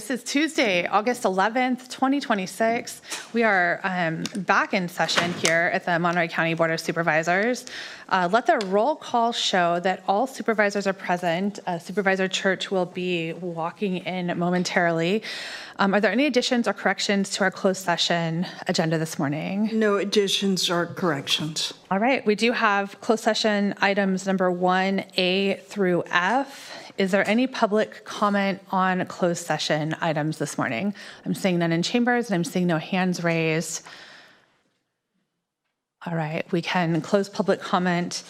This is Tuesday, August 11th, 2026. We are back in session here at the Monterey County Board of Supervisors. Let the roll call show that all supervisors are present. Supervisor Church will be walking in momentarily. Are there any additions or corrections to our closed session agenda this morning? No additions or corrections. All right, we do have closed session items number 1A through F. Is there any public comment on closed session items this morning? I'm seeing none in chambers, and I'm seeing no hands raised. All right, we can close public comment.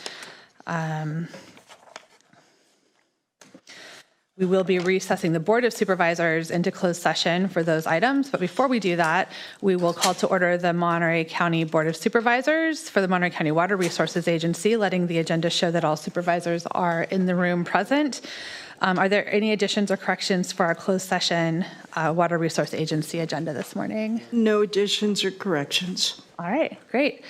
We will be recessing the Board of Supervisors into closed session for those items. But before we do that, we will call to order the Monterey County Board of Supervisors for the Monterey County Water Resources Agency, letting the agenda show that all supervisors are in the room present. Are there any additions or corrections for our closed session Water Resource Agency agenda this morning? No additions or corrections. All right, great.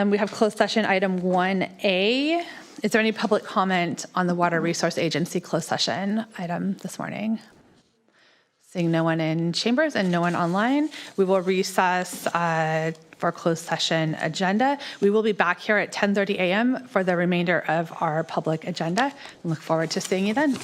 We have closed session item 1A. Is there any public comment on the Water Resource Agency closed session item this morning? Seeing no one in chambers and no one online, we will recess for closed session agenda. We will be back here at 10:30 a.m. for the remainder of our public agenda. I look forward to seeing you then.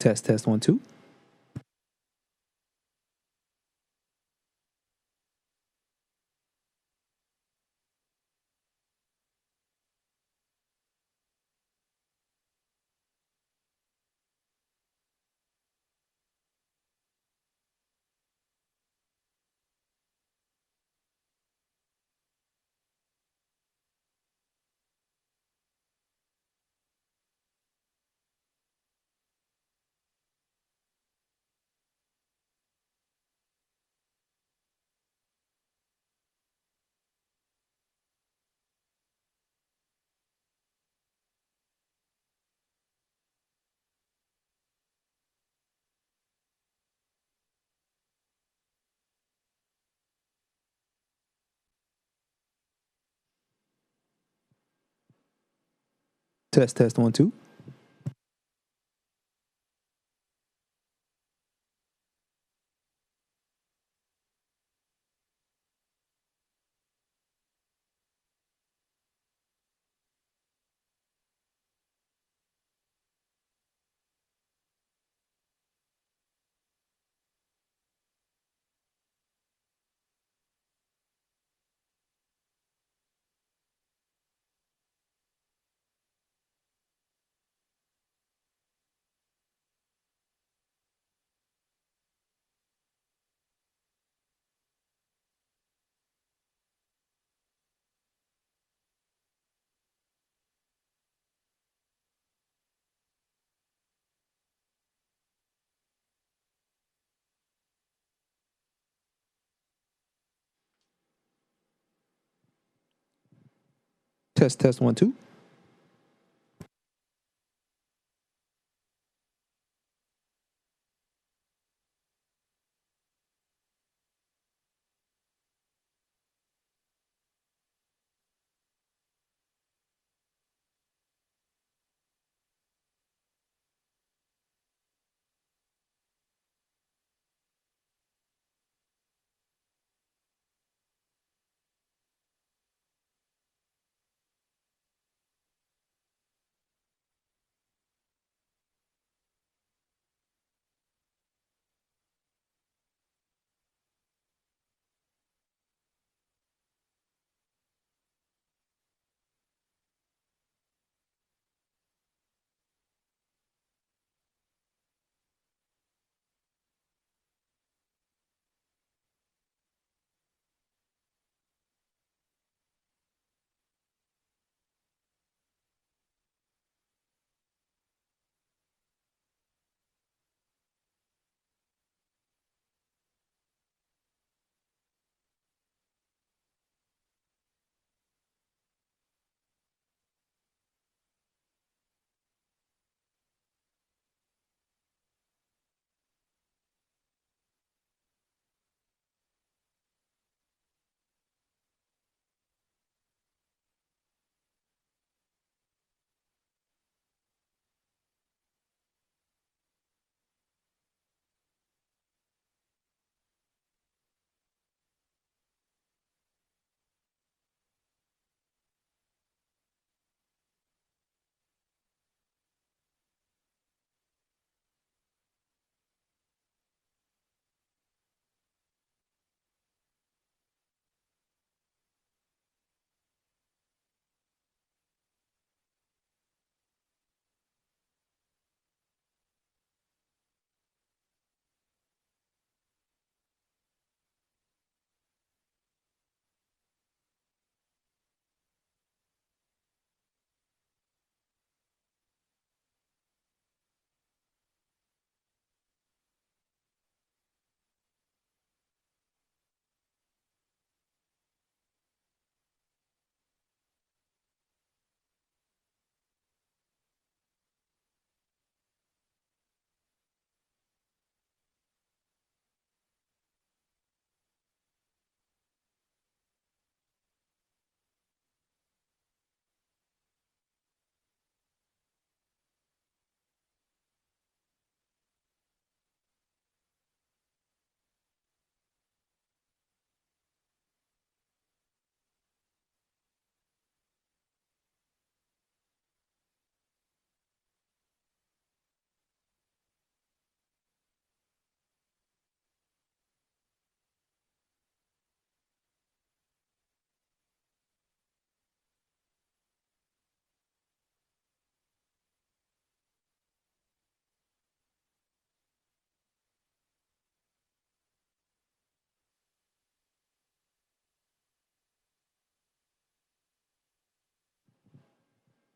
Test, test, 1, 2. Test, test, 1, 2. Test, test, 1, 2.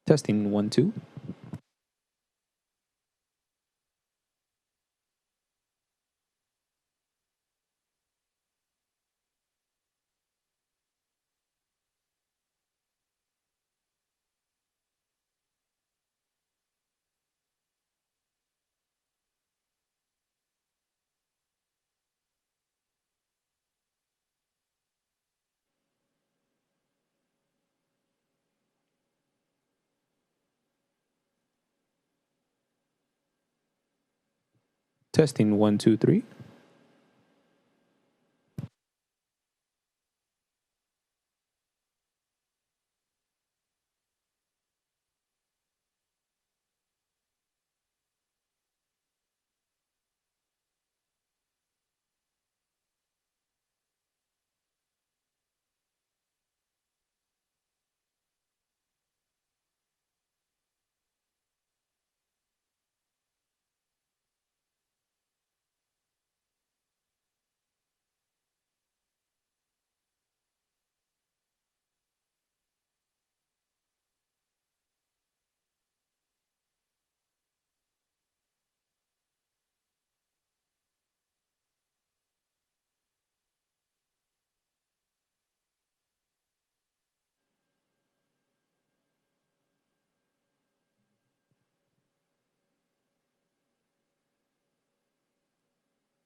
Testing 1 2. Testing 1 2 3.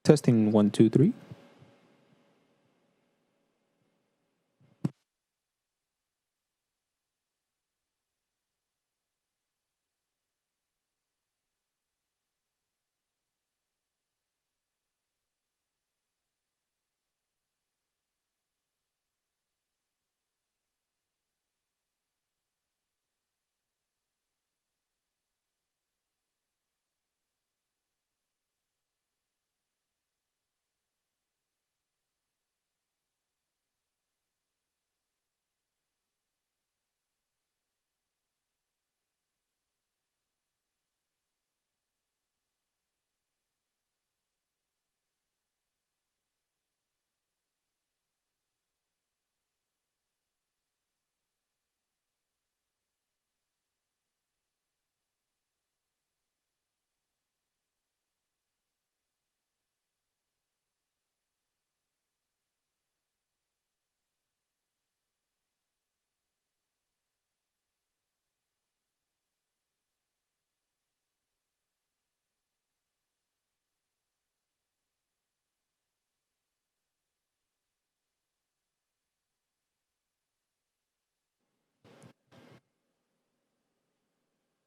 Testing 1 2 3.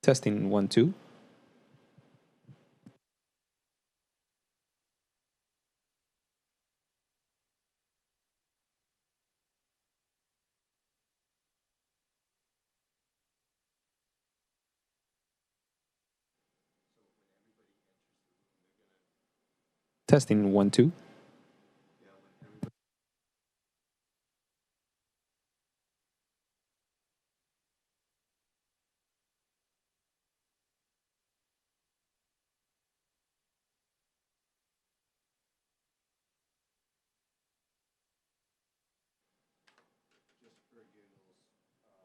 Testing 1 2. Testing 1 2.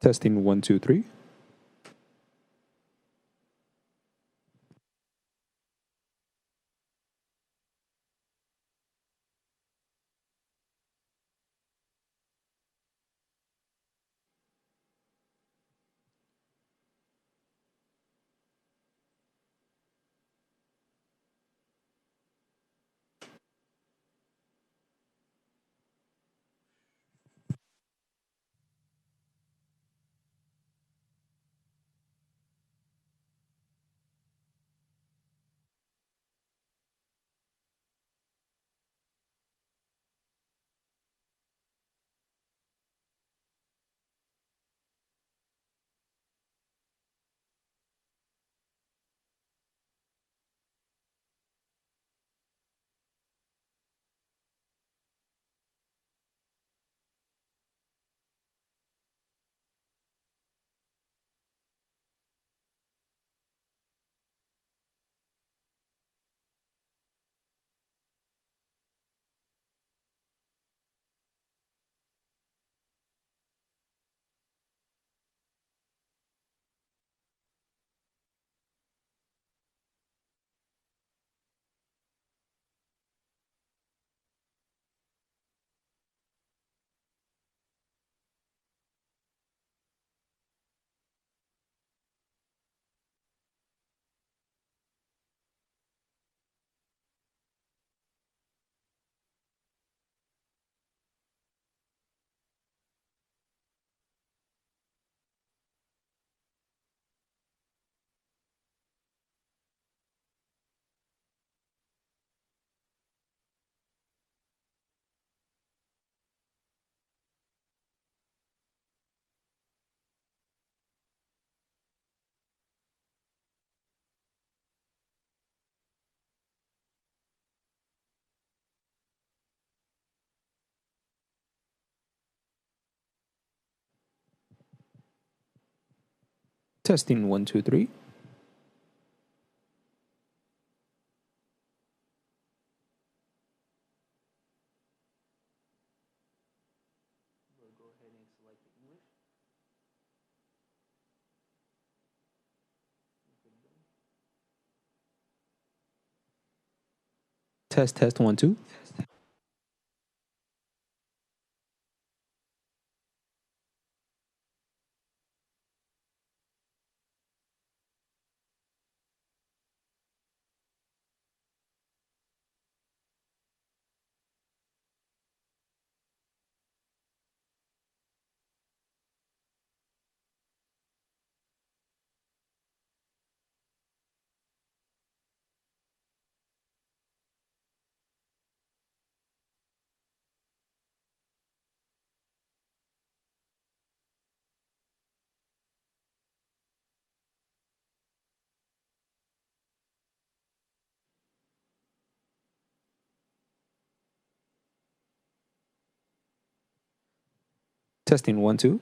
Testing 1 2 3. Testing 1 2 3. Test 1 2. Testing 1 2.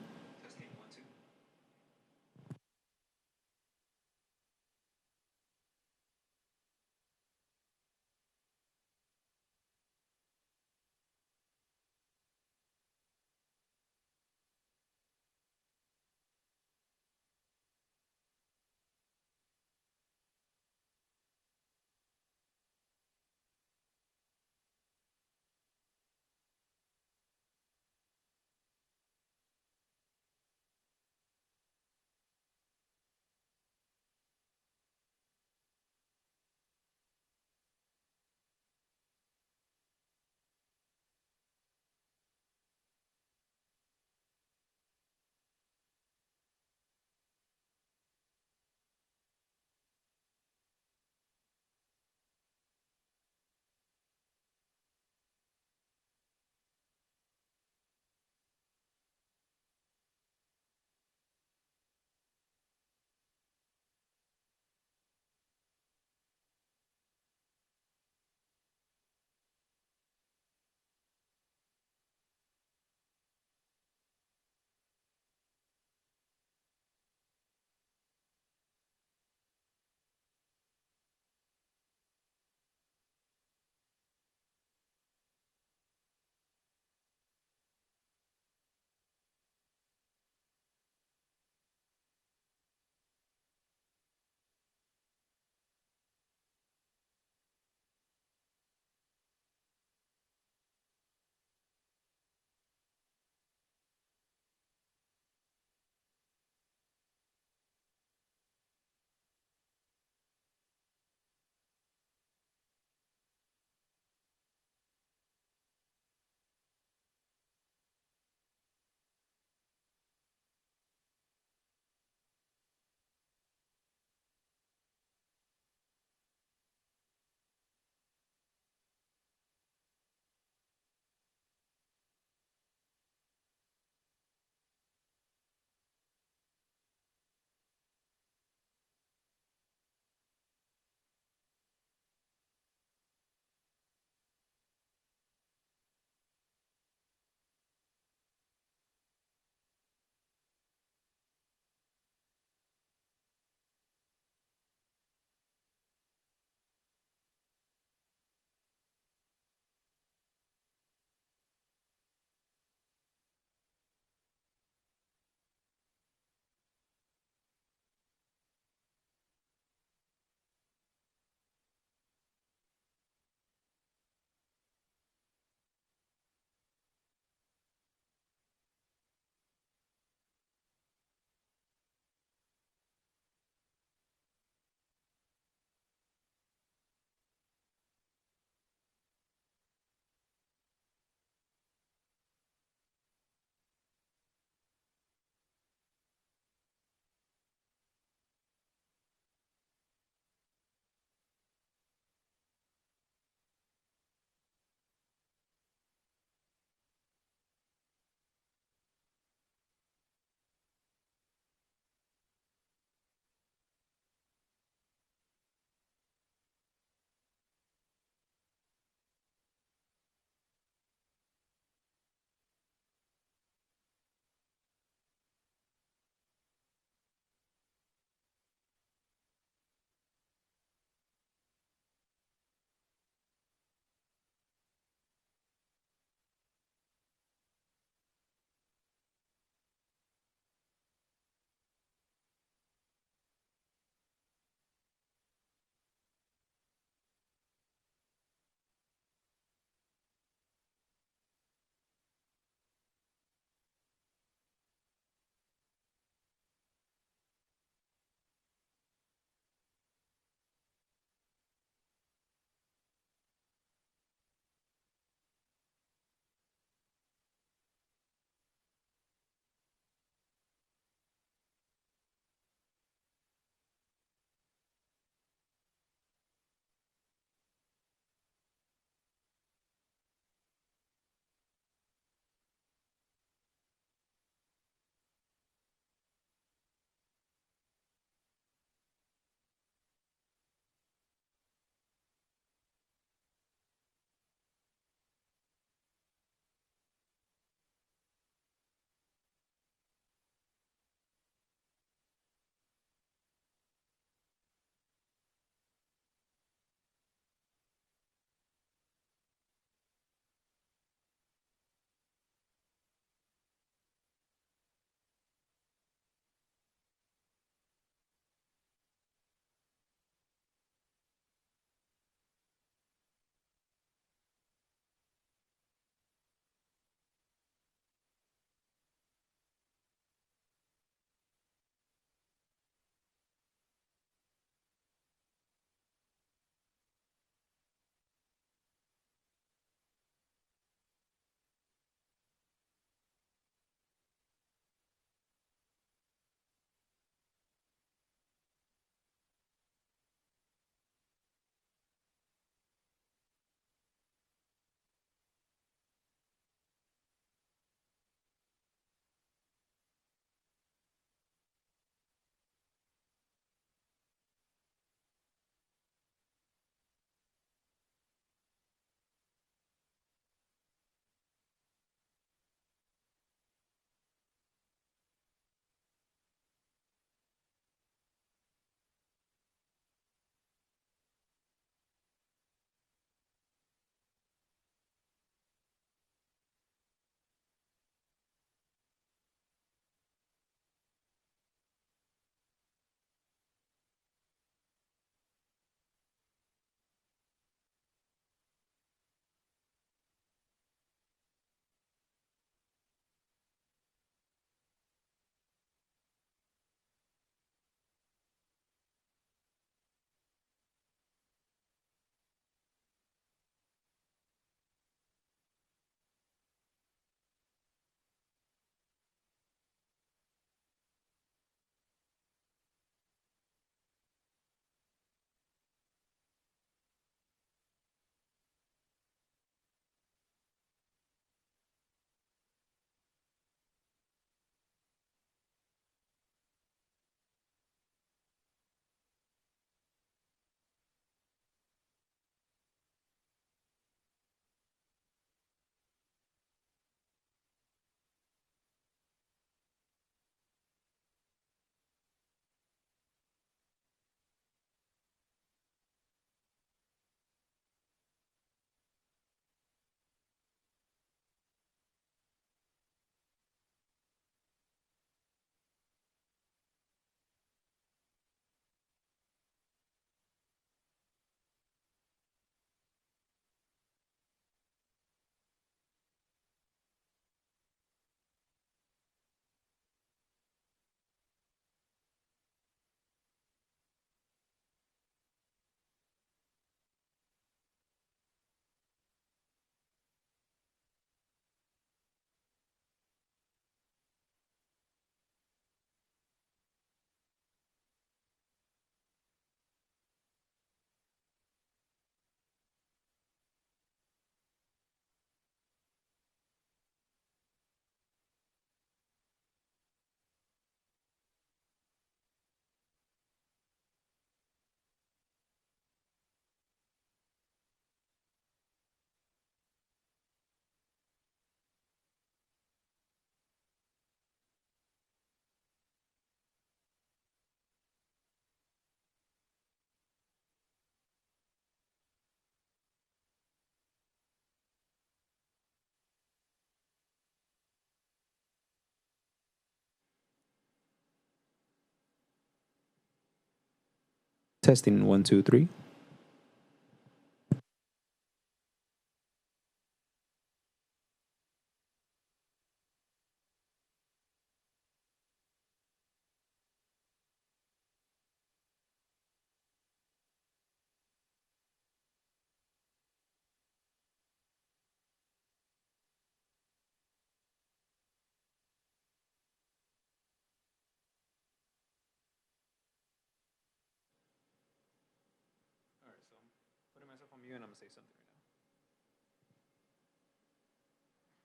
Testing 1, 2, 3.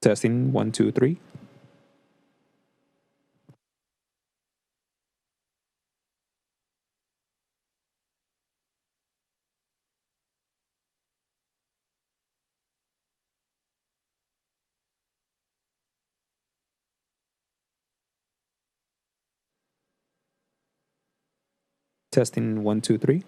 Testing 1, 2, 3. Testing 1, 2, 3.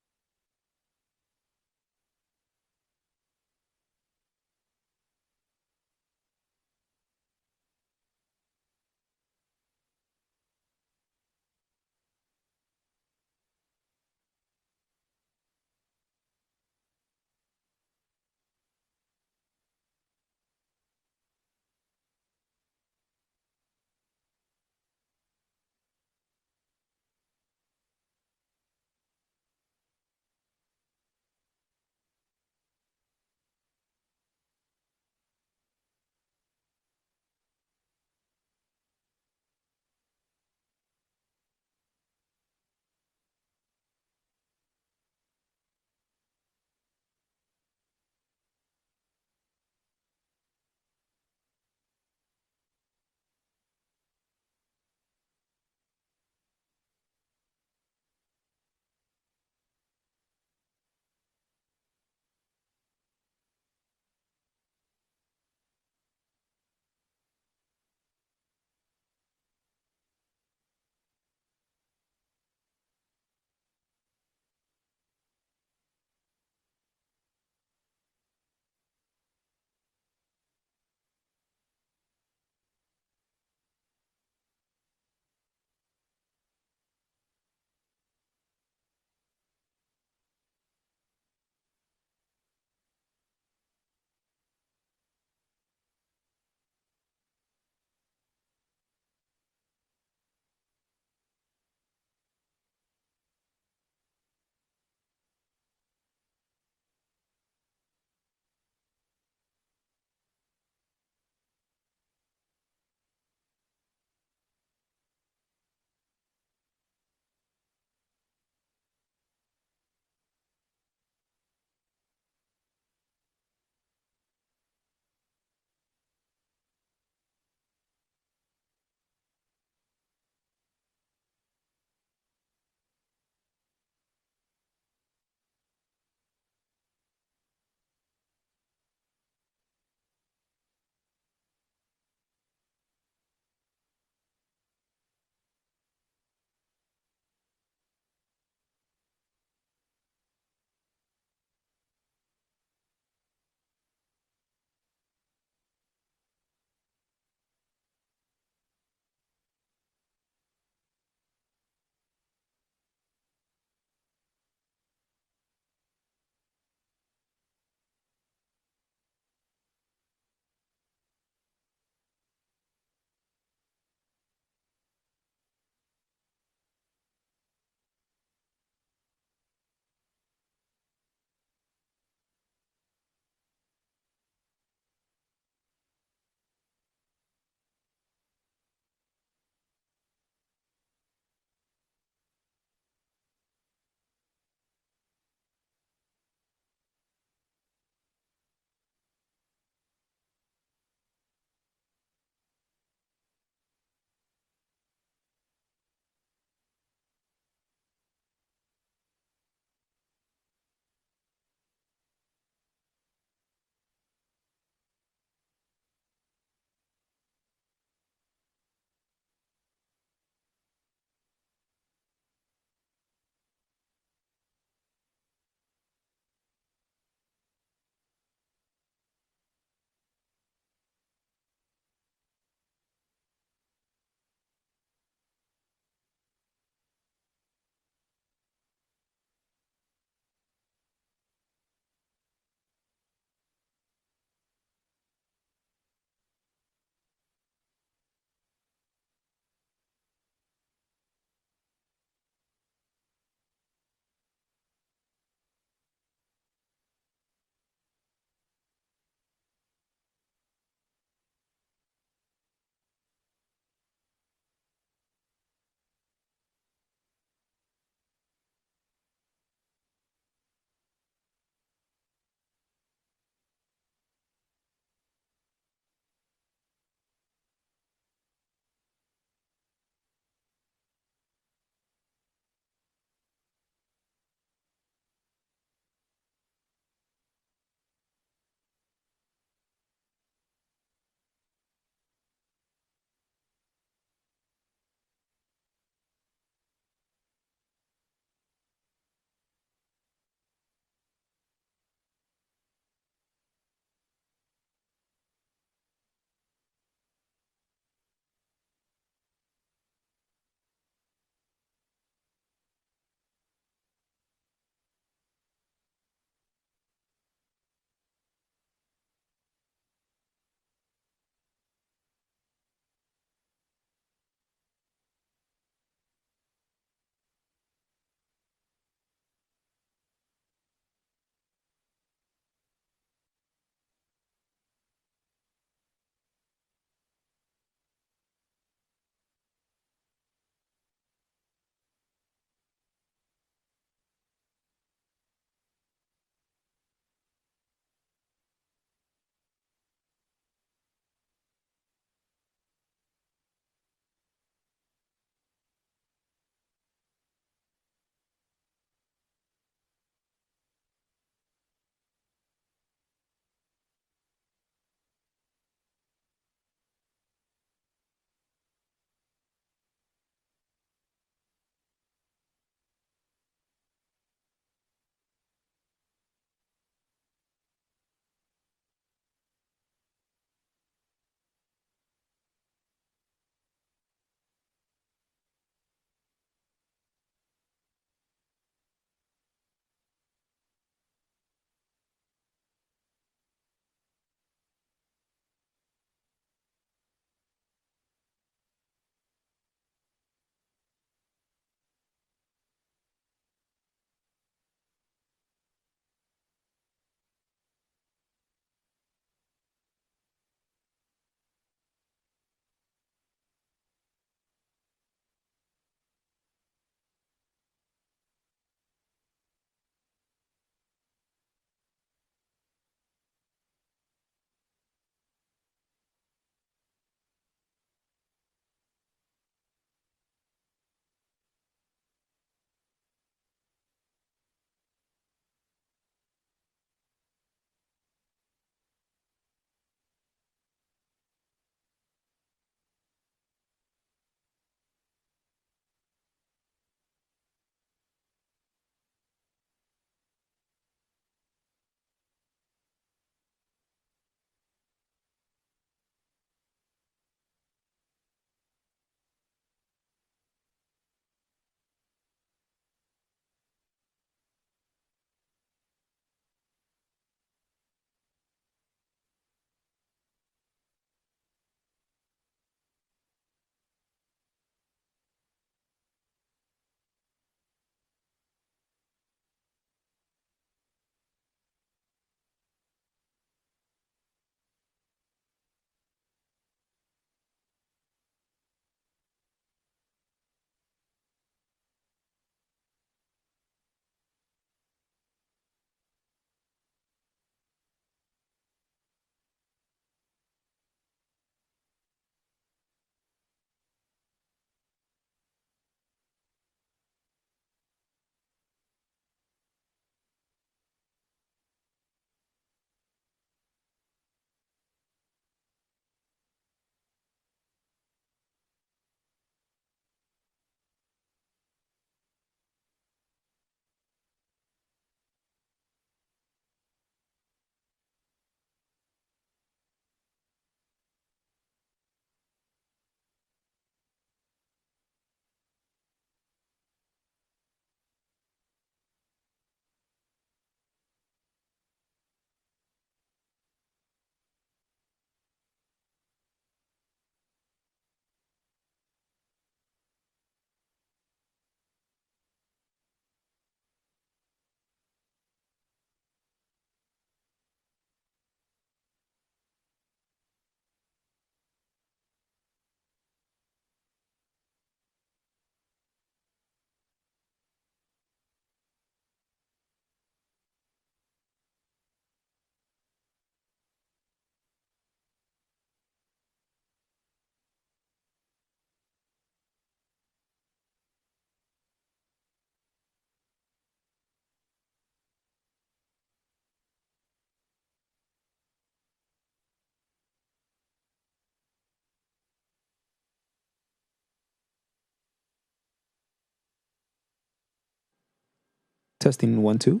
Testing 1 2.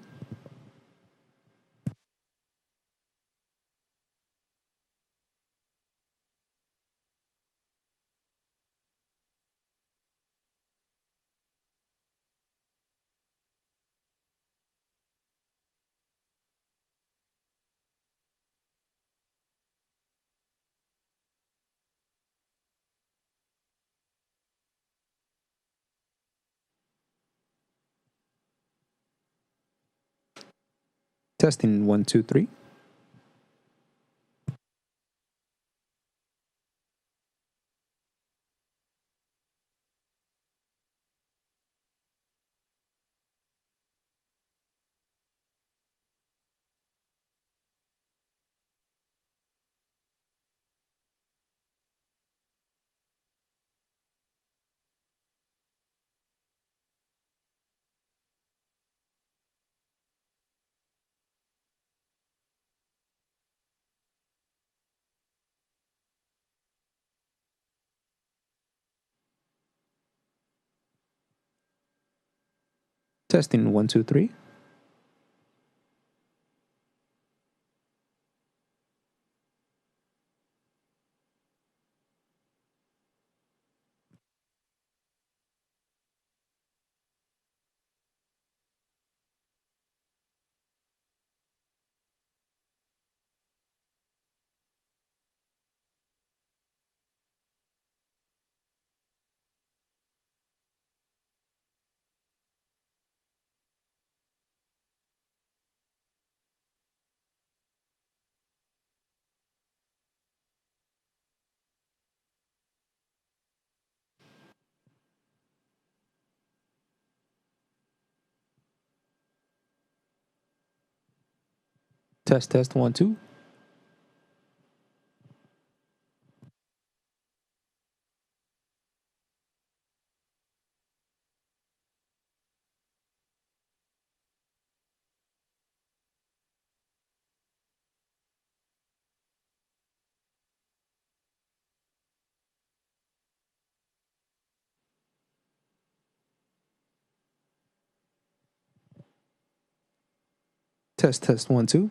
Testing 1 2 3. Testing 1 2 3. Test 1 2. Test 1 2.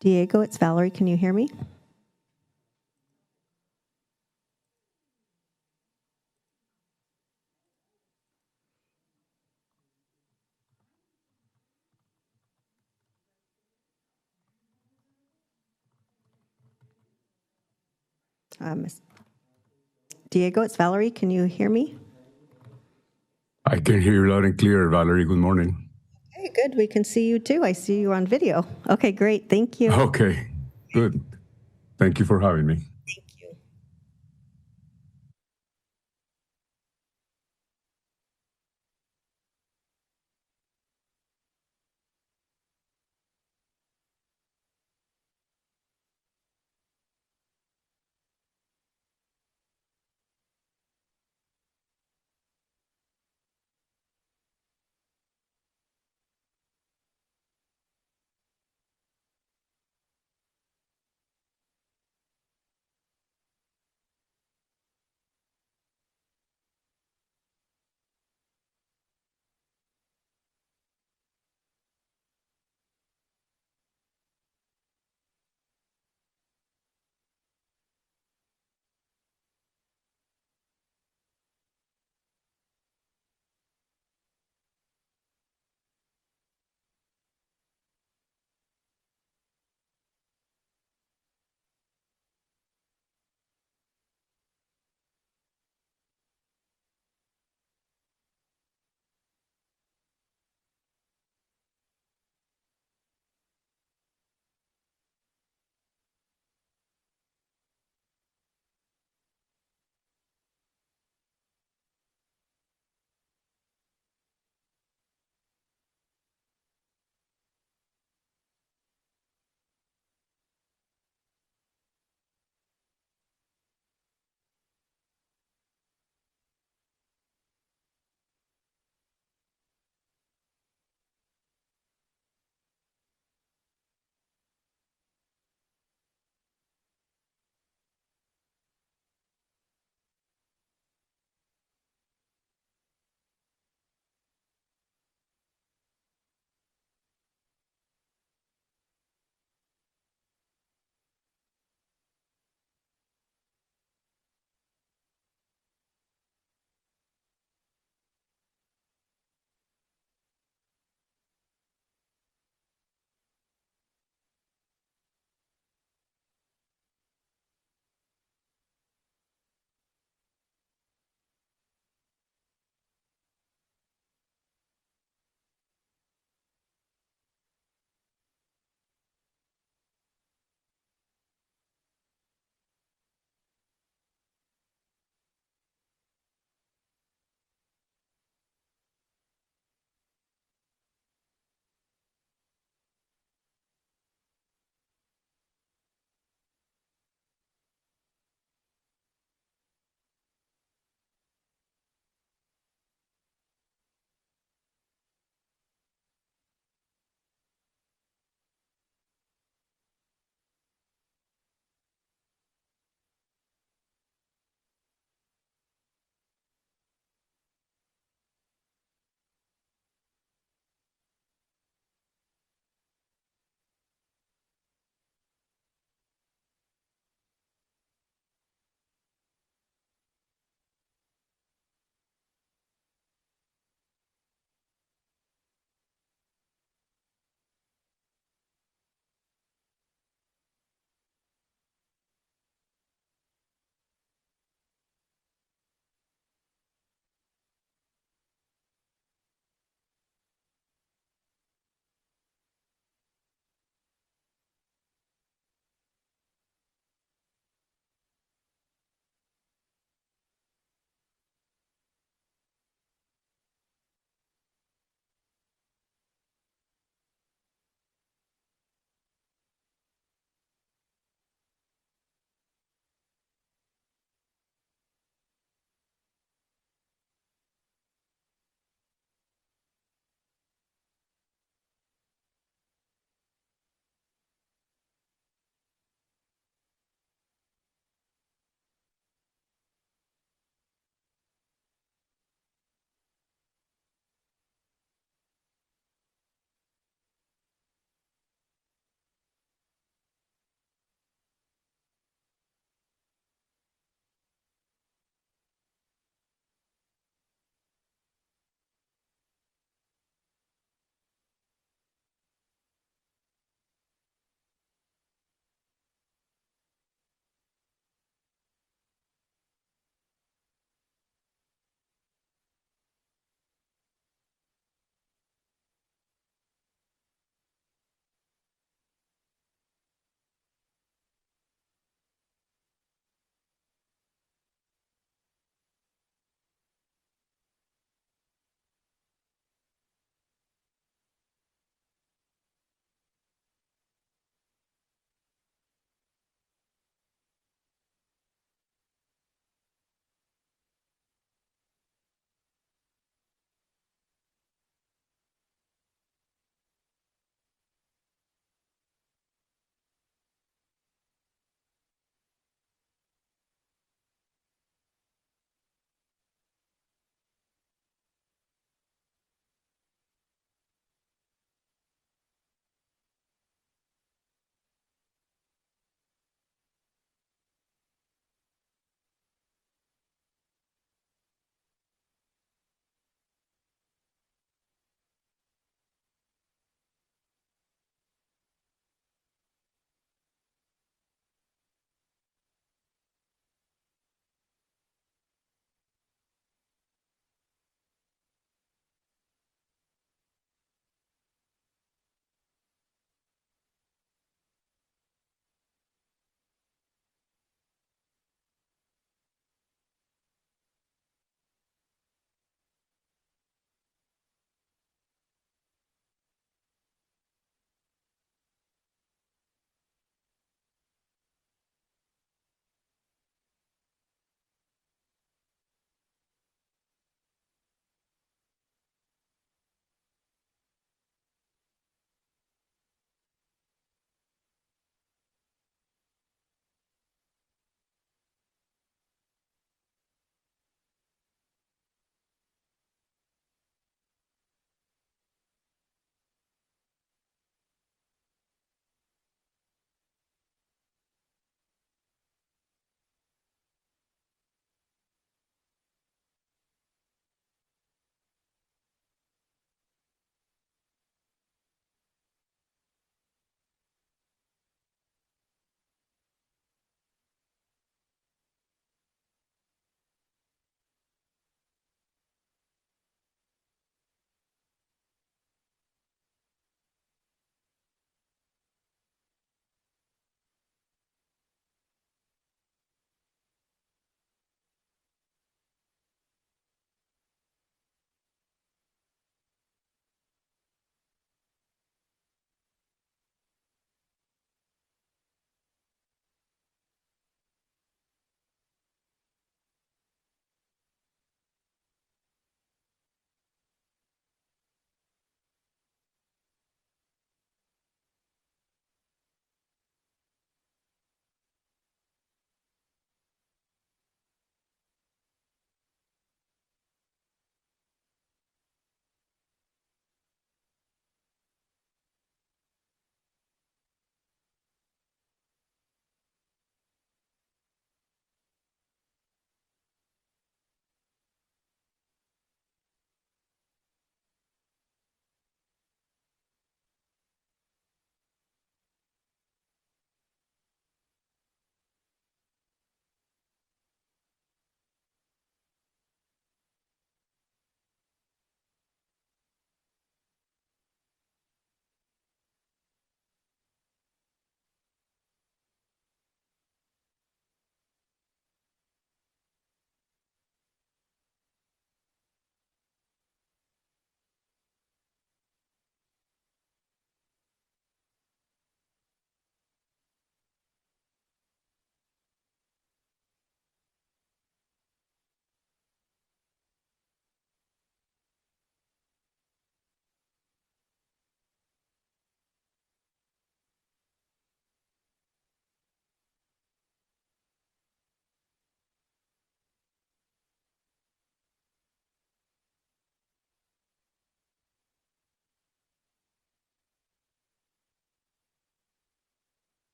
Diego, it's Valerie. Can you hear me? Diego, it's Valerie. Can you hear me? I can hear you loud and clear, Valerie. Good morning. Hey, good. We can see you too. I see you on video. Okay, great. Thank you. Okay, good. Thank you for having me.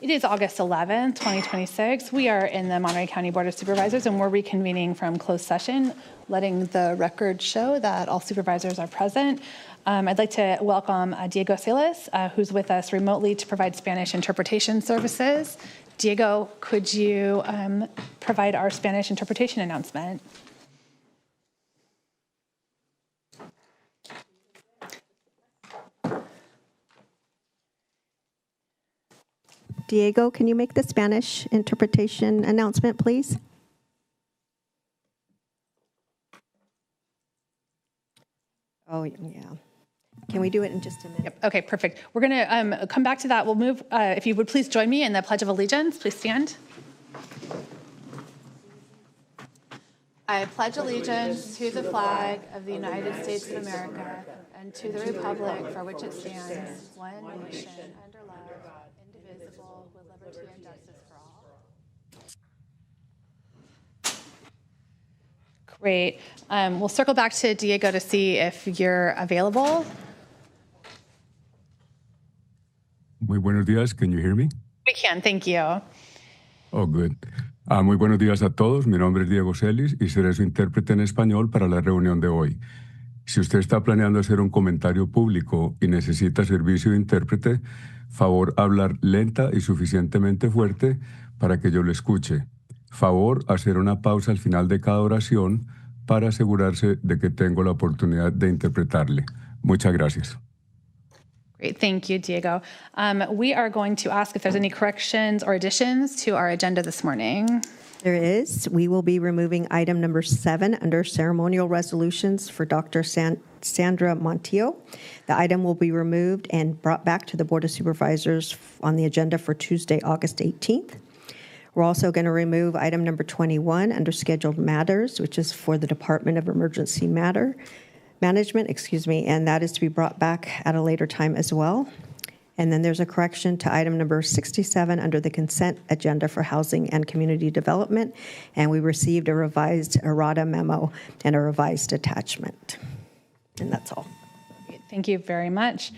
It is August 11th, 2026. We are in the Monterey County Board of Supervisors, and we're reconvening from closed session, letting the record show that all supervisors are present. I'd like to welcome Diego Salas, who's with us remotely to provide Spanish interpretation services. Diego, could you provide our Spanish interpretation announcement? Diego, can you make the Spanish interpretation announcement, please? Oh, yeah. Can we do it in just a minute? Yep. Okay, perfect. We're going to come back to that. We'll move, if you would please join me in the Pledge of Allegiance. Please stand. I pledge allegiance to the flag of the United States of America and to the republic for which it stands, one nation, under God, indivisible, with liberty and justice for all. Great. We'll circle back to Diego to see if you're available. Muy buenos días. Can you hear me? We can, thank you. Oh, good. Muy buenos días a todos. Mi nombre es Diego Celis y seré su intérprete en español para la reunión de hoy. Si usted está planeando hacer un comentario público y necesita servicio de intérprete, favor hablar lenta y suficientemente fuerte para que yo lo escuche. Favor hacer una pausa al final de cada oración para asegurarse de que tengo la oportunidad de interpretarle. Muchas gracias. Great, thank you, Diego. We are going to ask if there's any corrections or additions to our agenda this morning. There is. We will be removing item number 7 under ceremonial resolutions for Dr. Sandra Montiel. The item will be removed and brought back to the Board of Supervisors on the agenda for Tuesday, August 18th. We're also going to remove item number 21 under scheduled matters, which is for the Department of Emergency Management, and that is to be brought back at a later time as well. And then there's a correction to item number 67 under the consent agenda for housing and community development, and we received a revised errata memo and a revised attachment. And that's all. Thank you very much.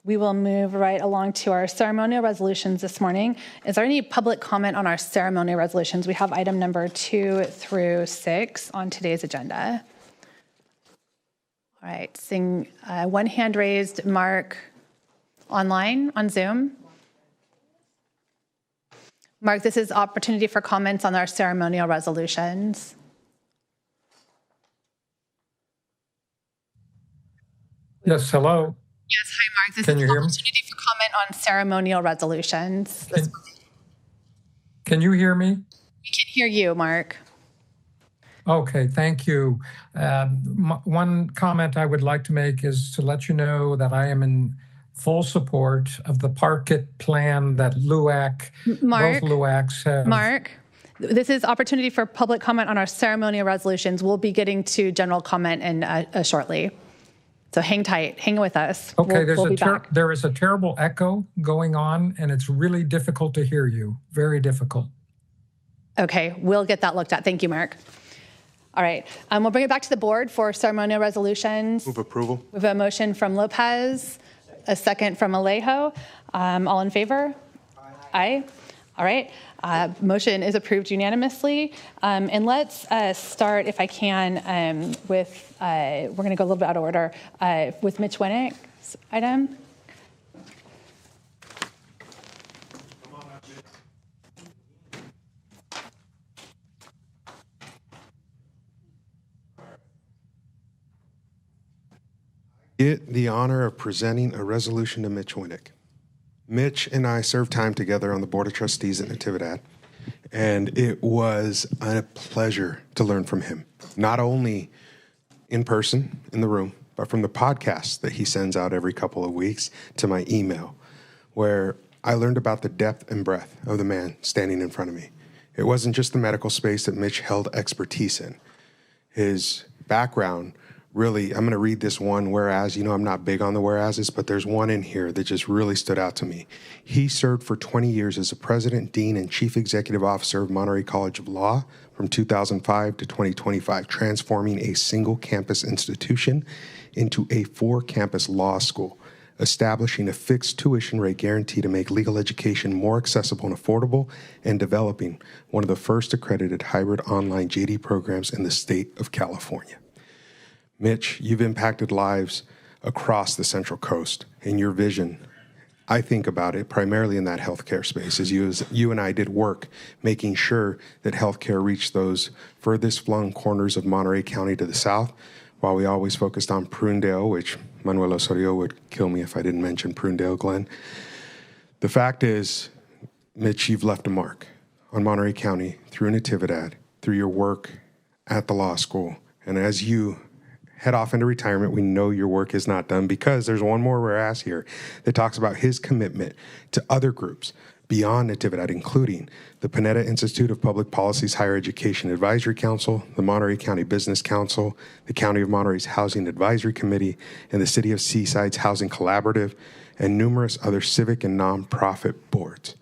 We will move right along to our ceremonial resolutions this morning. Is there any public comment on our ceremonial resolutions? We have item number 2 through 6 on today's agenda. All right, seeing one hand raised, Mark, online on Zoom. Mark, this is opportunity for comments on our ceremonial resolutions. Yes, hello. Yes, hi, Mark. This Can is you hear me? opportunity for comment on ceremonial resolutions. Can you hear me? We can hear you, Mark. Okay, thank you. One comment I would like to make is to let you know that I am in full support of the park-it plan that LUAC, Mark, both LUACs have. Mark, this is opportunity for public comment on our ceremonial resolutions. We'll be getting to general comment in shortly. So hang tight, hang with us. Okay, we'll be back. there is a terrible echo going on, and it's really difficult to hear you, very difficult. Okay, we'll get that looked at. Thank you, Mark. All right, we'll bring it back to the board for ceremonial resolutions. Move approval. We have a motion from Lopez, a second from Alejo. All in favor? Aye. All right, motion is approved unanimously. And let's start, if I can, with, we're gonna go a little bit out of order, with Mitch Winnick's item. Get the honor of presenting a resolution to Mitch Winnick. Mitch and I served time together on the Board of Trustees at Natividad, and it was a pleasure to learn from him, not only in person in the room, but from the podcast that he sends out every couple of weeks to my email, where I learned about the depth and breadth of the man standing in front of me. It wasn't just the medical space that Mitch held expertise in. His background really, I'm going to read this one whereas. You know, I'm not big on the whereases, but there's one in here that just really stood out to me. He served for 20 years as a president, dean, and chief executive officer of Monterey College of Law from 2005 to 2025, transforming a single campus institution into a 4-campus law school, establishing a fixed tuition rate guarantee to make legal education more accessible and affordable, and developing one of the first accredited hybrid online JD programs in the state of California. Mitch, you've impacted lives across the Central Coast, and your vision, I think about it primarily in that healthcare space, as you and I did work making sure that healthcare reached those furthest flung corners of Monterey County to the south, while we always focused on Prunedale, which Manuel Osorio would kill me if I didn't mention Prunedale, Glenn. The fact is, Mitch, you've left a mark on Monterey County through Natividad, through your work at the law school, and as you head off into retirement, we know your work is not done, because there's one more whereas here that talks about his commitment to other groups beyond Natividad, including the Panetta Institute of Public Policy's Higher Education Advisory Council, the Monterey County Business Council, the County of Monterey's Housing Advisory Committee, and the City of Seaside's Housing Collaborative, and numerous other civic and nonprofit boards.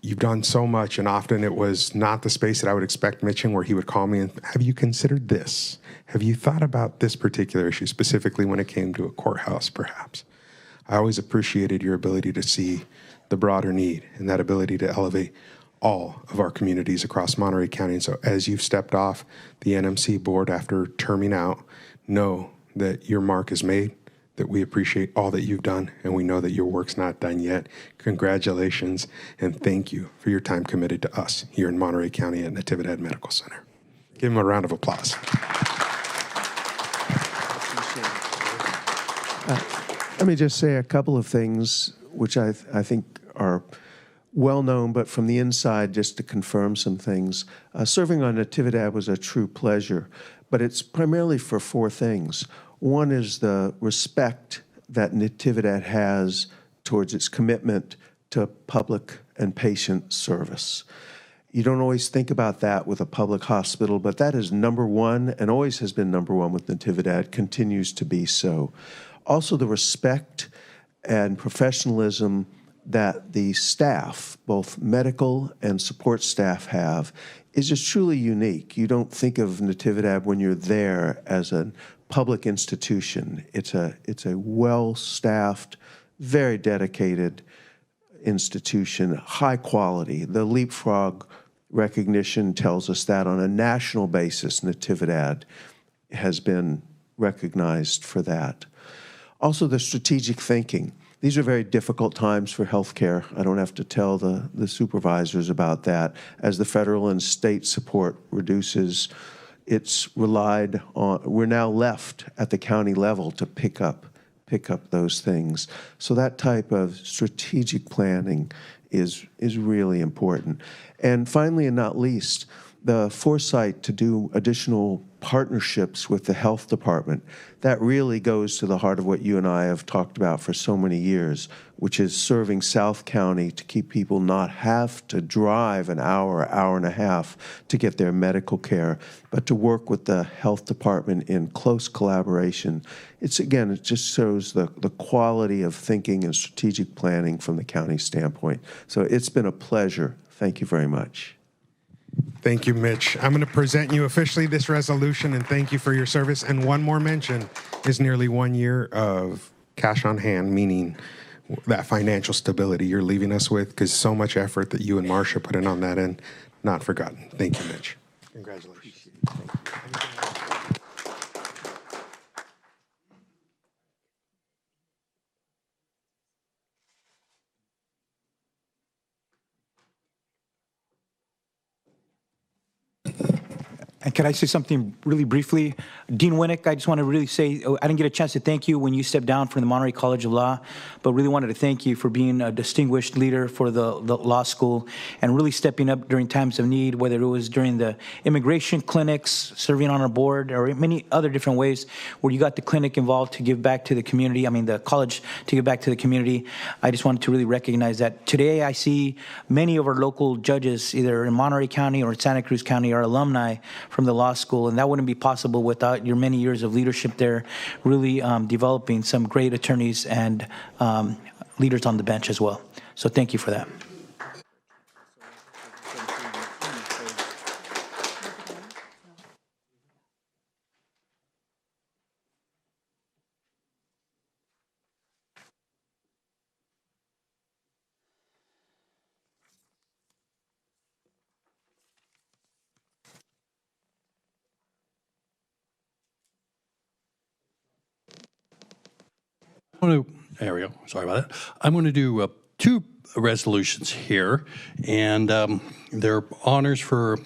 You've done so much, and often it was not the space that I would expect Mitch in, where he would call me and, have you considered this? Have you thought about this particular issue, specifically when it came to a courthouse, perhaps? I always appreciated your ability to see the broader need and that ability to elevate all of our communities across Monterey County. And so as you've stepped off the NMC board after terming out, know that your mark is made, that we appreciate all that you've done, and we know that your work's not done yet. Congratulations, and thank you for your time committed to us here in Monterey County at Natividad Medical Center. Give him a round of applause. Let me just say a couple of things which I think are well known, but from the inside, just to confirm some things. Serving on Natividad was a true pleasure, but it's primarily for four things. One is the respect that Natividad has towards its commitment to public and patient service. You don't always think about that with a public hospital, but that is number one and always has been number one with Natividad, continues to be so. Also, the respect and professionalism that the staff, both medical and support staff, have is just truly unique. You don't think of Natividad when you're there as a public institution. It's a well-staffed, very dedicated institution, high quality. The Leapfrog recognition tells us that on a national basis, Natividad has been recognized for that. Also, the strategic thinking. These are very difficult times for healthcare. I don't have to tell the supervisors about that. As the federal and state support reduces, it's relied on, we're now left at the county level to pick up those things. So that type of strategic planning is really important. And finally, and not least, the foresight to do additional partnerships with the health department. That really goes to the heart of what you and I have talked about for so many years, which is serving South County to keep people not have to drive an hour, hour and a half to get their medical care, but to work with the health department in close collaboration. It's, again, it just shows the quality of thinking and strategic planning from the county standpoint. So it's been a pleasure. Thank you very much. Thank you, Mitch. I'm going to present you officially this resolution, and thank you for your service. And one more mention is nearly 1 year of cash on hand, meaning that financial stability you're leaving us with, because so much effort that you and Marcia put in on that end, not forgotten. Thank you, Mitch. Congratulations. And can I say something really briefly? Dean Winnick, I just want to really say, I didn't get a chance to thank you when you stepped down from the Monterey College of Law, but really wanted to thank you for being a distinguished leader for the law school and really stepping up during times of need, whether it was during the immigration clinics, serving on our board, or many other different ways where you got the clinic involved to give back to the community, the college to give back to the community. I just wanted to really recognize that. Today I see many of our local judges, either in Monterey County or in Santa Cruz County, are alumni from the law school, and that wouldn't be possible without your many years of leadership there, really developing some great attorneys and leaders on the bench as well. So thank you for that. There we go. Sorry about that. I'm going to do two resolutions here, and they're honors for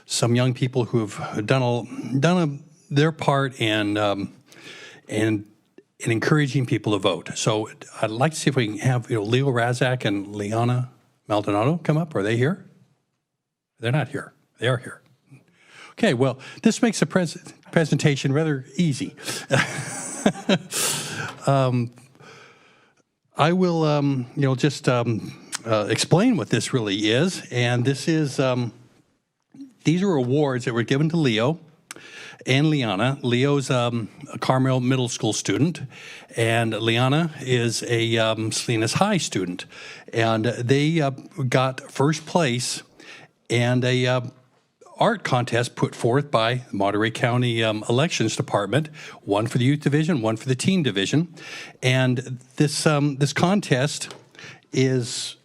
some young people who have done their part and encouraging people to vote. So I'd like to see if we can have Leo Razak and Liana Maldonado come up. Are they here? They're not here. They are here. Okay. Well, this makes the presentation rather easy. I will, just explain what this really is. And this is, these are awards that were given to Leo and Liana. Leo's a Carmel Middle School student, and Liana is a Salinas High student. And they got first place and a art contest put forth by the Monterey County Elections Department, one for the youth division, one for the teen division. And this contest is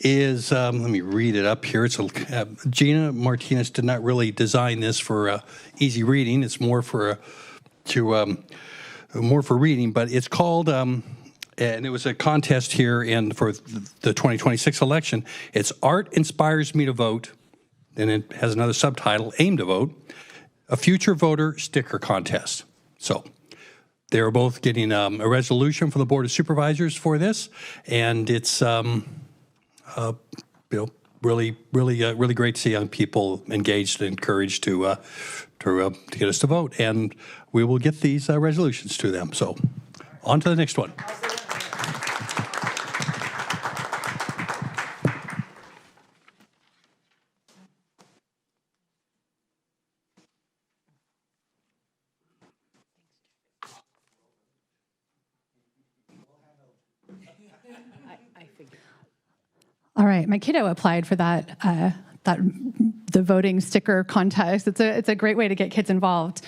let me read it up here. It's Gina Martinez did not really design this for easy reading. It's more for reading, but it's called and it was a contest here for the 2026 election. It's Art Inspires Me to Vote. And it has another subtitle, Aim to Vote, a Future Voter Sticker Contest. So they're both getting a resolution from the Board of Supervisors for this, and it's really great to see young people engaged and encouraged to get us to vote. And we will get these resolutions to them. So on to the next one. All right, my kiddo applied for that the voting sticker contest. It's a great way to get kids involved,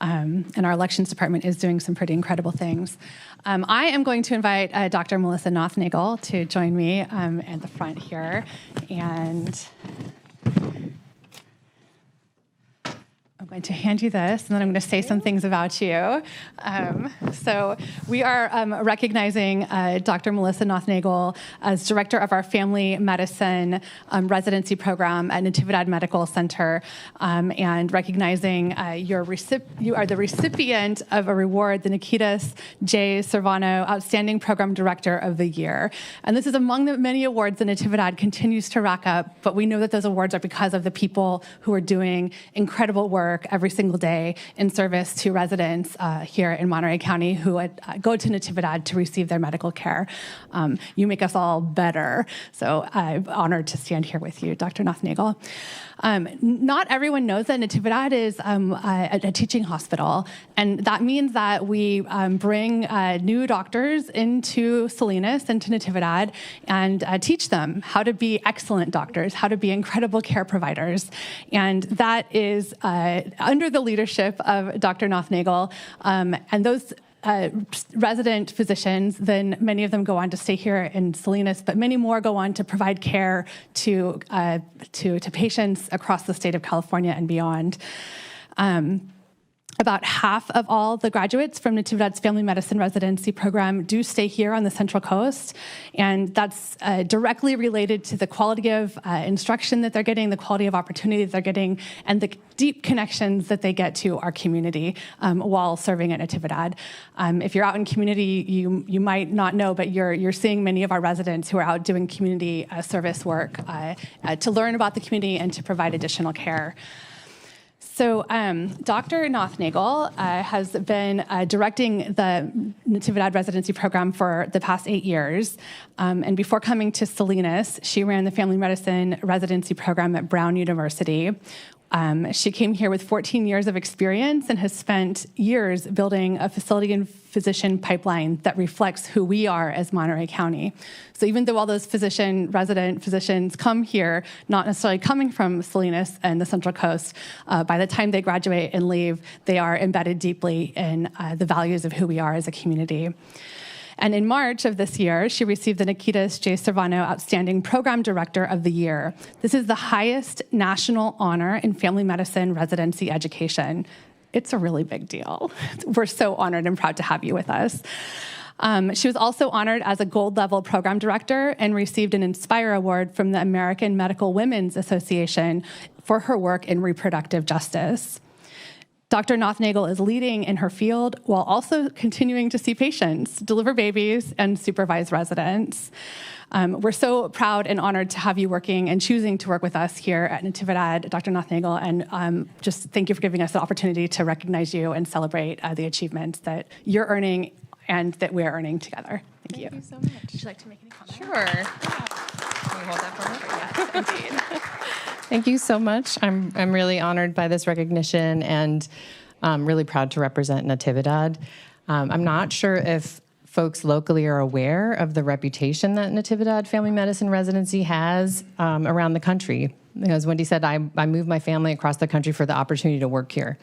and our elections department is doing some pretty incredible things. I am going to invite Dr. Melissa Nothnagel to join me at the front here, and I'm going to hand you this, and then I'm going to say some things about you. So we are recognizing Dr. Melissa Nothnagel as director of our family medicine residency program at Natividad Medical Center, and recognizing you are the recipient of a reward, the Nikitas J. Servano Outstanding Program Director of the Year. And this is among the many awards that Natividad continues to rack up, but we know that those awards are because of the people who are doing incredible work every single day in service to residents here in Monterey County who go to Natividad to receive their medical care. You make us all better. So I'm honored to stand here with you, Dr. Nothnagel. Not everyone knows that Natividad is a teaching hospital, and that means that we bring new doctors into Salinas and to Natividad and teach them how to be excellent doctors, how to be incredible care providers. And that is under the leadership of Dr. Nothnagel, and those resident physicians, then many of them go on to stay here in Salinas, but many more go on to provide care to patients across the state of California and beyond. About half of all the graduates from Natividad's family medicine residency program do stay here on the Central Coast, and that's directly related to the quality of instruction that they're getting, the quality of opportunities they're getting, and the deep connections that they get to our community while serving at Natividad. If you're out in community, you might not know, but you're seeing many of our residents who are out doing community service work to learn about the community and to provide additional care. So Dr. Nothnagel has been directing the Natividad residency program for the past 8 years. And before coming to Salinas, she ran the family medicine residency program at Brown University. She came here with 14 years of experience and has spent years building a facility and physician pipeline that reflects who we are as Monterey County. So even though all those resident physicians come here, not necessarily coming from Salinas and the Central Coast, by the time they graduate and leave, they are embedded deeply in the values of who we are as a community. And in March of this year, she received the Nikitas J. Servano Outstanding Program Director of the Year. This is the highest national honor in family medicine residency education. It's a really big deal. We're so honored and proud to have you with us. She was also honored as a gold level program director and received an Inspire Award from the American Medical Women's Association for her work in reproductive justice. Dr. Nothnagel is leading in her field while also continuing to see patients, deliver babies, and supervise residents. We're so proud and honored to have you working and choosing to work with us here at Natividad, Dr. Nothnagel, and just thank you for giving us the opportunity to recognize you and celebrate the achievements that you're earning and that we're earning together. Thank you. Thank you so much. Would you like to make any comments? Sure. Can you hold that for me? Yes, indeed. Thank you so much. I'm really honored by this recognition and really proud to represent Natividad. I'm not sure if folks locally are aware of the reputation that Natividad Family Medicine Residency has around the country. As Wendy said, I moved my family across the country for the opportunity to work here.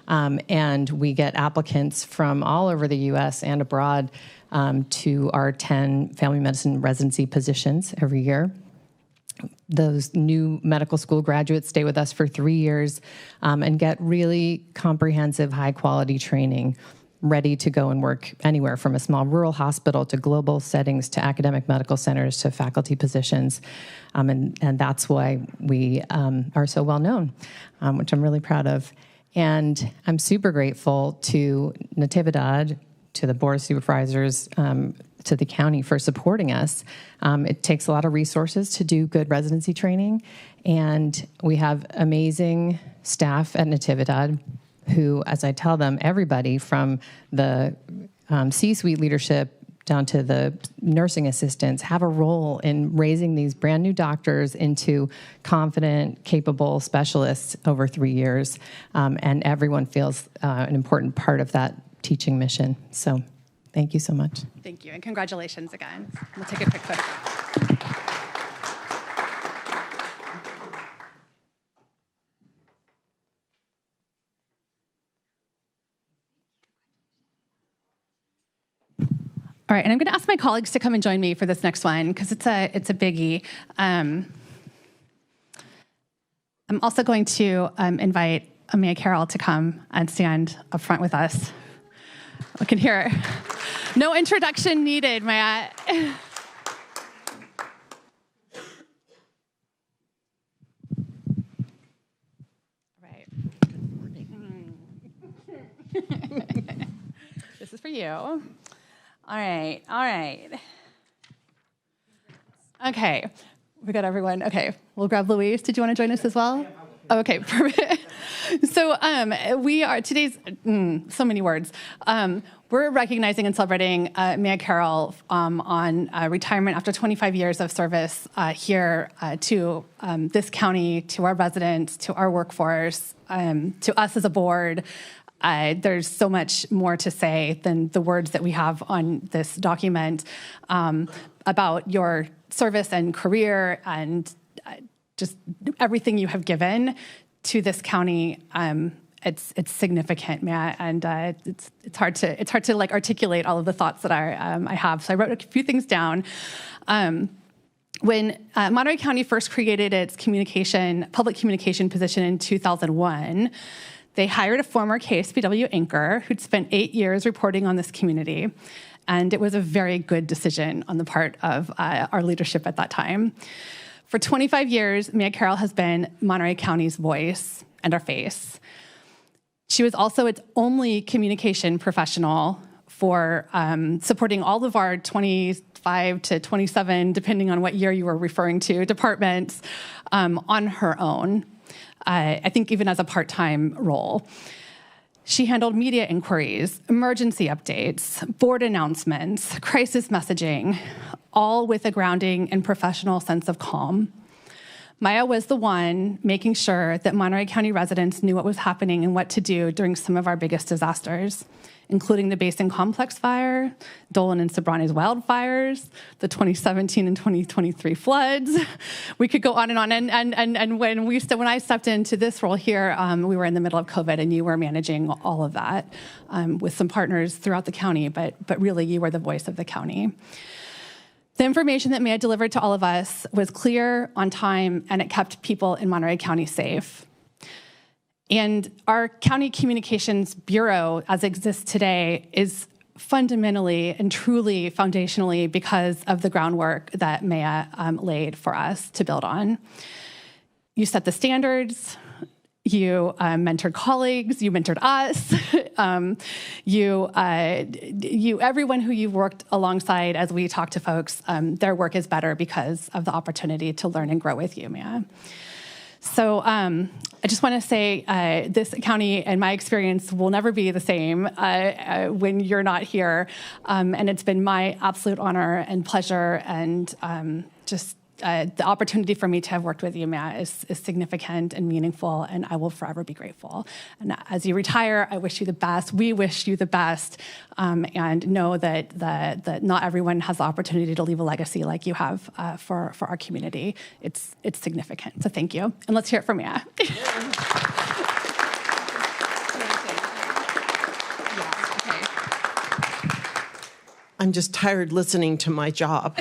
And we get applicants from all over the U.S. and abroad to our 10 family medicine residency positions every year. Those new medical school graduates stay with us for 3 years and get really comprehensive, high-quality training, ready to go and work anywhere from a small rural hospital to global settings to academic medical centers to faculty positions. And that's why we are so well known, which I'm really proud of. And I'm super grateful to Natividad, to the Board of Supervisors, to the county for supporting us. It takes a lot of resources to do good residency training, and we have amazing staff at Natividad who, as I tell them, everybody from the C-suite leadership down to the nursing assistants have a role in raising these brand new doctors into confident, capable specialists over 3 years, and everyone feels an important part of that teaching mission. So thank you so much. Thank you, and congratulations again. We'll take a quick photograph. All right, and I'm going to ask my colleagues to come and join me for this next one because it's a biggie. I'm also going to invite Mia Carroll to come and stand up front with us. I can hear her. No introduction needed, Maya. Right. Good morning. This is for you. All right. Okay, we got everyone. Okay, we'll grab Louise. Did you want to join us as well? Okay, perfect. So we are, today's, so many words. We're recognizing and celebrating Mia Carroll on retirement after 25 years of service here to this county, to our residents, to our workforce, to us as a board. There's so much more to say than the words that we have on this document about your service and career and just everything you have given to this county. It's significant, Matt, and it's hard to like articulate all of the thoughts that I have. So I wrote a few things down. When Monterey County first created its public communication position in 2001. They hired a former KSPW anchor who'd spent 8 years reporting on this community, and it was a very good decision on the part of our leadership at that time. For 25 years, Mia Carroll has been Monterey County's voice and our face. She was also its only communication professional for supporting all of our 25 to 27, depending on what year you were referring to, departments on her own. I think even as a part-time role. She handled media inquiries, emergency updates, board announcements, crisis messaging, all with a grounding and professional sense of calm. Maya was the one making sure that Monterey County residents knew what was happening and what to do during some of our biggest disasters, including the Basin Complex fire, Dolan and Sobrani's wildfires, the 2017 and 2023 floods. We could go on and on. And when I stepped into this role here, we were in the middle of COVID, and you were managing all of that with some partners throughout the county, but really you were the voice of the county. The information that Mia delivered to all of us was clear, on time, and it kept people in Monterey County safe. And our County Communications Bureau, as it exists today, is fundamentally and truly foundationally because of the groundwork that Maya laid for us to build on. You set the standards, you mentored colleagues, you mentored us, everyone who you've worked alongside as we talk to folks, their work is better because of the opportunity to learn and grow with you, Maya. So I just want to say this county and my experience will never be the same when you're not here. And it's been my absolute honor and pleasure and the opportunity for me to have worked with you, Matt, is significant and meaningful, and I will forever be grateful. And as you retire, I wish you the best. We wish you the best, and know that not everyone has the opportunity to leave a legacy like you have for our community. It's significant. So thank you, and let's hear it from Matt. I'm just tired listening to my job.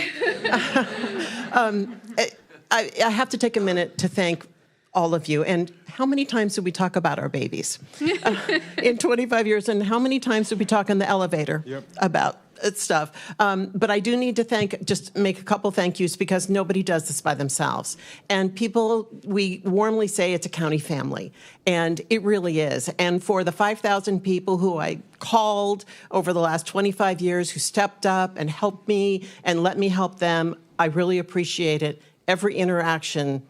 I have to take a minute to thank all of you. And how many times did we talk about our babies in 25 years? And how many times did we talk in the elevator about stuff? But I do need to just make a couple thank yous because nobody does this by themselves. And people, we warmly say it's a county family. And it really is. And for the 5,000 people who I called over the last 25 years who stepped up and helped me and let me help them, I really appreciate it. Every interaction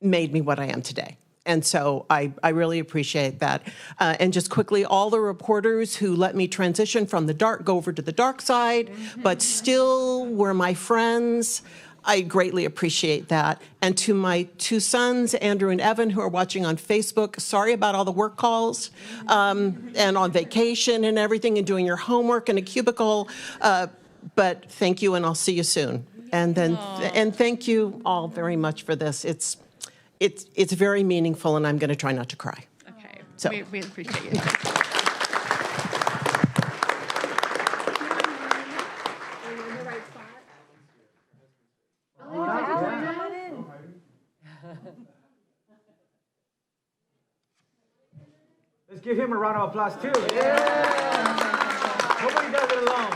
made me what I am today. And so I really appreciate that. And just quickly, all the reporters who let me transition from go over to the dark side, but still were my friends, I greatly appreciate that. And to my two sons, Andrew and Evan, who are watching on Facebook, sorry about all the work calls and on vacation and everything and doing your homework in a cubicle. But thank you, and I'll see you soon. And then, and thank you all very much for this. It's very meaningful, and I'm going to try not to cry. Okay, so we appreciate you. Let's give him a round of applause too. Yeah. Nobody does it alone.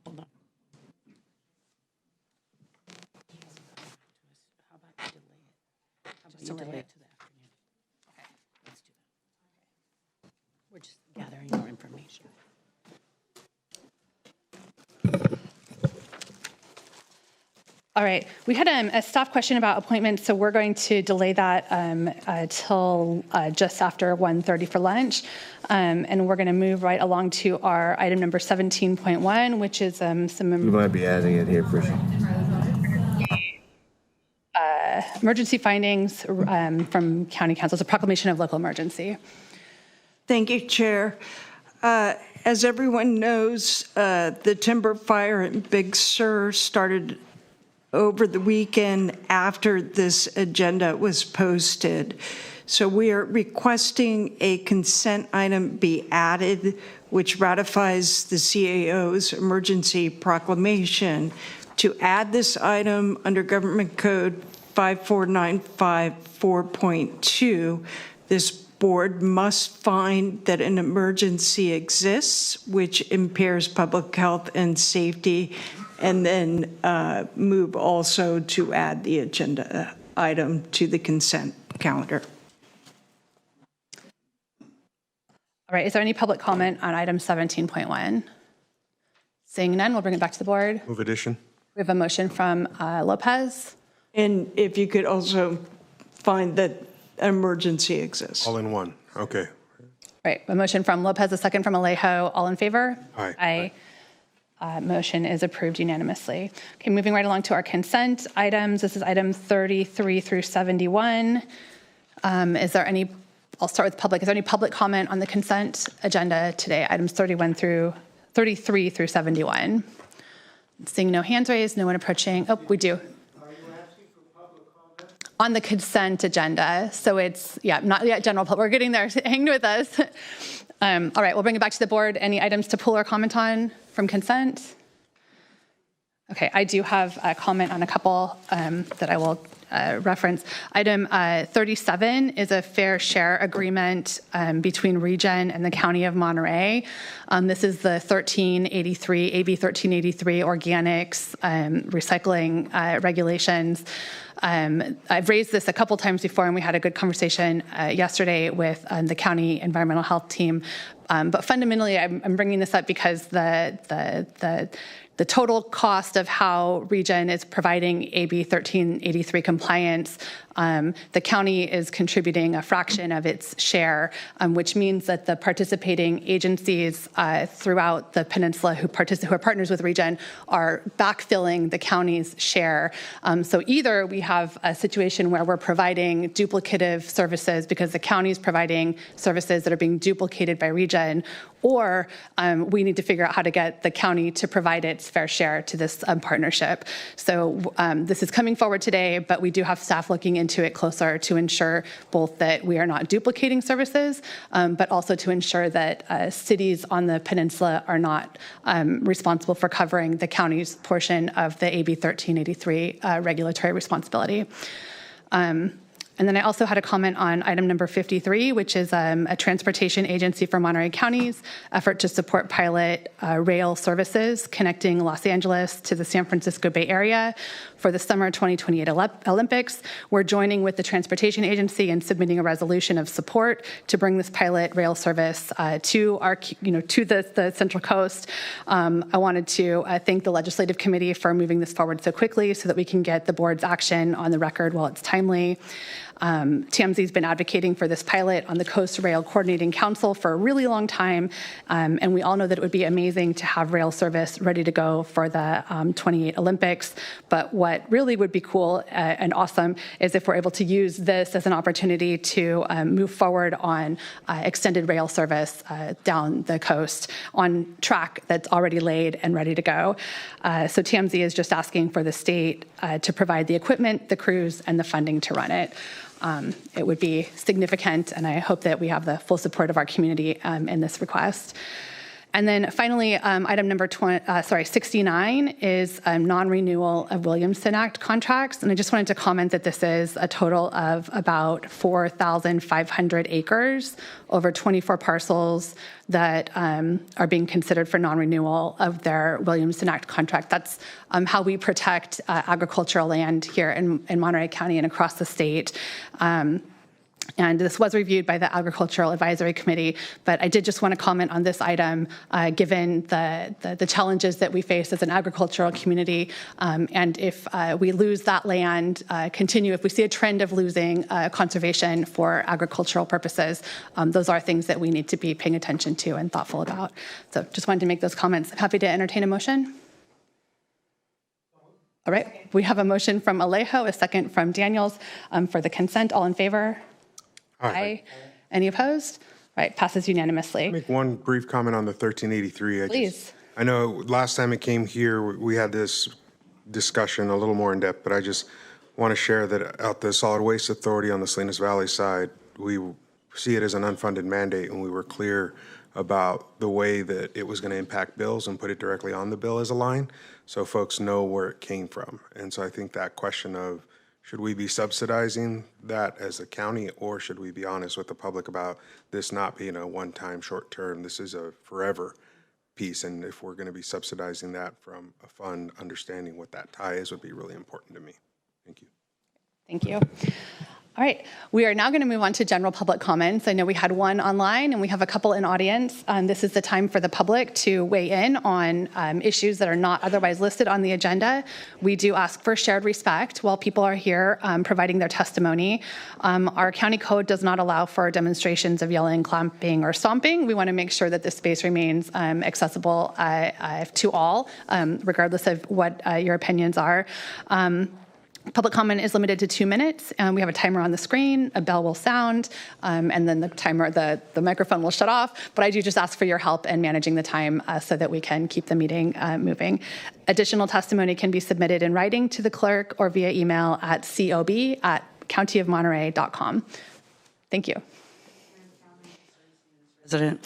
Hold on. How about you delay it? How about you delay it to the afternoon? Okay, let's do that. Okay. We're just gathering more information. All right, we had a staff question about appointments, so we're going to delay that till just after 1:30 for lunch. And we're going to move right along to our item number 17.1, which is some... We might be adding it here for sure. Emergency findings from County Council. It's a proclamation of local emergency. Thank you, Chair. As everyone knows, the timber fire in Big Sur started over the weekend after this agenda was posted. So we are requesting a consent item be added, which ratifies the CAO's emergency proclamation. To add this item under Government Code 5495 4.2, this board must find that an emergency exists which impairs public health and safety and then move also to add the agenda item to the consent calendar. All right, is there any public comment on item 17.1? Seeing none, we'll bring it back to the board. Move addition. We have a motion from Lopez. And if you could also find that emergency exists. All in one. Okay. Right, a motion from Lopez, a second from Alejo. All in favor? Aye. Motion is approved unanimously. Okay, moving right along to our consent items. This is item 33 through 71. Is there any, I'll start with public. Is there any public comment on the consent agenda today? Items 33 through 71. Seeing no hands raised, no one approaching. Oh, we do. On the consent agenda. So it's, not yet general public. We're getting there. Hang with us. All right, we'll bring it back to the board. Any items to pull or comment on from consent? Okay, I do have a comment on a couple that I will reference. Item 37 is a fair share agreement between Region and the County of Monterey. This is the 1383, AB 1383 organics recycling regulations. I've raised this a couple times before, and we had a good conversation yesterday with the county environmental health team. But fundamentally, I'm bringing this up because the total cost of how Region is providing AB 1383 compliance, the county is contributing a fraction of its share, which means that the participating agencies throughout the peninsula who are partners with Region are backfilling the county's share. So either we have a situation where we're providing duplicative services because the county is providing services that are being duplicated by Region, or we need to figure out how to get the county to provide its fair share to this partnership. So this is coming forward today, but we do have staff looking into it closer to ensure both that we are not duplicating services, but also to ensure that cities on the peninsula are not responsible for covering the county's portion of the AB 1383 regulatory responsibility. And then I also had a comment on item number 53, which is a transportation agency for Monterey County's effort to support pilot rail services connecting Los Angeles to the San Francisco Bay Area for the summer 2028 Olympics. We're joining with the transportation agency and submitting a resolution of support to bring this pilot rail service to our, to the Central Coast. I wanted to thank the legislative committee for moving this forward so quickly so that we can get the board's action on the record while it's timely. TMZ's been advocating for this pilot on the Coast Rail Coordinating Council for a really long time, and we all know that it would be amazing to have rail service ready to go for the 28 Olympics. But what really would be cool and awesome is if we're able to use this as an opportunity to move forward on extended rail service down the coast on track that's already laid and ready to go. So TMZ is just asking for the state to provide the equipment, the crews, and the funding to run it. It would be significant, and I hope that we have the full support of our community in this request. And then finally, item number 69 is non-renewal of Williamson Act contracts. And I just wanted to comment that this is a total of about 4,500 acres over 24 parcels that are being considered for non-renewal of their Williamson Act contract. That's how we protect agricultural land here in Monterey County and across the state. And this was reviewed by the Agricultural Advisory Committee, but I did just want to comment on this item, given the challenges that we face as an agricultural community. And if we lose that land, if we see a trend of losing conservation for agricultural purposes, those are things that we need to be paying attention to and thoughtful about. So just wanted to make those comments. Happy to entertain a motion. All right, we have a motion from Alejo, a second from Daniels for the consent. All in favor? Aye. Any opposed? All right, passes unanimously. I'll make one brief comment on the 1383. Please. I know last time it came here, we had this discussion a little more in depth, but I just want to share that at the Solid Waste Authority on the Salinas Valley side, we see it as an unfunded mandate, and we were clear about the way that it was going to impact bills and put it directly on the bill as a line so folks know where it came from. And so I think that question of should we be subsidizing that as a county, or should we be honest with the public about this not being a one-time short term? This is a forever piece. And if we're going to be subsidizing that from a fund, understanding what that tie is would be really important to me. Thank you. Thank you. All right, we are now going to move on to general public comments. I know we had one online and we have a couple in audience. This is the time for the public to weigh in on issues that are not otherwise listed on the agenda. We do ask for shared respect while people are here providing their testimony. Our county code does not allow for demonstrations of yelling, clapping, or stomping. We want to make sure that this space remains accessible to all, regardless of what your opinions are. Public comment is limited to 2 minutes. We have a timer on the screen, a bell will sound, and then the microphone will shut off. But I do just ask for your help in managing the time so that we can keep the meeting moving. Additional testimony can be submitted in writing to the clerk or via email at cob@countyofmonterey.com. Thank you. President.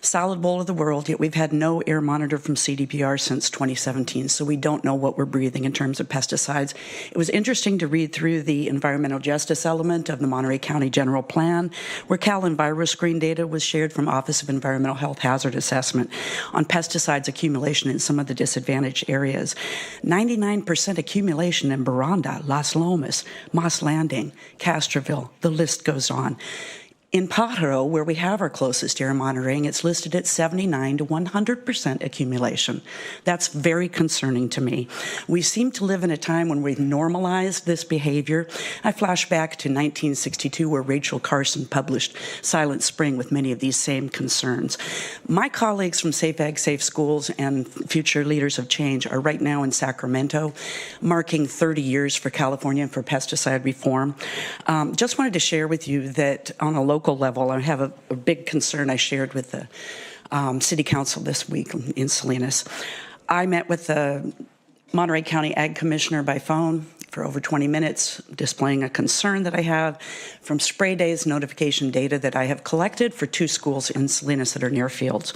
Solid bowl of the world, yet we've had no air monitor from CDPR since 2017, so we don't know what we're breathing in terms of pesticides. It was interesting to read through the environmental justice element of the Monterey County General Plan, where CalEnviroScreen data was shared from Office of Environmental Health Hazard Assessment on pesticides accumulation in some of the disadvantaged areas. 99% accumulation in Baranda, Las Lomas, Moss Landing, Castroville, the list goes on. In Pajaro, where we have our closest air monitoring, it's listed at 79 to 100% accumulation. That's very concerning to me. We seem to live in a time when we've normalized this behavior. I flash back to 1962, where Rachel Carson published Silent Spring with many of these same concerns. My colleagues from Safe Ag, Safe Schools and Future Leaders of Change are right now in Sacramento, marking 30 years for California for pesticide reform. Just wanted to share with you that on a local level, I have a big concern I shared with the City Council this week in Salinas. I met with the Monterey County Ag Commissioner by phone for over 20 minutes, displaying a concern that I have from spray days notification data that I have collected for 2 schools in Salinas that are near fields.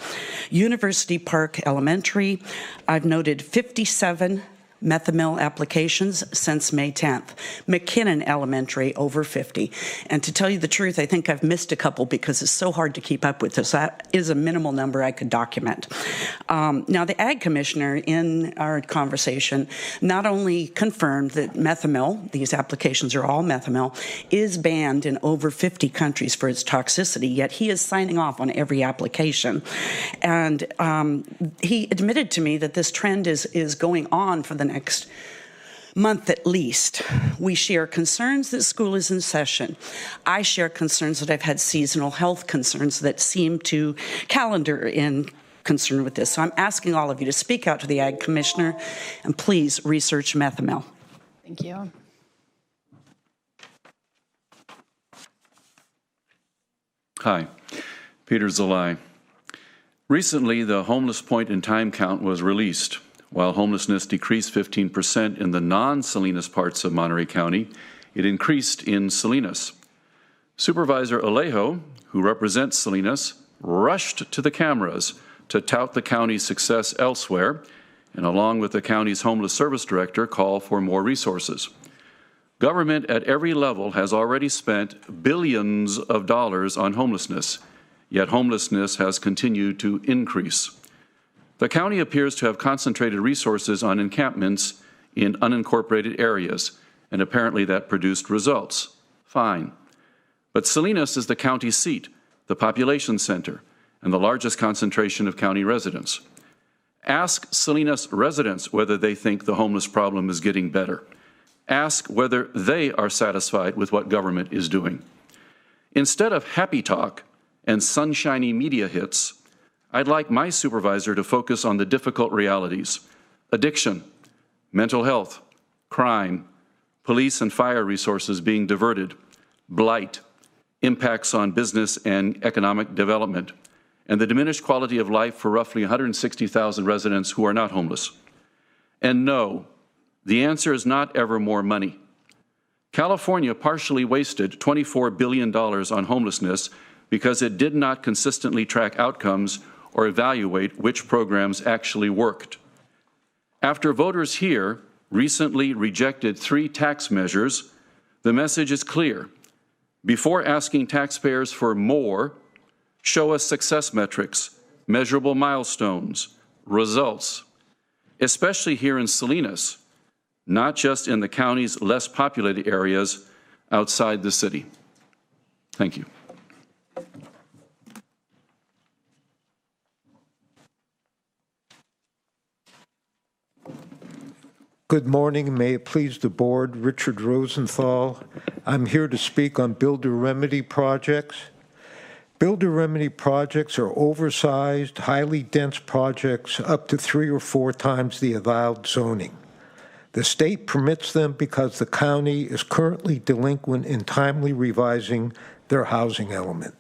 University Park Elementary, I've noted 57 methamil applications since May 10th. McKinnon Elementary, over 50. And to tell you the truth, I think I've missed a couple because it's so hard to keep up with this. That is a minimal number I could document. Now, the Ag Commissioner in our conversation not only confirmed that methamil, these applications are all methamil, is banned in over 50 countries for its toxicity, yet he is signing off on every application. And he admitted to me that this trend is going on for the next month at least. We share concerns that school is in session. I share concerns that I've had seasonal health concerns that seem to calendar in concern with this. So I'm asking all of you to speak out to the Ag Commissioner and please research methamil. Thank you. Hi, Peter Zalai. Recently, the homeless point in time count was released. While homelessness decreased 15% in the non-Salinas parts of Monterey County, it increased in Salinas. Supervisor Alejo, who represents Salinas, rushed to the cameras to tout the county's success elsewhere, and along with the county's homeless service director, call for more resources. Government at every level has already spent billions of dollars on homelessness, yet homelessness has continued to increase. The county appears to have concentrated resources on encampments in unincorporated areas, and apparently that produced results. Fine. But Salinas is the county seat, the population center, and the largest concentration of county residents. Ask Salinas residents whether they think the homeless problem is getting better. Ask whether they are satisfied with what government is doing. Instead of happy talk and sunshiny media hits, I'd like my supervisor to focus on the difficult realities: addiction, mental health, crime, police and fire resources being diverted, blight, impacts on business and economic development, and the diminished quality of life for roughly 160,000 residents who are not homeless. And no, the answer is not ever more money. California partially wasted $24 billion on homelessness because it did not consistently track outcomes or evaluate which programs actually worked. After voters here recently rejected 3 tax measures, the message is clear. Before asking taxpayers for more, show us success metrics, measurable milestones, results, especially here in Salinas, not just in the county's less populated areas outside the city. Thank you. Good morning. May it please the board. Richard Rosenthal. I'm here to speak on builder remedy projects. Builder remedy projects are oversized, highly dense projects up to 3 or 4 times the allowed zoning. The state permits them because the county is currently delinquent in timely revising their housing element.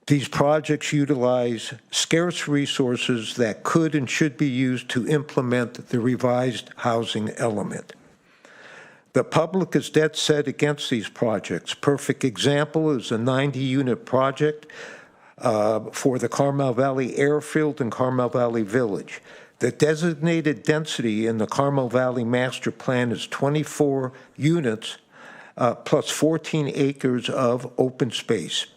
These projects utilize scarce resources that could and should be used to implement the revised housing element. The public is dead set against these projects. Perfect example is a 90-unit project for the Carmel Valley Airfield in Carmel Valley Village. The designated density in the Carmel Valley Master Plan is 24 units plus 14 acres of open space.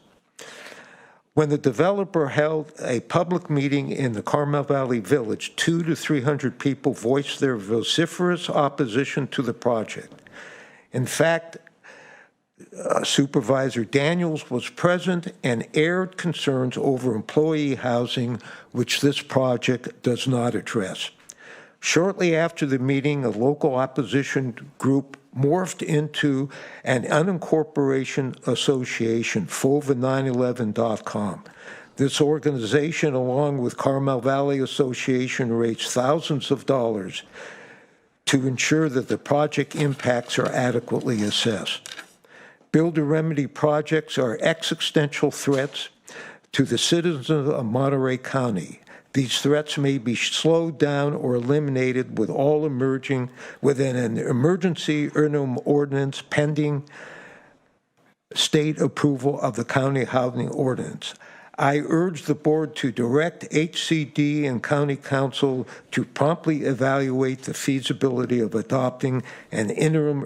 When the developer held a public meeting in the Carmel Valley Village, 200 to 300 people voiced their vociferous opposition to the project. In fact, Supervisor Daniels was present and aired concerns over employee housing, which this project does not address. Shortly after the meeting, a local opposition group morphed into an unincorporation association, FOVA911.com. This organization, along with Carmel Valley Association, raised thousands of dollars to ensure that the project impacts are adequately assessed. Builder remedy projects are existential threats to the citizens of Monterey County. These threats may be slowed down or eliminated with all emerging within an emergency ordinance pending state approval of the county housing ordinance. I urge the board to direct HCD and county council to promptly evaluate the feasibility of adopting an interim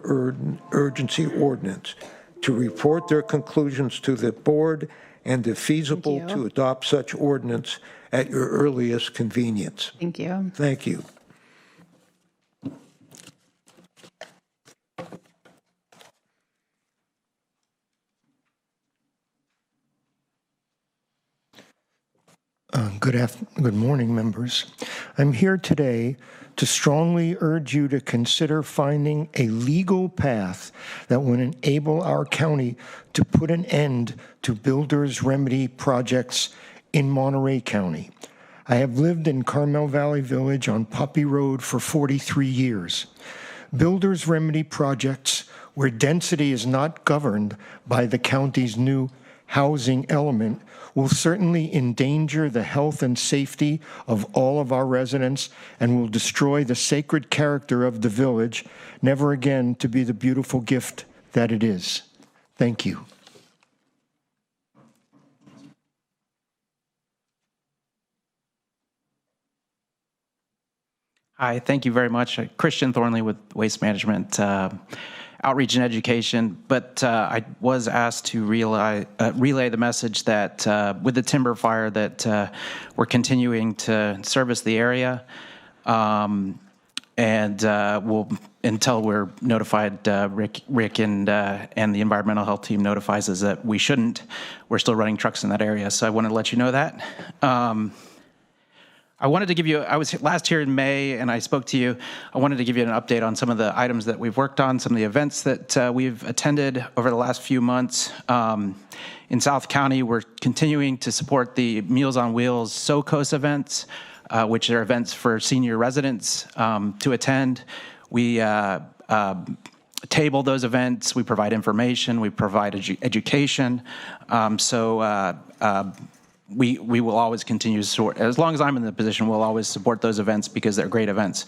urgency ordinance, to report their conclusions to the board, and if feasible, to adopt such ordinance at your earliest convenience. Thank you. Thank you. Good morning, members. I'm here today to strongly urge you to consider finding a legal path that would enable our county to put an end to builders' remedy projects in Monterey County. I have lived in Carmel Valley Village on Poppy Road for 43 years. Builders' remedy projects where density is not governed by the county's new housing element will certainly endanger the health and safety of all of our residents and will destroy the sacred character of the village, never again to be the beautiful gift that it is. Thank you. Hi, thank you very much. Christian Thornley with Waste Management Outreach and Education, but I was asked to relay the message that with the timber fire that we're continuing to service the area, and we'll until we're notified, Rick and the environmental health team notifies us that we shouldn't. We're still running trucks in that area, so I wanted to let you know that. I wanted to give you, I was last here in May and I spoke to you. I wanted to give you an update on some of the items that we've worked on, some of the events that we've attended over the last few months. In South County, we're continuing to support the Meals on Wheels SoCos events, which are events for senior residents to attend. We table those events, we provide information, we provide education. We will always continue to support, as long as I'm in the position, we'll always support those events because they're great events.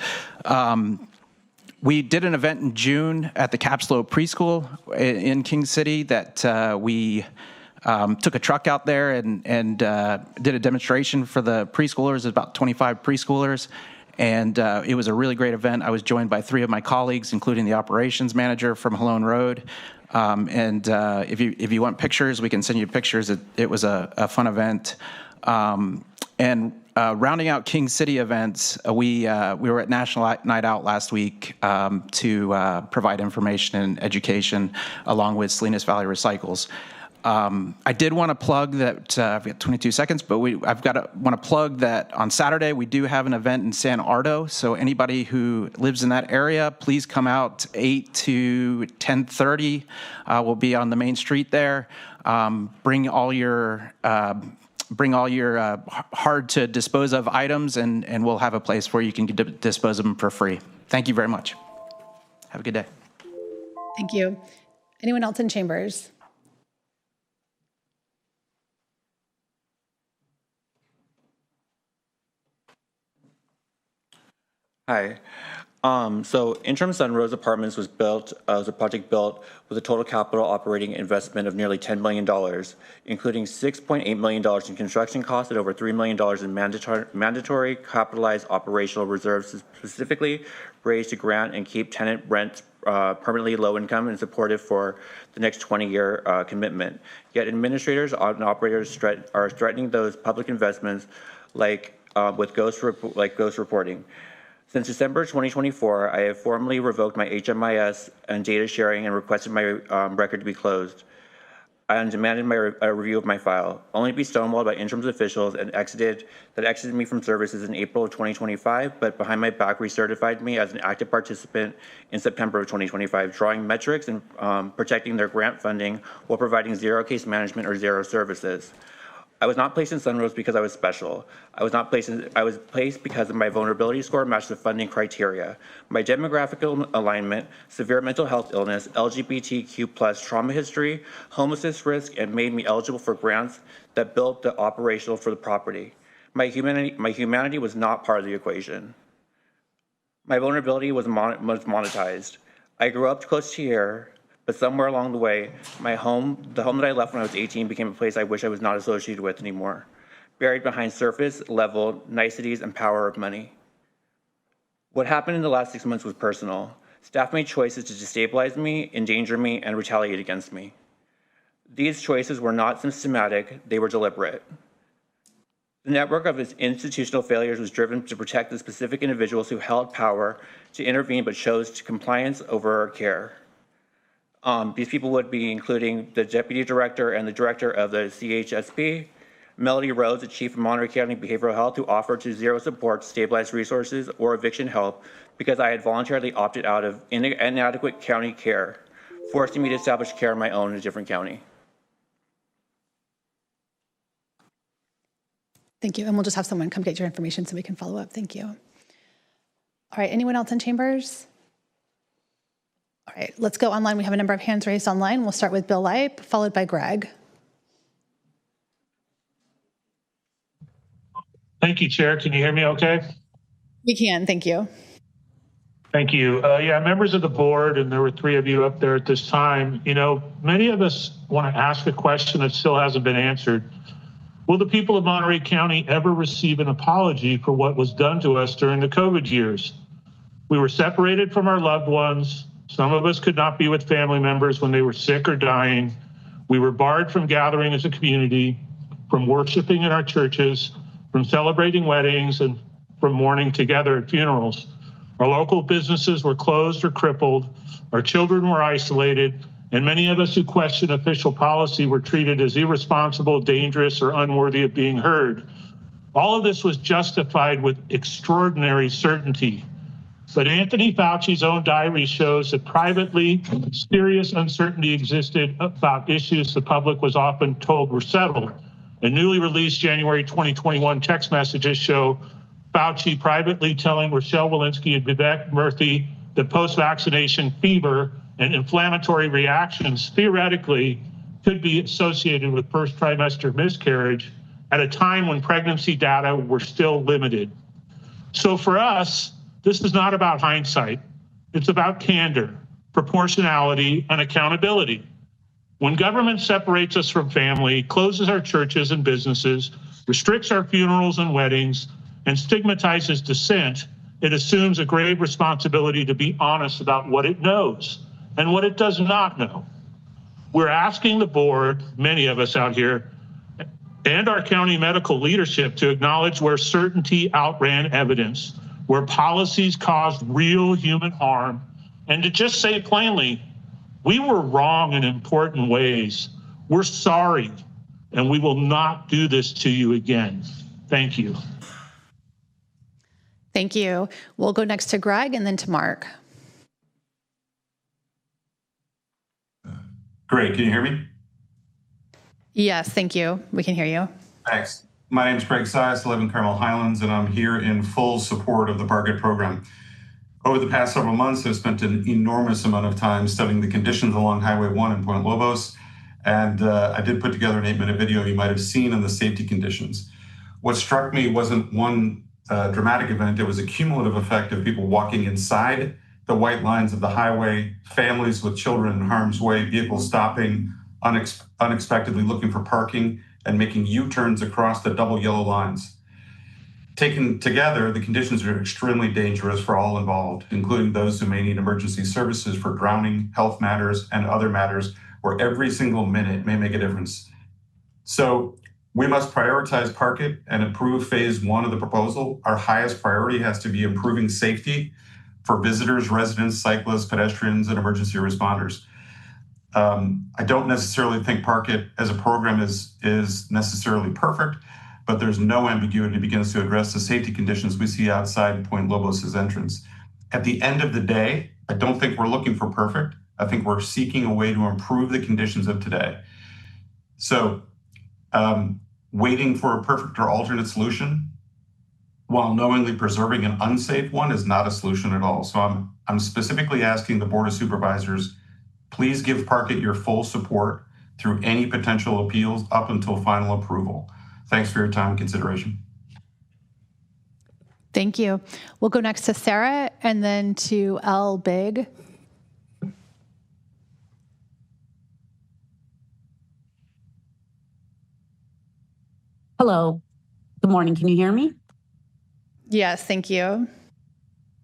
We did an event in June at the Capslow Preschool in King City that we took a truck out there and did a demonstration for the preschoolers, about 25 preschoolers. And it was a really great event. I was joined by 3 of my colleagues, including the operations manager from Halone Road. If you want pictures, we can send you pictures. It was a fun event. And rounding out King City events, we were at National Night Out last week to provide information and education along with Salinas Valley Recycles. I did want to plug that, I've got 22 seconds, but want to plug that on Saturday we do have an event in San Ardo. So anybody who lives in that area, please come out 8 to 10:30. We'll be on the main street there. Bring all your hard to dispose of items, and we'll have a place where you can dispose of them for free. Thank you very much. Have a good day. Thank you. Anyone else in chambers? Hi. So Interim Sunrose Apartments was a project built with a total capital operating investment of nearly $10 million, including $6.8 million in construction costs and over $3 million in mandatory capitalized operational reserves, specifically raised to grant and keep tenant rent permanently low income and supportive for the next 20-year commitment. Yet administrators and operators are threatening those public investments with ghost reporting. Since December 2024, I have formally revoked my HMIS and data sharing and requested my record to be closed. I demanded a review of my file, only to be stonewalled by interim officials that exited me from services in April of 2025, but behind my back recertified me as an active participant in September of 2025, drawing metrics and protecting their grant funding while providing zero case management or zero services. I was not placed in Sunrose because I was special. I was placed because of my vulnerability score matched the funding criteria. My demographic alignment, severe mental health illness, LGBTQ+ trauma history, homelessness risk, and made me eligible for grants that built the operational for the property. My humanity was not part of the equation. My vulnerability was monetized. I grew up close to here, but somewhere along the way, the home that I left when I was 18 became a place I wish I was not associated with anymore, buried behind surface level niceties and power of money. What happened in the last 6 months was personal. Staff made choices to destabilize me, endanger me, and retaliate against me. These choices were not systematic, they were deliberate. The network of its institutional failures was driven to protect the specific individuals who held power to intervene but chose compliance over care. These people would be including the deputy director and the director of the CHSP, Melody Rose, the chief of Monterey County Behavioral Health, who offered to zero support, stabilized resources, or eviction help because I had voluntarily opted out of inadequate county care, forcing me to establish care on my own in a different county. Thank you. And we'll just have someone come get your information so we can follow up. Thank you. All right, anyone else in chambers? All right, let's go online. We have a number of hands raised online. We'll start with Bill Leip, followed by Greg. Thank you, Chair. Can you hear me okay? We can, thank you. Thank you. Yeah, members of the board, and there were 3 of you up there at this time. You know, many of us want to ask a question that still hasn't been answered. Will the people of Monterey County ever receive an apology for what was done to us during the COVID years? We were separated from our loved ones. Some of us could not be with family members when they were sick or dying. We were barred from gathering as a community, from worshiping in our churches, from celebrating weddings, and from mourning together at funerals. Our local businesses were closed or crippled. Our children were isolated, and many of us who questioned official policy were treated as irresponsible, dangerous, or unworthy of being heard. All of this was justified with extraordinary certainty. But Anthony Fauci's own diary shows that privately, serious uncertainty existed about issues the public was often told were settled. And newly released January 2021 text messages show Fauci privately telling Rochelle Walensky and Vivek Murthy that post-vaccination fever and inflammatory reactions theoretically could be associated with first trimester miscarriage at a time when pregnancy data were still limited. So for us, this is not about hindsight. It's about candor, proportionality, and accountability. When government separates us from family, closes our churches and businesses, restricts our funerals and weddings, and stigmatizes dissent, it assumes a grave responsibility to be honest about what it knows and what it does not know. We're asking the board, many of us out here, and our county medical leadership to acknowledge where certainty outran evidence, where policies caused real human harm, and to just say plainly, we were wrong in important ways. We're sorry, and we will not do this to you again. Thank you. Thank you. We'll go next to Greg and then to Mark. Great. Can you hear me? Yes, thank you. We can hear you. Thanks. My name is Greg Sias, I live in Carmel Highlands, and I'm here in full support of the Park It program. Over the past several months, I've spent an enormous amount of time studying the conditions along Highway 1 in Point Lobos, and I did put together an 8-minute video you might have seen on the safety conditions. What struck me wasn't one dramatic event, it was a cumulative effect of people walking inside the white lines of the highway, families with children in harm's way, vehicles stopping, unexpectedly looking for parking, and making U-turns across the double yellow lines. Taken together, the conditions are extremely dangerous for all involved, including those who may need emergency services for drowning, health matters, and other matters where every single minute may make a difference. So we must prioritize Park It and approve phase 1 of the proposal. Our highest priority has to be improving safety for visitors, residents, cyclists, pedestrians, and emergency responders. I don't necessarily think Park It as a program is necessarily perfect, but there's no ambiguity it begins to address the safety conditions we see outside Point Lobos' entrance. At the end of the day, I don't think we're looking for perfect. I think we're seeking a way to improve the conditions of today. So waiting for a perfect or alternate solution while knowingly preserving an unsafe one is not a solution at all. So I'm specifically asking the Board of Supervisors, please give Park It your full support through any potential appeals up until final approval. Thanks for your time and consideration. Thank you. We'll go next to Sarah and then to L. Big. Hello. Good morning. Can you hear me? Yes, thank you.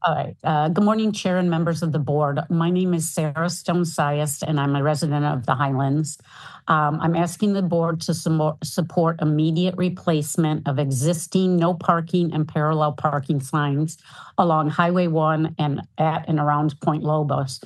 All right. Good morning, Chair and members of the board. My name is Sarah Stone-Sias, and I'm a resident of the Highlands. I'm asking the board to support immediate replacement of existing no parking and parallel parking signs along Highway 1 and at and around Point Lobos,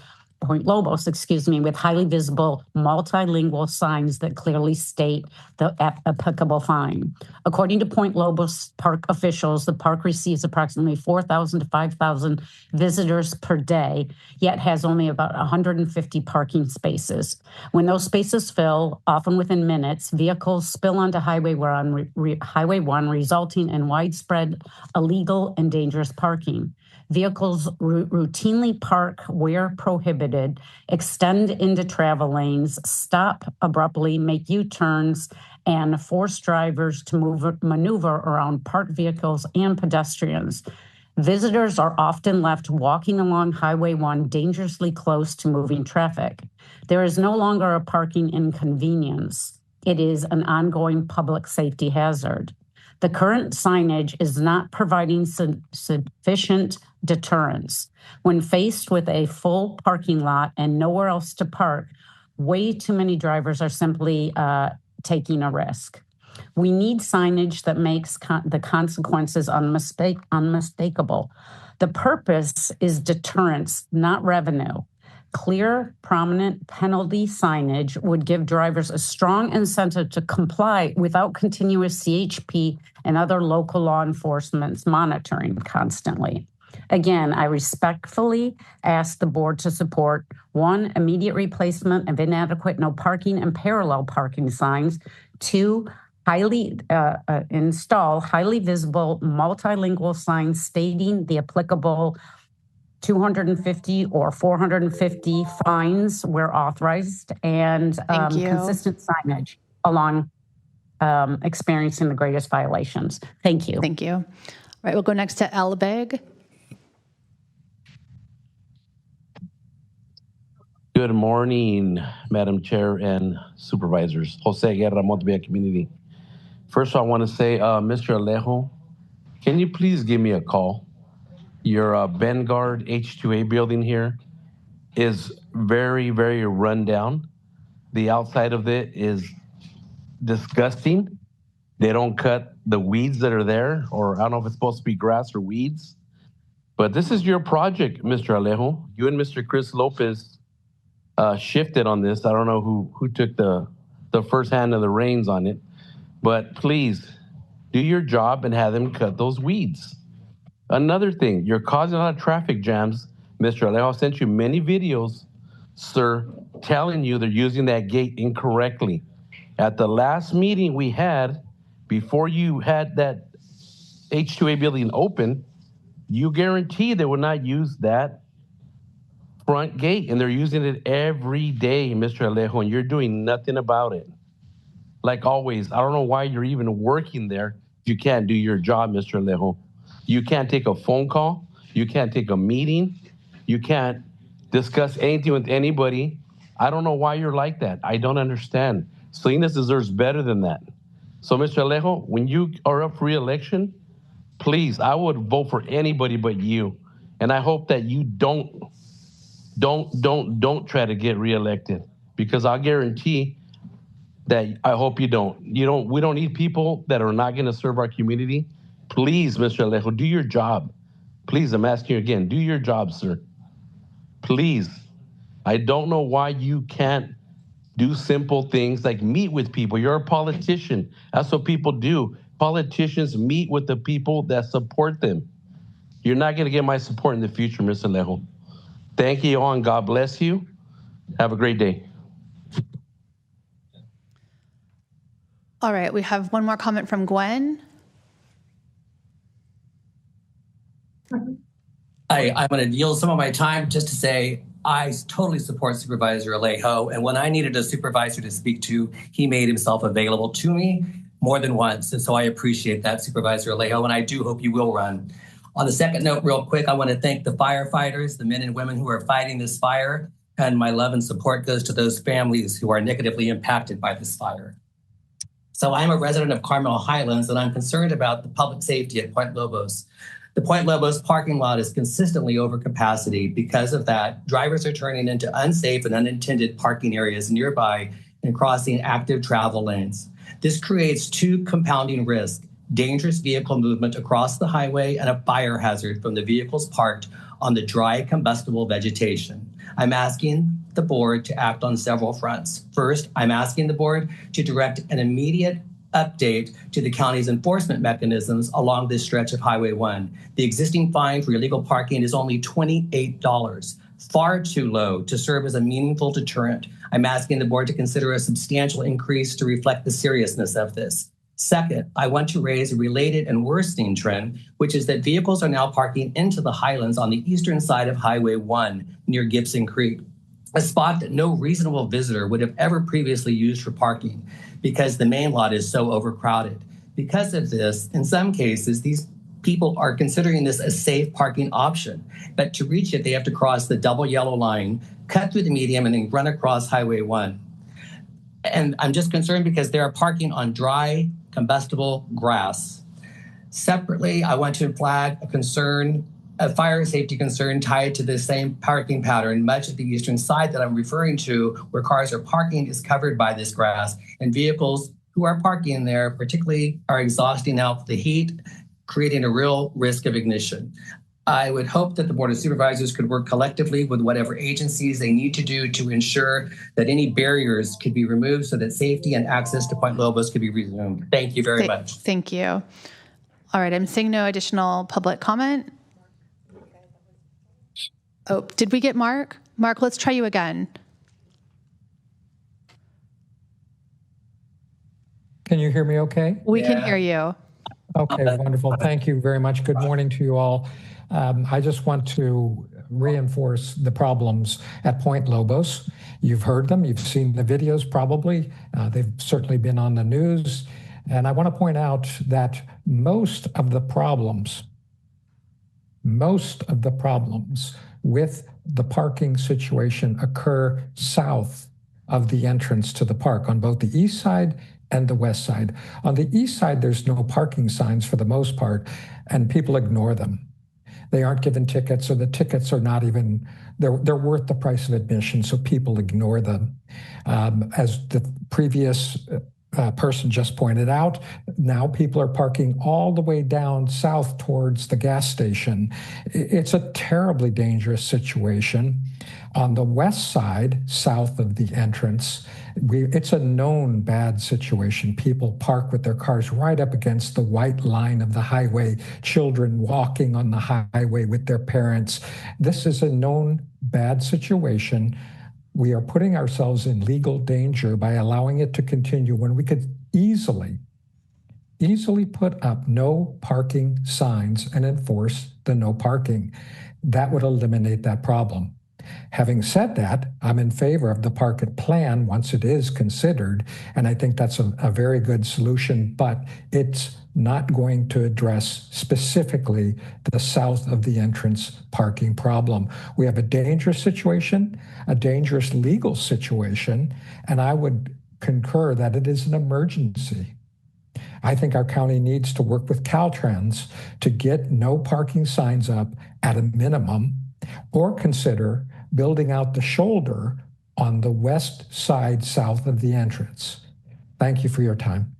with highly visible multilingual signs that clearly state the applicable fine. According to Point Lobos park officials, the park receives approximately 4,000 to 5,000 visitors per day, yet has only about 150 parking spaces. When those spaces fill, often within minutes, vehicles spill onto Highway 1, resulting in widespread illegal and dangerous parking. Vehicles routinely park where prohibited, extend into travel lanes, stop abruptly, make U-turns, and force drivers to maneuver around parked vehicles and pedestrians. Visitors are often left walking along Highway 1 dangerously close to moving traffic. There is no longer a parking inconvenience. It is an ongoing public safety hazard. The current signage is not providing sufficient deterrence. When faced with a full parking lot and nowhere else to park, way too many drivers are simply taking a risk. We need signage that makes the consequences unmistakable. The purpose is deterrence, not revenue. Clear, prominent penalty signage would give drivers a strong incentive to comply without continuous CHP and other local law enforcement's monitoring constantly. Again, I respectfully ask the board to support 1, immediate replacement of inadequate no parking and parallel parking signs. 2, install highly visible multilingual signs stating the applicable 250 or 450 fines where authorized, and consistent signage along experiencing the greatest violations. Thank you. Thank you. All right, we'll go next to Elbeg. Good morning, Madam Chair and Supervisors. Jose Guerra, Monterey Community. First, I want to say, Mr. Alejo, can you please give me a call? Your Vanguard H2A building here is very, very run down. The outside of it is disgusting. They don't cut the weeds that are there, or I don't know if it's supposed to be grass or weeds. But this is your project, Mr. Alejo. You and Mr. Chris Lopez shifted on this. I don't know who took the first hand of the reins on it. But please, do your job and have them cut those weeds. Another thing, you're causing a lot of traffic jams. Mr. Alejo sent you many videos, sir, telling you they're using that gate incorrectly. At the last meeting we had, before you had that H2A building open, you guaranteed they would not use that front gate, and they're using it every day, Mr. Alejo, and you're doing nothing about it. Like always, I don't know why you're even working there. You can't do your job, Mr. Alejo. You can't take a phone call. You can't take a meeting. You can't discuss anything with anybody. I don't know why you're like that. I don't understand. Salinas deserves better than that. So, Mr. Alejo, when you are up for re-election, please, I would vote for anybody but you. And I hope that you don't try to get reelected, because I'll guarantee that I hope you don't. We don't need people that are not going to serve our community. Please, Mr. Alejo, do your job. Please, I'm asking you again, do your job, sir. Please. I don't know why you can't do simple things like meet with people. You're a politician. That's what people do. Politicians meet with the people that support them. You're not going to get my support in the future, Mr. Alejo. Thank you all, and God bless you. Have a great day. All right, we have one more comment from Gwen. I'm going to yield some of my time just to say I totally support Supervisor Alejo, and when I needed a supervisor to speak to, he made himself available to me more than once, and so I appreciate that, Supervisor Alejo, and I do hope you will run. On the second note, real quick, I want to thank the firefighters, the men and women who are fighting this fire, and my love and support goes to those families who are negatively impacted by this fire. So I'm a resident of Carmel Highlands, and I'm concerned about the public safety at Point Lobos. The Point Lobos parking lot is consistently over capacity. Because of that, drivers are turning into unsafe and unintended parking areas nearby and crossing active travel lanes. This creates two compounding risks: dangerous vehicle movement across the highway and a fire hazard from the vehicles parked on the dry combustible vegetation. I'm asking the board to act on several fronts. First, I'm asking the board to direct an immediate update to the county's enforcement mechanisms along this stretch of Highway 1. The existing fine for illegal parking is only $28, far too low to serve as a meaningful deterrent. I'm asking the board to consider a substantial increase to reflect the seriousness of this. Second, I want to raise a related and worsening trend, which is that vehicles are now parking into the highlands on the eastern side of Highway 1 near Gibson Creek, a spot that no reasonable visitor would have ever previously used for parking because the main lot is so overcrowded. Because of this, in some cases, these people are considering this a safe parking option, but to reach it, they have to cross the double yellow line, cut through the medium, and then run across Highway 1. And I'm just concerned because they are parking on dry, combustible grass. Separately, I want to flag a fire safety concern tied to the same parking pattern. Much of the eastern side that I'm referring to, where cars are parking, is covered by this grass, and vehicles who are parking there particularly are exhausting out the heat, creating a real risk of ignition. I would hope that the Board of Supervisors could work collectively with whatever agencies they need to do to ensure that any barriers could be removed so that safety and access to Point Lobos could be resumed. Thank you very much. Thank you. All right, I'm seeing no additional public comment. Oh, did we get Mark? Mark, let's try you again. Can you hear me okay? We can hear you. Okay, wonderful. Thank you very much. Good morning to you all. I just want to reinforce the problems at Point Lobos. You've heard them. You've seen the videos probably. They've certainly been on the news. And I want to point out that most of the problems with the parking situation occur south of the entrance to the park on both the east side and the west side. On the east side, there's no parking signs for the most part, and people ignore them. They aren't given tickets, or the tickets are not even, they're worth the price of admission, so people ignore them. As the previous person just pointed out, now people are parking all the way down south towards the gas station. It's a terribly dangerous situation. On the west side, south of the entrance, it's a known bad situation. People park with their cars right up against the white line of the highway, children walking on the highway with their parents. This is a known bad situation. We are putting ourselves in legal danger by allowing it to continue when we could easily put up no parking signs and enforce the no parking. That would eliminate that problem. Having said that, I'm in favor of the park plan once it is considered, and I think that's a very good solution, but it's not going to address specifically the south of the entrance parking problem. We have a dangerous situation, a dangerous legal situation, and I would concur that it is an emergency. I think our county needs to work with Caltrans to get no parking signs up at a minimum, or consider building out the shoulder on the west side south of the entrance. Thank you for your time.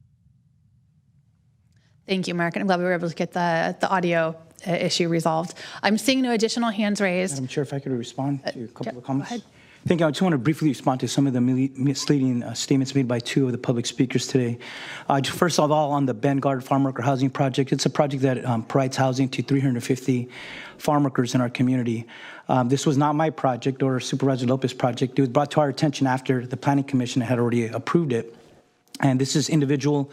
Thank you, Mark. I'm glad we were able to get the audio issue resolved. I'm seeing no additional hands raised. Madam Chair, if I could respond to a couple of comments. Go ahead. Thank you. I just want to briefly respond to some of the misleading statements made by two of the public speakers today. First of all, on the Vanguard Farm Worker Housing Project, it's a project that provides housing to 350 farm workers in our community. This was not my project or Supervisor Lopez's project. It was brought to our attention after the Planning Commission had already approved it. And this is individual.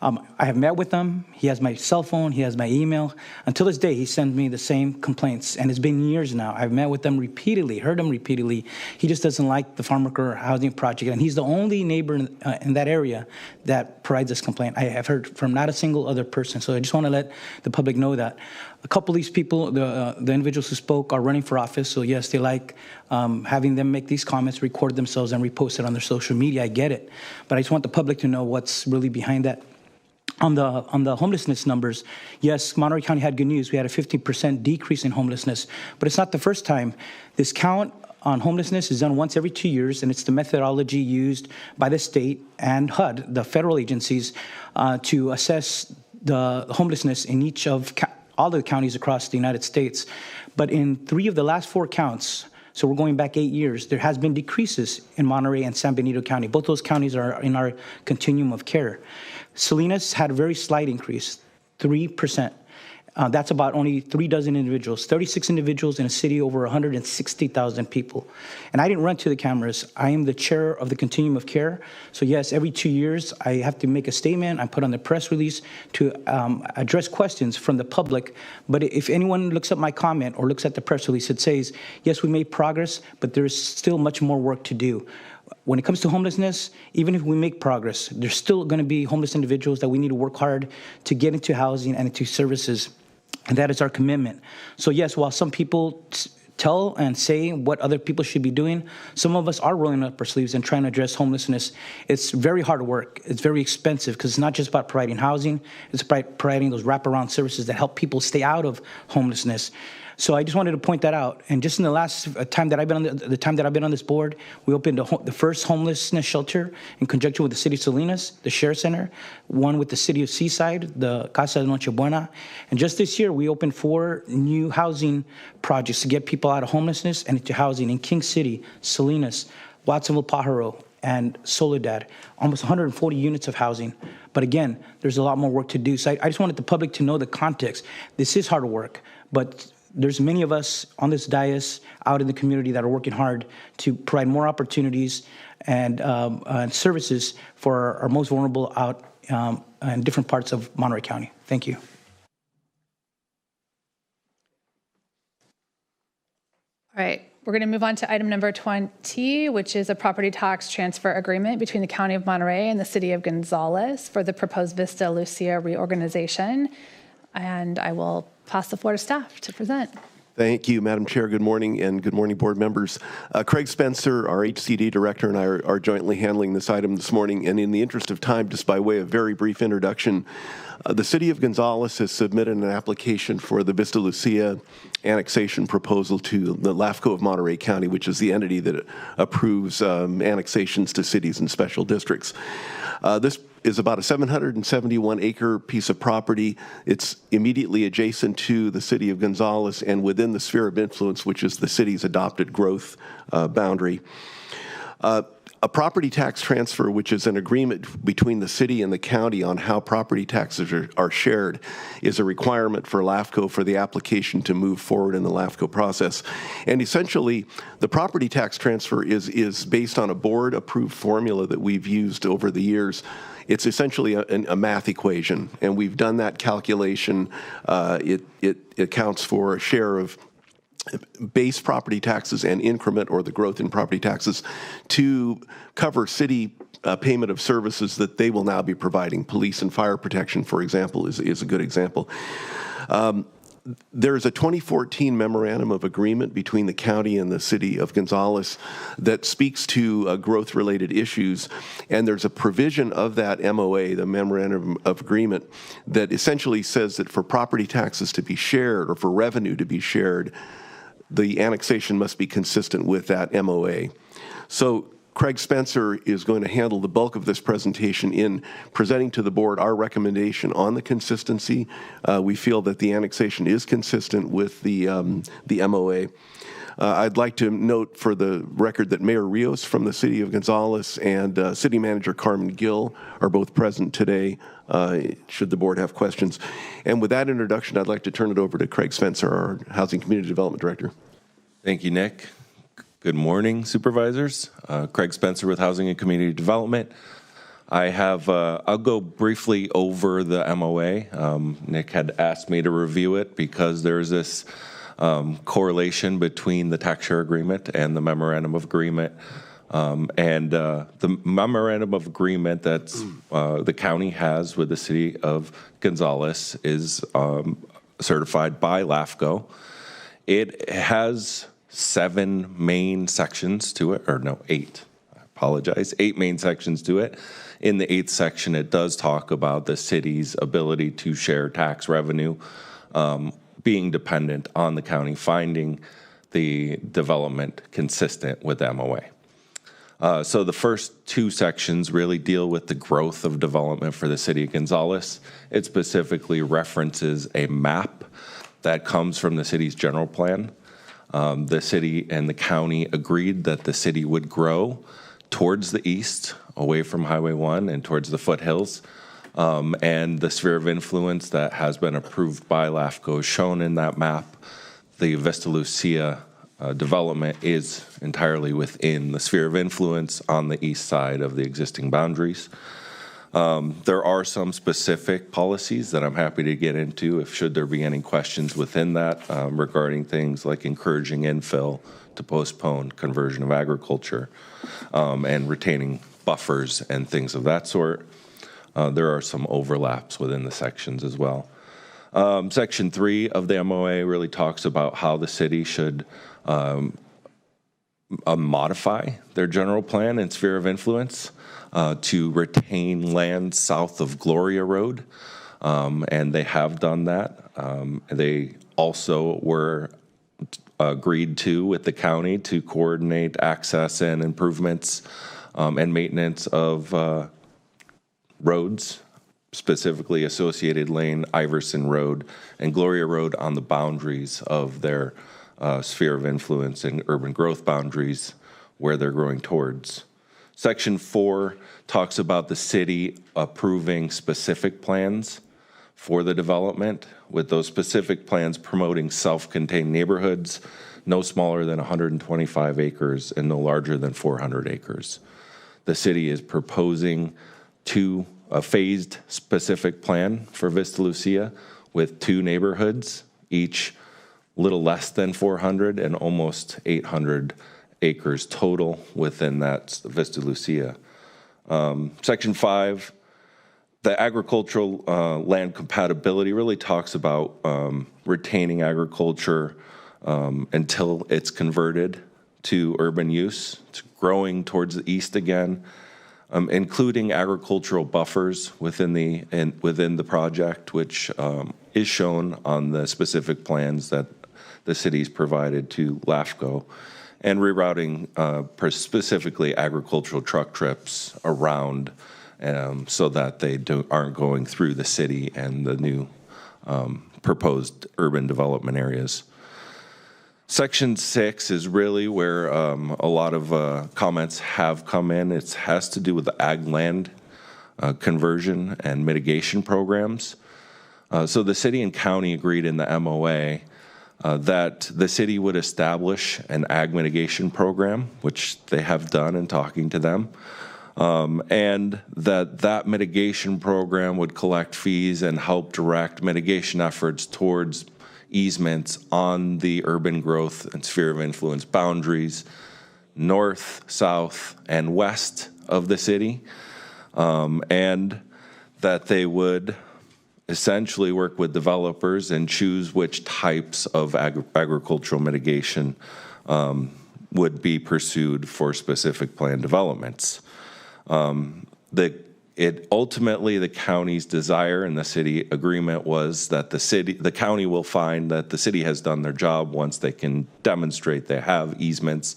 I have met with him. He has my cell phone. He has my email. Until this day, he sends me the same complaints. And it's been years now. I've met with him repeatedly, heard him repeatedly. He just doesn't like the farm worker housing project. And he's the only neighbor in that area that provides this complaint. I have heard from not a single other person. So I just want to let the public know that. A couple of these people, the individuals who spoke, are running for office. So yes, they like having them make these comments, record themselves, and repost it on their social media. I get it. But I just want the public to know what's really behind that. On the homelessness numbers, yes, Monterey County had good news. We had a 50% decrease in homelessness, but it's not the first time. This count on homelessness is done once every 2 years, and it's the methodology used by the state and HUD, the federal agencies, to assess the homelessness in each of all the counties across the United States. But in 3 of the last 4 counts, so we're going back 8 years, there has been decreases in Monterey and San Benito County. Both those counties are in our continuum of care. Salinas had a very slight increase, 3%. That's about only 3 dozen individuals, 36 individuals in a city over 160,000 people. And I didn't run to the cameras. I am the chair of the continuum of care. So yes, every 2 years, I have to make a statement. I put on the press release to address questions from the public. But if anyone looks at my comment or looks at the press release, it says, yes, we made progress, but there's still much more work to do. When it comes to homelessness, even if we make progress, there's still going to be homeless individuals that we need to work hard to get into housing and into services. And that is our commitment. So yes, while some people tell and say what other people should be doing, some of us are rolling up our sleeves and trying to address homelessness. It's very hard work. It's very expensive because it's not just about providing housing. It's about providing those wraparound services that help people stay out of homelessness. So I just wanted to point that out. And just in the last time that I've been on the time that I've been on this board, we opened the first homelessness shelter in conjunction with the city of Salinas, the Share Center, one with the city of Seaside, the Casa de Noche Buena. And just this year, we opened 4 new housing projects to get people out of homelessness and into housing in King City, Salinas, Watsonville, Pajaro, and Soledad, almost 140 units of housing. But again, there's a lot more work to do. So I just wanted the public to know the context. This is hard work, but there's many of us on this dais out in the community that are working hard to provide more opportunities and services for our most vulnerable out in different parts of Monterey County. Thank you. All right, we're going to move on to item number 20, which is a property tax transfer agreement between the County of Monterey and the City of Gonzales for the proposed Vista Lucia reorganization. And I will pass the floor to staff to present. Thank you, Madam Chair. Good morning, and good morning, board members. Craig Spencer, our HCD director, and I are jointly handling this item this morning. And in the interest of time, just by way of very brief introduction, The City of Gonzales has submitted an application for the Vista Lucia annexation proposal to the LAFCO of Monterey County, which is the entity that approves annexations to cities and special districts. This is about a 771-acre piece of property. It's immediately adjacent to the City of Gonzales and within the sphere of influence, which is the city's adopted growth boundary. A property tax transfer, which is an agreement between the city and the county on how property taxes are shared, is a requirement for LAFCO for the application to move forward in the LAFCO process. And essentially, the property tax transfer is based on a board-approved formula that we've used over the years. It's essentially a math equation, and we've done that calculation. It accounts for a share of base property taxes and increment or the growth in property taxes to cover city payment of services that they will now be providing. Police and fire protection, for example, is a good example. There's a 2014 memorandum of agreement between the county and the City of Gonzales that speaks to growth-related issues, and there's a provision of that MOA, the memorandum of agreement, that essentially says that for property taxes to be shared or for revenue to be shared, the annexation must be consistent with that MOA. So Craig Spencer is going to handle the bulk of this presentation in presenting to the board our recommendation on the consistency. We feel that the annexation is consistent with the MOA. I'd like to note for the record that Mayor Rios from the City of Gonzales and City Manager Carmen Gill are both present today, should the board have questions. And with that introduction, I'd like to turn it over to Craig Spencer, our Housing Community Development Director. Thank you, Nick. Good morning, Supervisors. Craig Spencer with Housing and Community Development. I'll go briefly over the MOA. Nick had asked me to review it because there's this correlation between the tax share agreement and the memorandum of agreement. The memorandum of agreement that the county has with the City of Gonzales is certified by LAFCO. It has 7 main sections to it, or no, 8. I apologize, 8 main sections to it. In the 8th section, it does talk about the city's ability to share tax revenue, being dependent on the county finding the development consistent with MOA. So the first 2 sections really deal with the growth of development for the City of Gonzales. It specifically references a map that comes from the city's general plan. The city and the county agreed that the city would grow towards the east, away from Highway 1 and towards the foothills. And the sphere of influence that has been approved by LAFCO is shown in that map. The Vista Lucia development is entirely within the sphere of influence on the east side of the existing boundaries. There are some specific policies that I'm happy to get into if should there be any questions within that regarding things like encouraging infill to postpone conversion of agriculture and retaining buffers and things of that sort. There are some overlaps within the sections as well. Section 3 of the MOA really talks about how the city should modify their general plan and sphere of influence to retain land south of Gloria Road, and they have done that. They also were agreed to with the county to coordinate access and improvements and maintenance of roads, specifically Associated Lane, Iverson Road, and Gloria Road on the boundaries of their sphere of influence and urban growth boundaries where they're growing towards. Section 4 talks about the city approving specific plans for the development, with those specific plans promoting self-contained neighborhoods, no smaller than 125 acres and no larger than 400 acres. The city is proposing a phased specific plan for Vista Lucia with 2 neighborhoods, each little less than 400 and almost 800 acres total within that Vista Lucia. Section 5, the agricultural land compatibility really talks about retaining agriculture until it's converted to urban use. It's growing towards the east again. including agricultural buffers within the project, which is shown on the specific plans that the city's provided to LAFCO, and rerouting specifically agricultural truck trips around so that they aren't going through the city and the new proposed urban development areas. Section 6 is really where a lot of comments have come in. It has to do with the ag land conversion and mitigation programs. So the city and county agreed in the MOA that the city would establish an ag mitigation program, which they have done in talking to them, and that mitigation program would collect fees and help direct mitigation efforts towards easements on the urban growth and sphere of influence boundaries, north, south, and west of the city, and that they would essentially work with developers and choose which types of agricultural mitigation would be pursued for specific plan developments. Ultimately, the county's desire and the city agreement was that the county will find that the city has done their job once they can demonstrate they have easements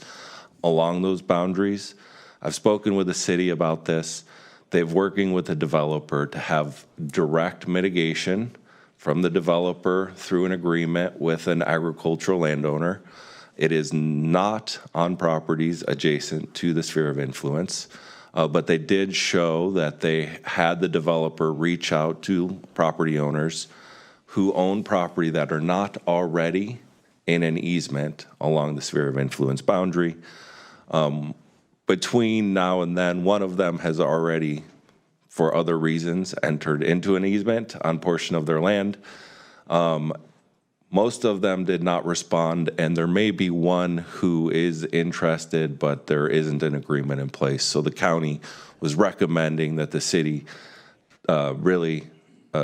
along those boundaries. I've spoken with the city about this. They're working with the developer to have direct mitigation from the developer through an agreement with an agricultural landowner. It is not on properties adjacent to the sphere of influence. But they did show that they had the developer reach out to property owners who own property that are not already in an easement along the sphere of influence boundary. Between now and then, one of them has already, for other reasons, entered into an easement on portion of their land. Most of them did not respond, and there may be one who is interested, but there isn't an agreement in place. So the county was recommending that the city really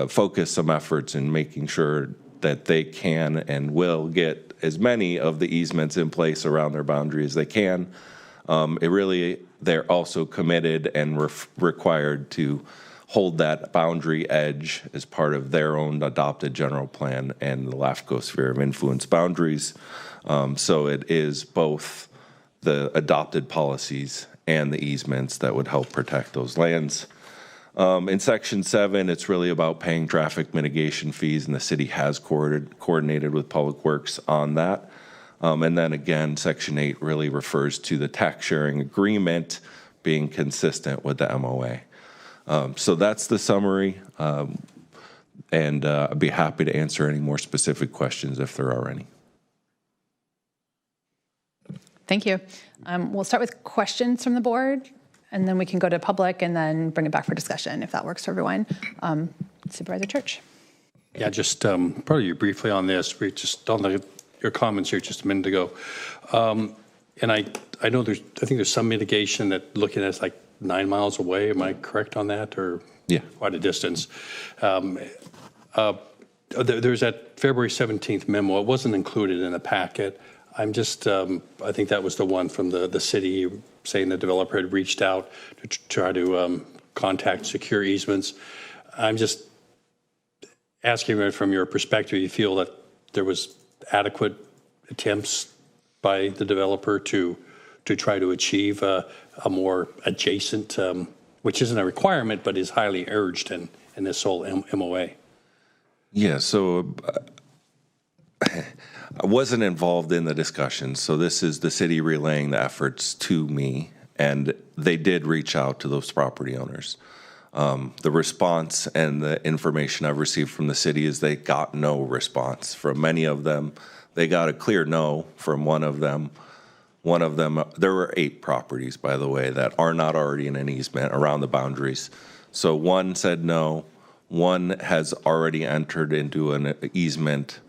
focus some efforts in making sure that they can and will get as many of the easements in place around their boundary as they can. They're also committed and required to hold that boundary edge as part of their own adopted general plan and the LAFCO sphere of influence boundaries. So it is both the adopted policies and the easements that would help protect those lands. In Section 7, it's really about paying traffic mitigation fees, and the city has coordinated with Public Works on that. And then again, Section 8 really refers to the tax sharing agreement being consistent with the MOA. So that's the summary, and I'd be happy to answer any more specific questions if there are any. Thank you. We'll start with questions from the board, and then we can go to public and then bring it back for discussion if that works for everyone. Supervisor Church. Yeah, just probably briefly on this. We just on your comments here just a minute ago, and I know I think there's some mitigation that looking at it's like 9 miles away. Am I correct on that, or quite a distance? There's that February 17th memo. It wasn't included in the packet. I'm just, I think that was the one from the city saying the developer had reached out to try to contact secure easements. I'm just asking from your perspective, you feel that there was adequate attempts by the developer to try to achieve a more adjacent, which isn't a requirement, but is highly urged in this whole MOA. Yeah, so I wasn't involved in the discussion, so this is the city relaying the efforts to me, and they did reach out to those property owners. The response and the information I've received from the city is they got no response from many of them. They got a clear no from one of them. There were 8 properties, by the way, that are not already in an easement around the boundaries. So one said no, one has already entered into an easement,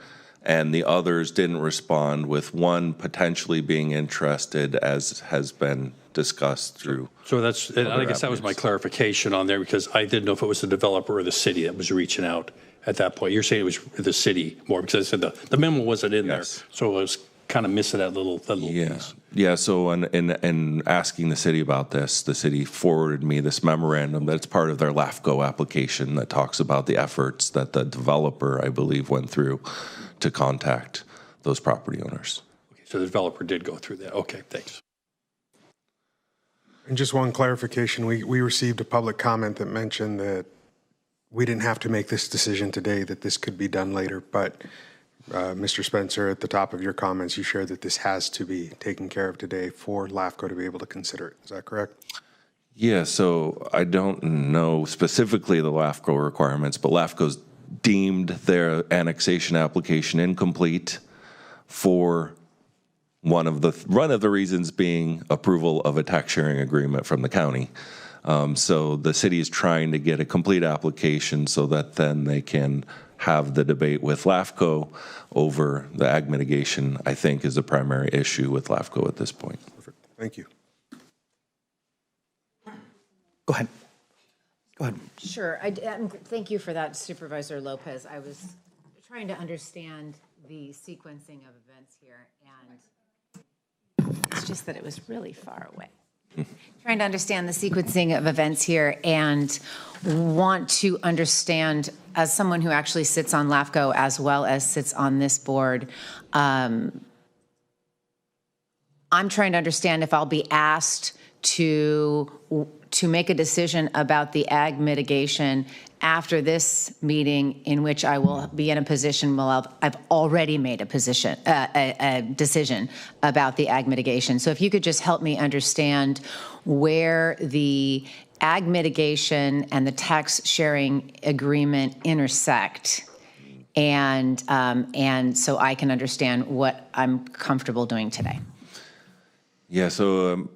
and the others didn't respond, with one potentially being interested, as has been discussed through. So that's, and I guess that was my clarification on there, because I didn't know if it was the developer or the city that was reaching out at that point. You're saying it was the city more, because I said the memo wasn't in there. So it was kind of missing that little piece. Yeah, so in asking the city about this, the city forwarded me this memorandum that's part of their LAFCO application that talks about the efforts that the developer, I believe, went through to contact those property owners. Okay, so the developer did go through that. Okay, thanks. And just one clarification, we received a public comment that mentioned that we didn't have to make this decision today, that this could be done later, but Mr. Spencer, at the top of your comments, you shared that this has to be taken care of today for LAFCO to be able to consider it. Is that correct? Yeah, so I don't know specifically the LAFCO requirements, but LAFCO's deemed their annexation application incomplete for one of the reasons being approval of a tax sharing agreement from the county. So the city is trying to get a complete application so that then they can have the debate with LAFCO over the ag mitigation, I think, is the primary issue with LAFCO at this point. Perfect. Thank you. Go ahead. Go ahead. Sure. Thank you for that, Supervisor Lopez. I was trying to understand the sequencing of events here, and it's just that it was really far away. Trying to understand the sequencing of events here and want to understand, as someone who actually sits on LAFCO as well as sits on this board, I'm trying to understand if I'll be asked to make a decision about the ag mitigation after this meeting, in which I will be in a position, well, I've already made a decision about the ag mitigation. So if you could just help me understand where the ag mitigation and the tax sharing agreement intersect, and so I can understand what I'm comfortable doing today. Yeah, so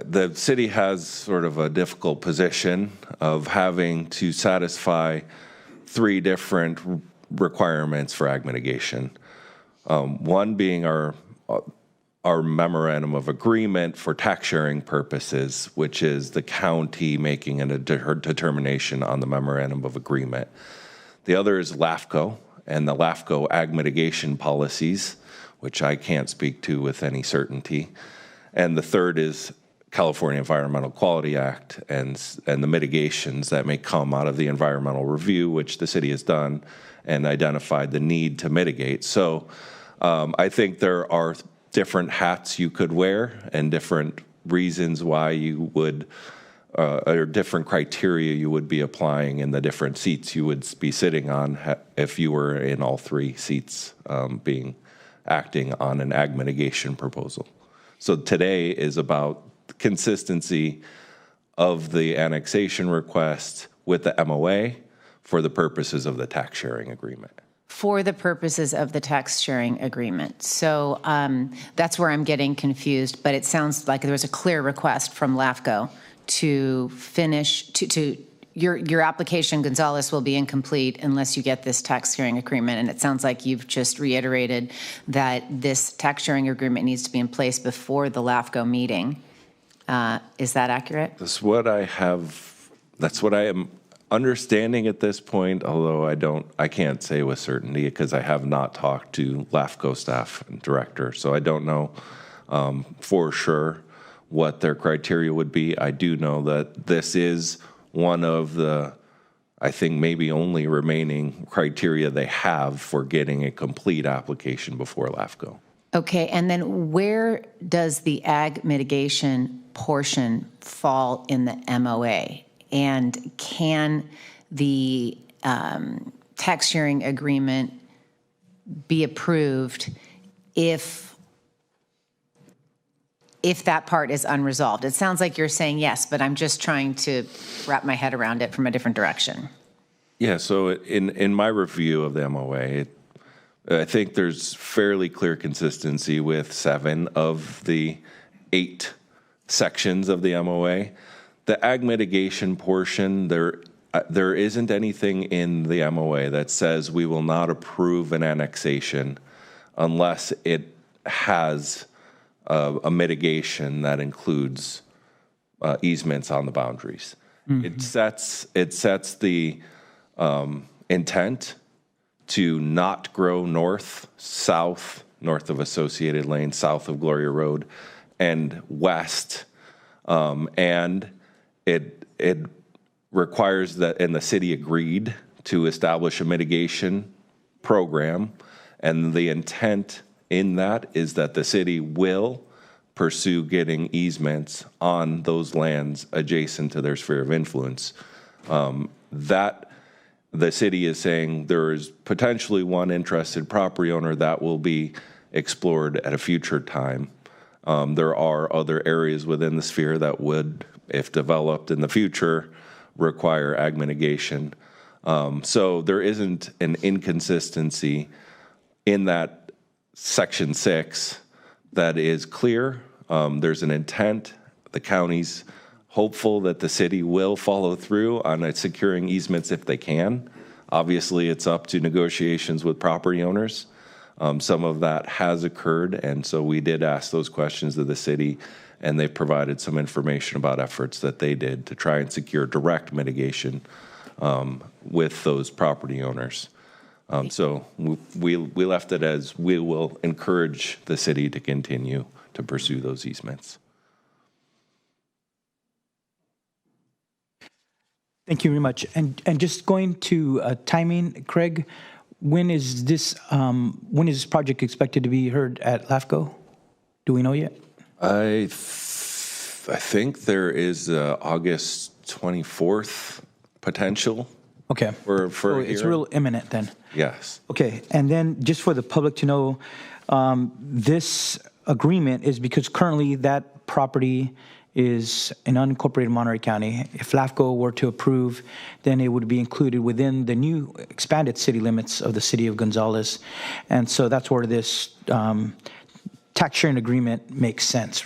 the city has sort of a difficult position of having to satisfy three different requirements for ag mitigation. One being our memorandum of agreement for tax sharing purposes, which is the county making a determination on the memorandum of agreement. The other is LAFCO and the LAFCO ag mitigation policies, which I can't speak to with any certainty. And the third is California Environmental Quality Act and the mitigations that may come out of the environmental review, which the city has done and identified the need to mitigate. So I think there are different hats you could wear and different reasons why you would, or different criteria you would be applying in the different seats you would be sitting on if you were in all three seats acting on an ag mitigation proposal. So today is about consistency of the annexation request with the MOA for the purposes of the tax sharing agreement. For the purposes of the tax sharing agreement. So that's where I'm getting confused, but it sounds like there was a clear request from LAFCO to finish, your application, Gonzalez, will be incomplete unless you get this tax sharing agreement. And it sounds like you've just reiterated that this tax sharing agreement needs to be in place before the LAFCO meeting. Is that accurate? That's what I am understanding at this point, although I can't say with certainty because I have not talked to LAFCO staff and director, so I don't know for sure what their criteria would be. I do know that this is one of the, I think, maybe only remaining criteria they have for getting a complete application before LAFCO. Okay, and then where does the ag mitigation portion fall in the MOA? And can the tax sharing agreement be approved if that part is unresolved? It sounds like you're saying yes, but I'm just trying to wrap my head around it from a different direction. Yeah, so in my review of the MOA, I think there's fairly clear consistency with 7 of the 8 sections of the MOA. The ag mitigation portion, there isn't anything in the MOA that says we will not approve an annexation unless it has a mitigation that includes easements on the boundaries. Mm-hmm. It sets the intent to not grow north, south, north of Associated Lane, south of Gloria Road, and west. And it requires that, and the city agreed to establish a mitigation program. And the intent in that is that the city will pursue getting easements on those lands adjacent to their sphere of influence. That the city is saying there is potentially one interested property owner that will be explored at a future time. There are other areas within the sphere that would, if developed in the future, require ag mitigation. So there isn't an inconsistency in that Section 6 that is clear. There's an intent. The county's hopeful that the city will follow through on securing easements if they can. Obviously, it's up to negotiations with property owners. Some of that has occurred, and so we did ask those questions of the city, and they provided some information about efforts that they did to try and secure direct mitigation with those property owners. So we left it as we will encourage the city to continue to pursue those easements. Thank you very much. And just going to timing, Craig, when is this project expected to be heard at LAFCO? Do we know yet? I think there is August 24th potential. Okay. For it's real imminent then. Yes. Okay. And then just for the public to know, this agreement is because currently that property is in unincorporated Monterey County. If LAFCO were to approve, then it would be included within the new expanded city limits of the city of Gonzales. And so that's where this tax sharing agreement makes sense.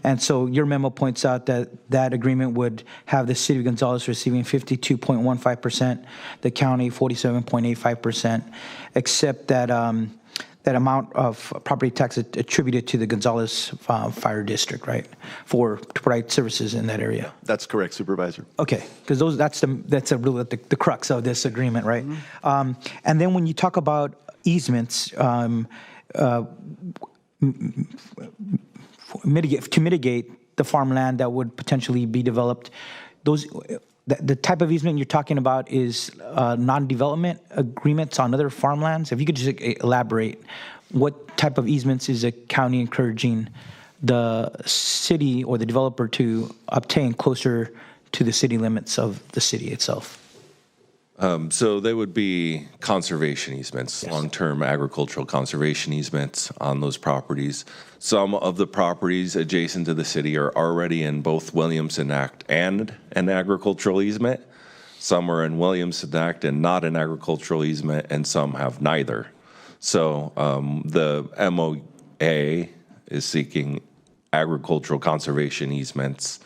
And so your memo points out that that agreement would have the city of Gonzales receiving 52.15%, the county 47.85%, except that that amount of property tax attributed to the Gonzales Fire District, right, to provide services in that area. That's correct, Supervisor. Okay, because that's really the crux of this agreement, right? Mm-hmm. And then when you talk about easements, to mitigate the farmland that would potentially be developed, the type of easement you're talking about is non-development agreements on other farmlands. If you could just elaborate, what type of easements is a county encouraging the city or the developer to obtain closer to the city limits of the city itself? So they would be conservation easements, yes. Long-term agricultural conservation easements on those properties. Some of the properties adjacent to the city are already in both Williamson Act and an agricultural easement. Some are in Williamson Act and not an agricultural easement, and some have neither. So the MOA is seeking agricultural conservation easements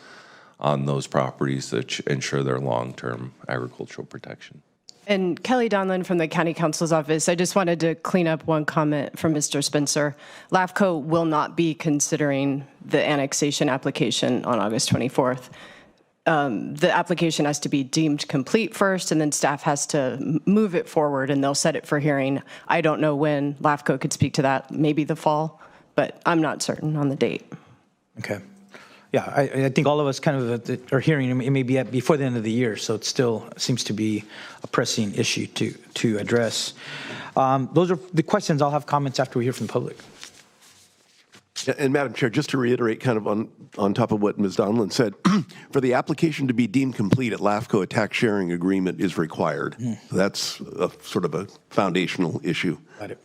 on those properties that ensure their long-term agricultural protection. And Kelly Donlin from the County Council's office, I just wanted to clean up one comment from Mr. Spencer. LAFCO will not be considering the annexation application on August 24th. The application has to be deemed complete first, and then staff has to move it forward, and they'll set it for hearing. I don't know when LAFCO could speak to that, maybe the fall, but I'm not certain on the date. Okay. Yeah, I think all of us kind of are hearing it may be before the end of the year, so it still seems to be a pressing issue to address. Those are the questions. I'll have comments after we hear from the public. And Madam Chair, just to reiterate kind of on top of what Ms. Donlin said, for the application to be deemed complete at LAFCO, a tax sharing agreement is required. So that's sort of a foundational issue. Got it.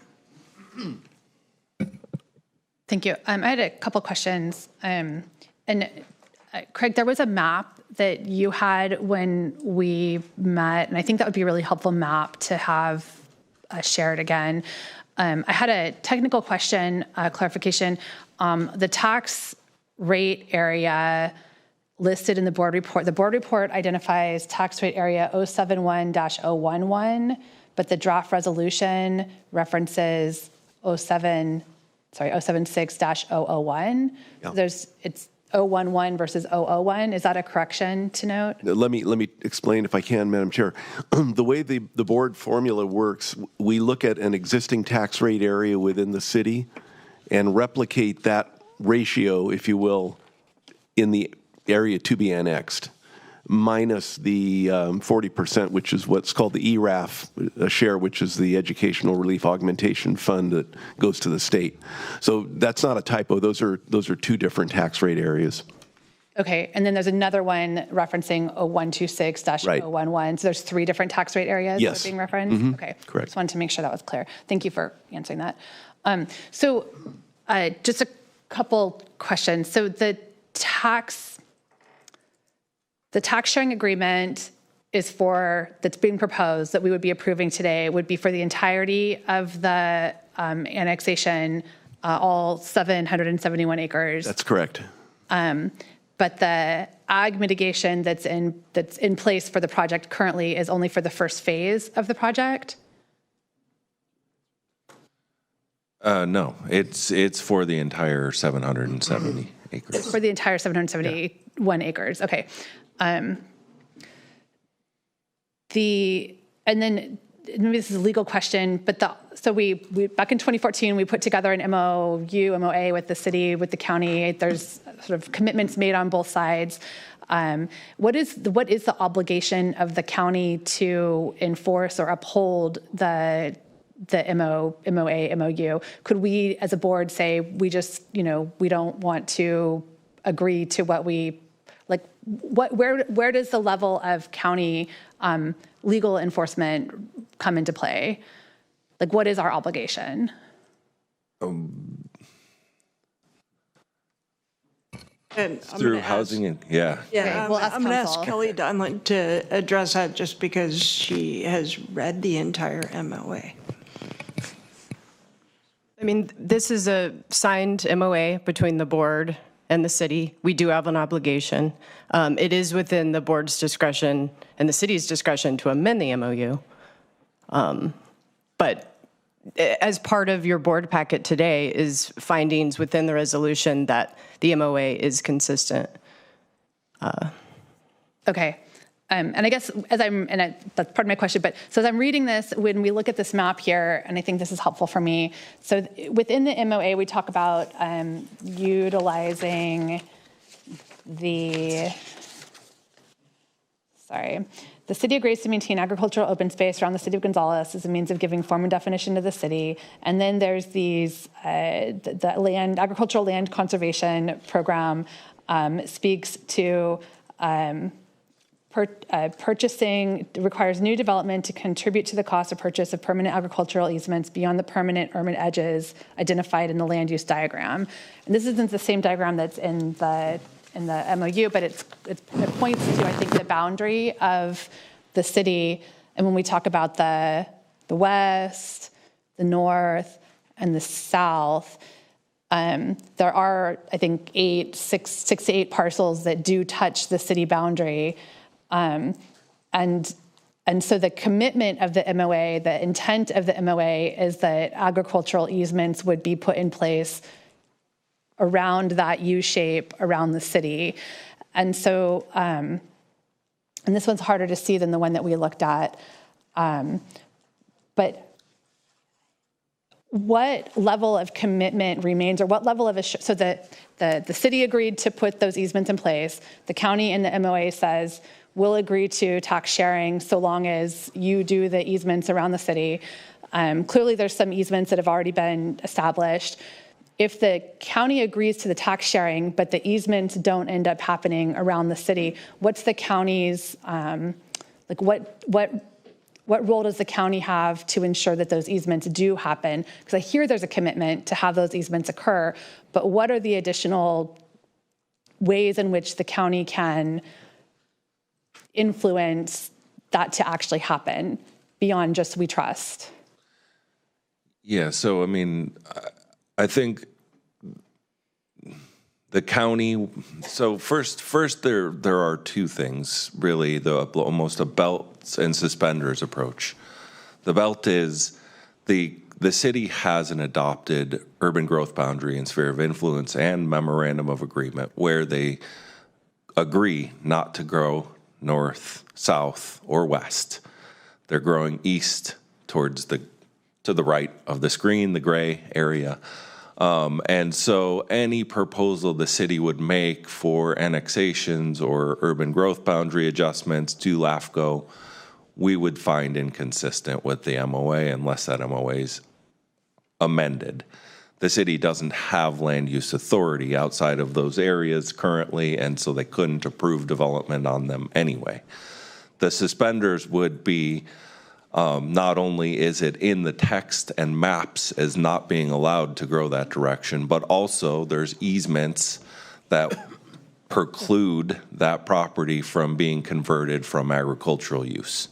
Thank you. I had a couple questions. And Craig, there was a map that you had when we met, and I think that would be a really helpful map to have shared again. I had a technical question, clarification. The tax rate area listed in the board report identifies tax rate area 071-011, but the draft resolution references 076-001. Yeah. 011 versus 001. Is that a correction to note? Let me explain if I can, Madam Chair. The way the board formula works, we look at an existing tax rate area within the city and replicate that ratio, if you will, in the area to be annexed, minus the 40%, which is what's called the ERAF share, which is the Educational Relief Augmentation Fund that goes to the state. So that's not a typo. Those are two different tax rate areas. Okay, and then there's another one referencing 0126-011. So there's 3 different tax rate areas that are being referenced? Mm-hmm. Okay, correct. Just wanted to make sure that was clear. Thank you for answering that. Just a couple questions. So the tax sharing agreement that's being proposed that we would be approving today would be for the entirety of the annexation, all 771 acres. That's correct. But the ag mitigation that's in place for the project currently is only for the first phase of the project? No, it's for the entire 770 acres. It's for the entire 771 acres. Okay. And then maybe this is a legal question, but we back in 2014 we put together an MOA with the city, with the county. There's sort of commitments made on both sides. What is the obligation of the county to enforce or uphold the MOA, MOU? Could we as a board say we just, we don't want to agree to what we like? Where does the level of county legal enforcement come into play? Like, what is our obligation? And through housing Yeah, okay, we'll I'm going to ask Kelly Donlin to address that just because she has read the entire MOA. I mean, this is a signed MOA between the board and the city. We do have an obligation. It is within the board's discretion and the city's discretion to amend the MOU. But as part of your board packet today is findings within the resolution that the MOA is consistent. Okay. And I guess that's part of my question, but so as I'm reading this, when we look at this map here, and I think this is helpful for me. So within the MOA, we talk about utilizing the city agrees to maintain agricultural open space around the city of Gonzales as a means of giving form and definition to the city. And then there's these, the agricultural land conservation program speaks to purchasing, requires new development to contribute to the cost of purchase of permanent agricultural easements beyond the permanent urban edges identified in the land use diagram. And this isn't the same diagram that's in the MOU, but it points to, I think, the boundary of the city. And when we talk about the west, the north, and the south, there are, I think, six to eight parcels that do touch the city boundary. And so the commitment of the MOA, the intent of the MOA is that agricultural easements would be put in place around that U shape around the city. And so, and this one's harder to see than the one that we looked at. But what level of commitment remains, or what level of, so that the city agreed to put those easements in place. The county in the MOA says, we'll agree to tax sharing so long as you do the easements around the city. Clearly there's some easements that have already been established. If the county agrees to the tax sharing, but the easements don't end up happening around the city, what's the county's, what role does the county have to ensure that those easements do happen? Because I hear there's a commitment to have those easements occur, but what are the additional ways in which the county can influence that to actually happen beyond just we trust? Yeah, so I mean, I think the county, so first there are two things really, almost a belt and suspenders approach. The belt is the the city has an adopted urban growth boundary and sphere of influence and memorandum of agreement where they agree not to grow north, south, or west. They're growing east towards to the right of the screen, the gray area. And so any proposal the city would make for annexations or urban growth boundary adjustments to LAFCO, we would find inconsistent with the MOA unless that MOA is amended. The city doesn't have land use authority outside of those areas currently, and so they couldn't approve development on them anyway. The suspenders would be not only is it in the text and maps as not being allowed to grow that direction, but also there's easements that preclude that property from being converted from agricultural use.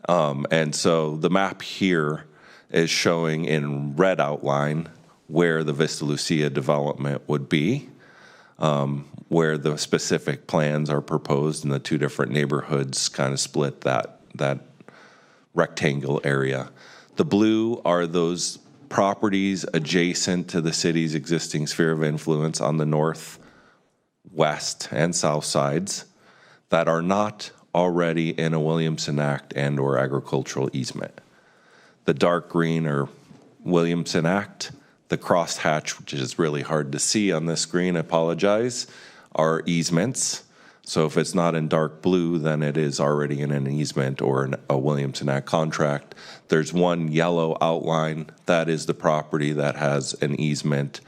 And so the map here is showing in red outline where the Vista Lucia development would be, where the specific plans are proposed, and the two different neighborhoods kind of split that rectangle area. The blue are those properties adjacent to the city's existing sphere of influence on the north, west, and south sides that are not already in a Williamson Act and or agricultural easement. The dark green are Williamson Act. The crosshatch, which is really hard to see on this screen, I apologize, are easements. So if it's not in dark blue, then it is already in an easement or a Williamson Act contract. There's one yellow outline. That is the property that has an easement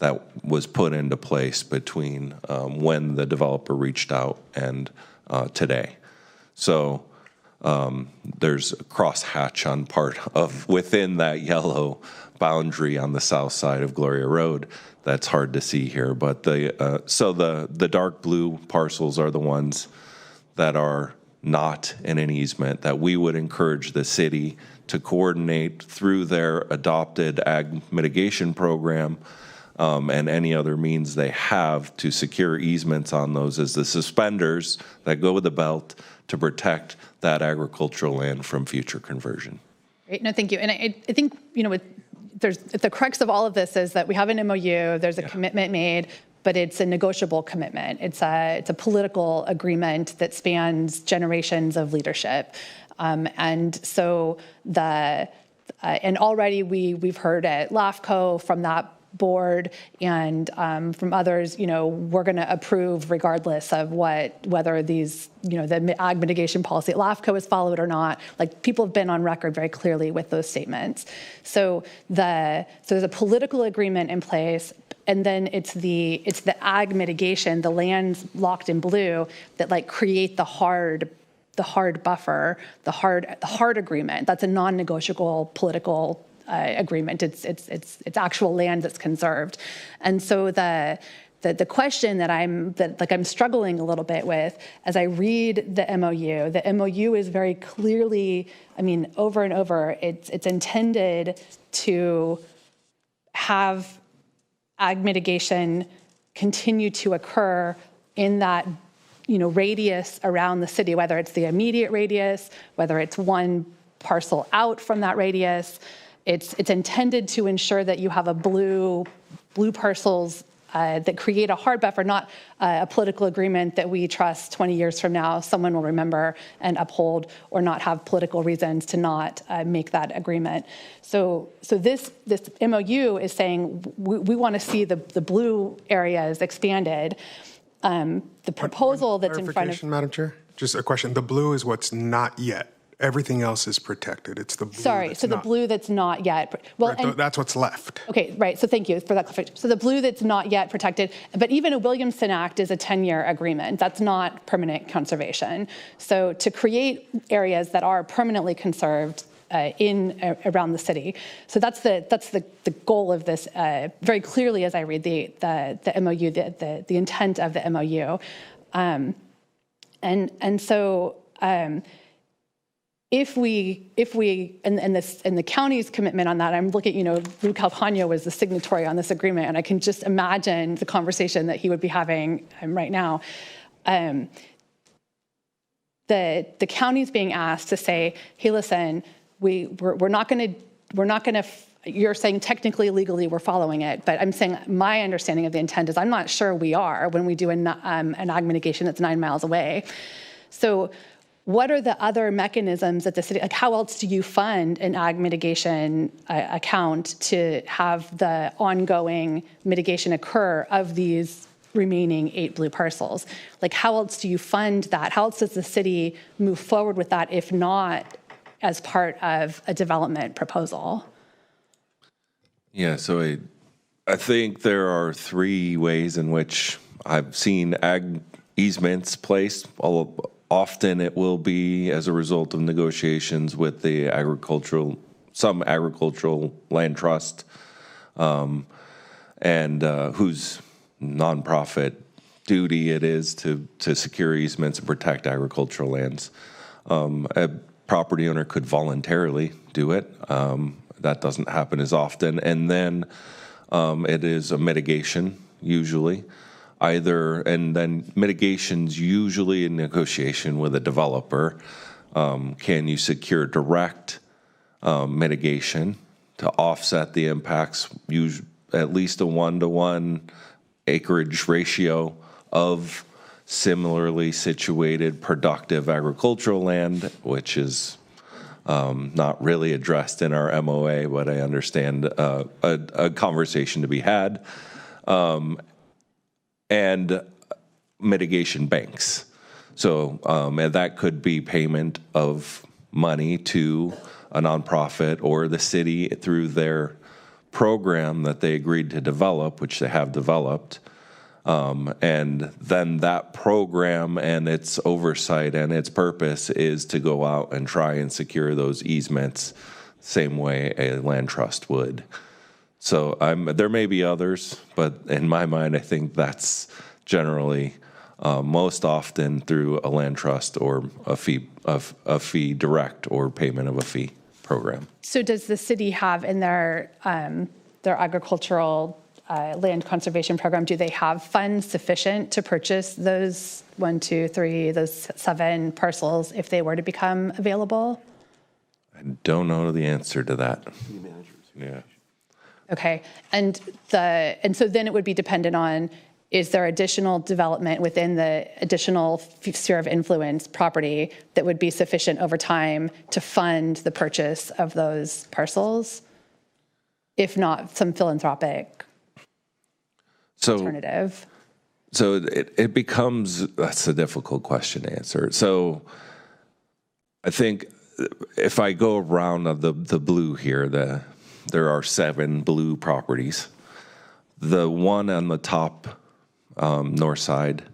that was put into place between when the developer reached out and today. So there's a crosshatch on part of within that yellow boundary on the south side of Gloria Road. That's hard to see here, but the dark blue parcels are the ones that are not in an easement that we would encourage the city to coordinate through their adopted ag mitigation program and any other means they have to secure easements on those as the suspenders that go with the belt to protect that agricultural land from future conversion. Great, no, thank you. And I think, the crux of all of this is that we have an MOU, there's a commitment made, but it's a negotiable commitment. It's a political agreement that spans generations of leadership. And so and already we've heard at LAFCO from that board and from others, we're going to approve regardless of whether these, the ag mitigation policy at LAFCO is followed or not. Like, people have been on record very clearly with those statements. So there's a political agreement in place, and then it's the ag mitigation, the lands locked in blue that create the hard buffer, the hard agreement. That's a non-negotiable political agreement. It's actual land that's conserved. And so the question that I'm struggling a little bit with as I read the MOU is very clearly, over and over, it's intended to have ag mitigation continue to occur in that radius around the city, whether it's the immediate radius, whether it's one parcel out from that radius. It's intended to ensure that you have a blue parcels that create a hard buffer, not a political agreement that we trust 20 years from now someone will remember and uphold, or not have political reasons to not make that agreement. So this MOU is saying we want to see the blue areas expanded. The proposal that's in front of... Madam Chair, just a question. The blue is what's not yet. Everything else is protected. It's the blue. Sorry, so the blue that's not yet. Well, right, that's what's left. Okay, right. So thank you for that clarification. So the blue that's not yet protected, but even a Williamson Act is a 10-year agreement. That's not permanent conservation. So to create areas that are permanently conserved around the city. So that's the goal of this very clearly as I read the MOU, the intent of the MOU, and so. If we and the county's commitment on that, I'm looking, Lou Calpano was the signatory on this agreement, and I can just imagine the conversation that he would be having right now. The county's being asked to say, hey, listen, we're not going to you're saying technically, legally, we're following it, but I'm saying my understanding of the intent is I'm not sure we are when we do an ag mitigation that's 9 miles away. So what are the other mechanisms that the city, like how else do you fund an ag mitigation account to have the ongoing mitigation occur of these remaining 8 blue parcels? Like how else do you fund that? How else does the city move forward with that if not as part of a development proposal? Yeah, so I think there are 3 ways in which I've seen ag easements placed. Often it will be as a result of negotiations with the some agricultural land trust, and whose nonprofit duty it is to secure easements and protect agricultural lands. A property owner could voluntarily do it. That doesn't happen as often. And then it is a mitigation, usually. And then mitigation's usually in negotiation with a developer. Can you secure direct mitigation to offset the impacts, use at least a 1-to-1 acreage ratio of similarly situated productive agricultural land, which is not really addressed in our MOA, but I understand a conversation to be had, and mitigation banks. So and that could be payment of money to a nonprofit or the city through their program that they agreed to develop, which they have developed. And then that program and its oversight and its purpose is to go out and try and secure those easements same way a land trust would. So there may be others, but in my mind, I think that's generally most often through a land trust or a fee direct or payment of a fee program. So does the city have in their agricultural land conservation program, do they have funds sufficient to purchase those those 7 parcels if they were to become available? I don't know the answer to that. Yeah. Okay, and so then it would be dependent on, is there additional development within the additional sphere of influence property that would be sufficient over time to fund the purchase of those parcels? If not, some philanthropic alternative. So it becomes, that's a difficult question to answer. So I think if I go around the blue here, there are 7 blue properties. The one on the top north side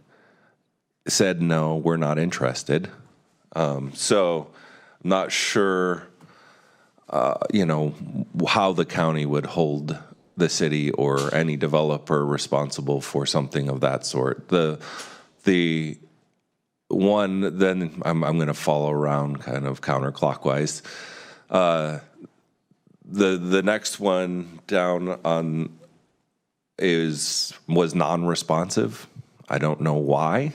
said, no, we're not interested. So I'm not sure, how the county would hold the city or any developer responsible for something of that sort. The one, then I'm going to follow around kind of counterclockwise. The next one down on was non-responsive. I don't know why,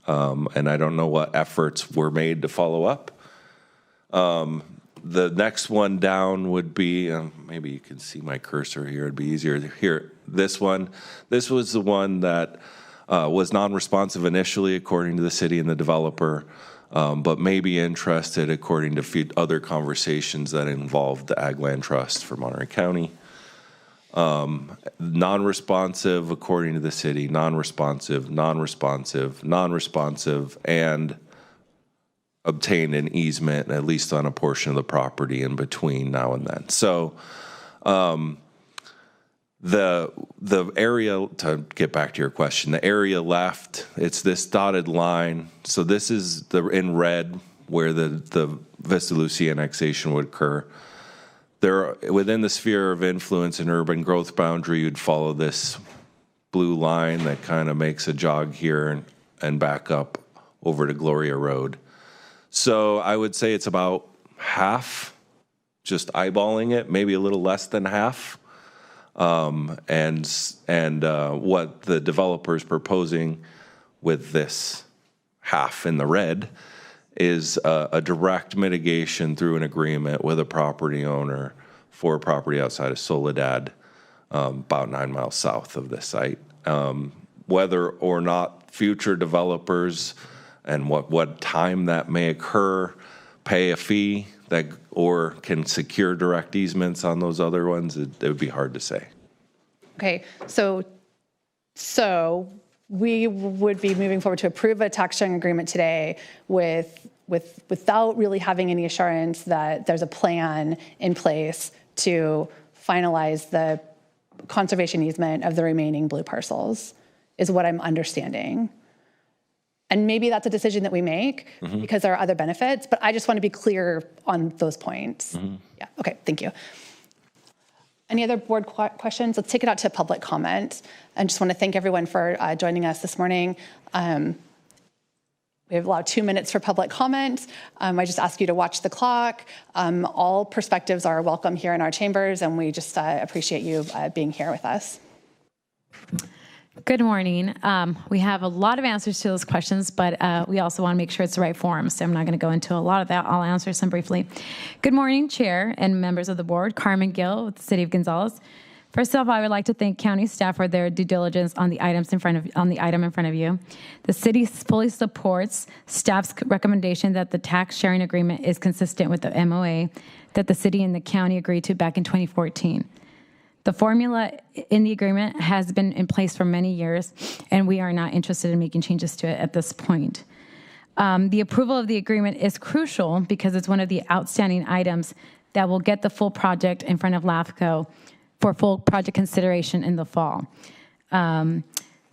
and I don't know what efforts were made to follow up. The next one down would be, maybe you can see my cursor here, it'd be easier here. This one, this was the one that was non-responsive initially according to the city and the developer, but may be interested according to other conversations that involved the Ag Land Trust for Monterey County. Non-responsive according to the city, non-responsive, non-responsive, non-responsive, and obtained an easement at least on a portion of the property in between now and then. So the area, to get back to your question, the area left, it's this dotted line. So this is in red where the Vista Lucia annexation would occur. There, within the sphere of influence and urban growth boundary, you'd follow this blue line that kind of makes a jog here and back up over to Gloria Road. So I would say it's about half, just eyeballing it, maybe a little less than half. And what the developer is proposing with this half in the red is a direct mitigation through an agreement with a property owner for a property outside of Soledad, about 9 miles south of this site. Whether or not future developers and what time that may occur pay a fee that or can secure direct easements on those other ones, it would be hard to say. Okay, so we would be moving forward to approve a tax sharing agreement today without really having any assurance that there's a plan in place to finalize the conservation easement of the remaining blue parcels, is what I'm understanding. And maybe that's a decision that we make because there are other benefits, but I just want to be clear on those points. Yeah, okay, thank you. Any other board questions? Let's take it out to public comment. And just want to thank everyone for joining us this morning. We have allowed 2 minutes for public comment. I just ask you to watch the clock. All perspectives are welcome here in our chambers, and we just appreciate you being here with us. Good morning. We have a lot of answers to those questions, but we also want to make sure it's the right forum, so I'm not going to go into a lot of that. I'll answer some briefly. Good morning, Chair and members of the board. Carmen Gill with the City of Gonzales. First off, I would like to thank county staff for their due diligence on the item in front of you. The city fully supports staff's recommendation that the tax sharing agreement is consistent with the MOA that the city and the county agreed to back in 2014. The formula in the agreement has been in place for many years, and we are not interested in making changes to it at this point. The approval of the agreement is crucial because it's one of the outstanding items that will get the full project in front of LAFCO for full project consideration in the fall.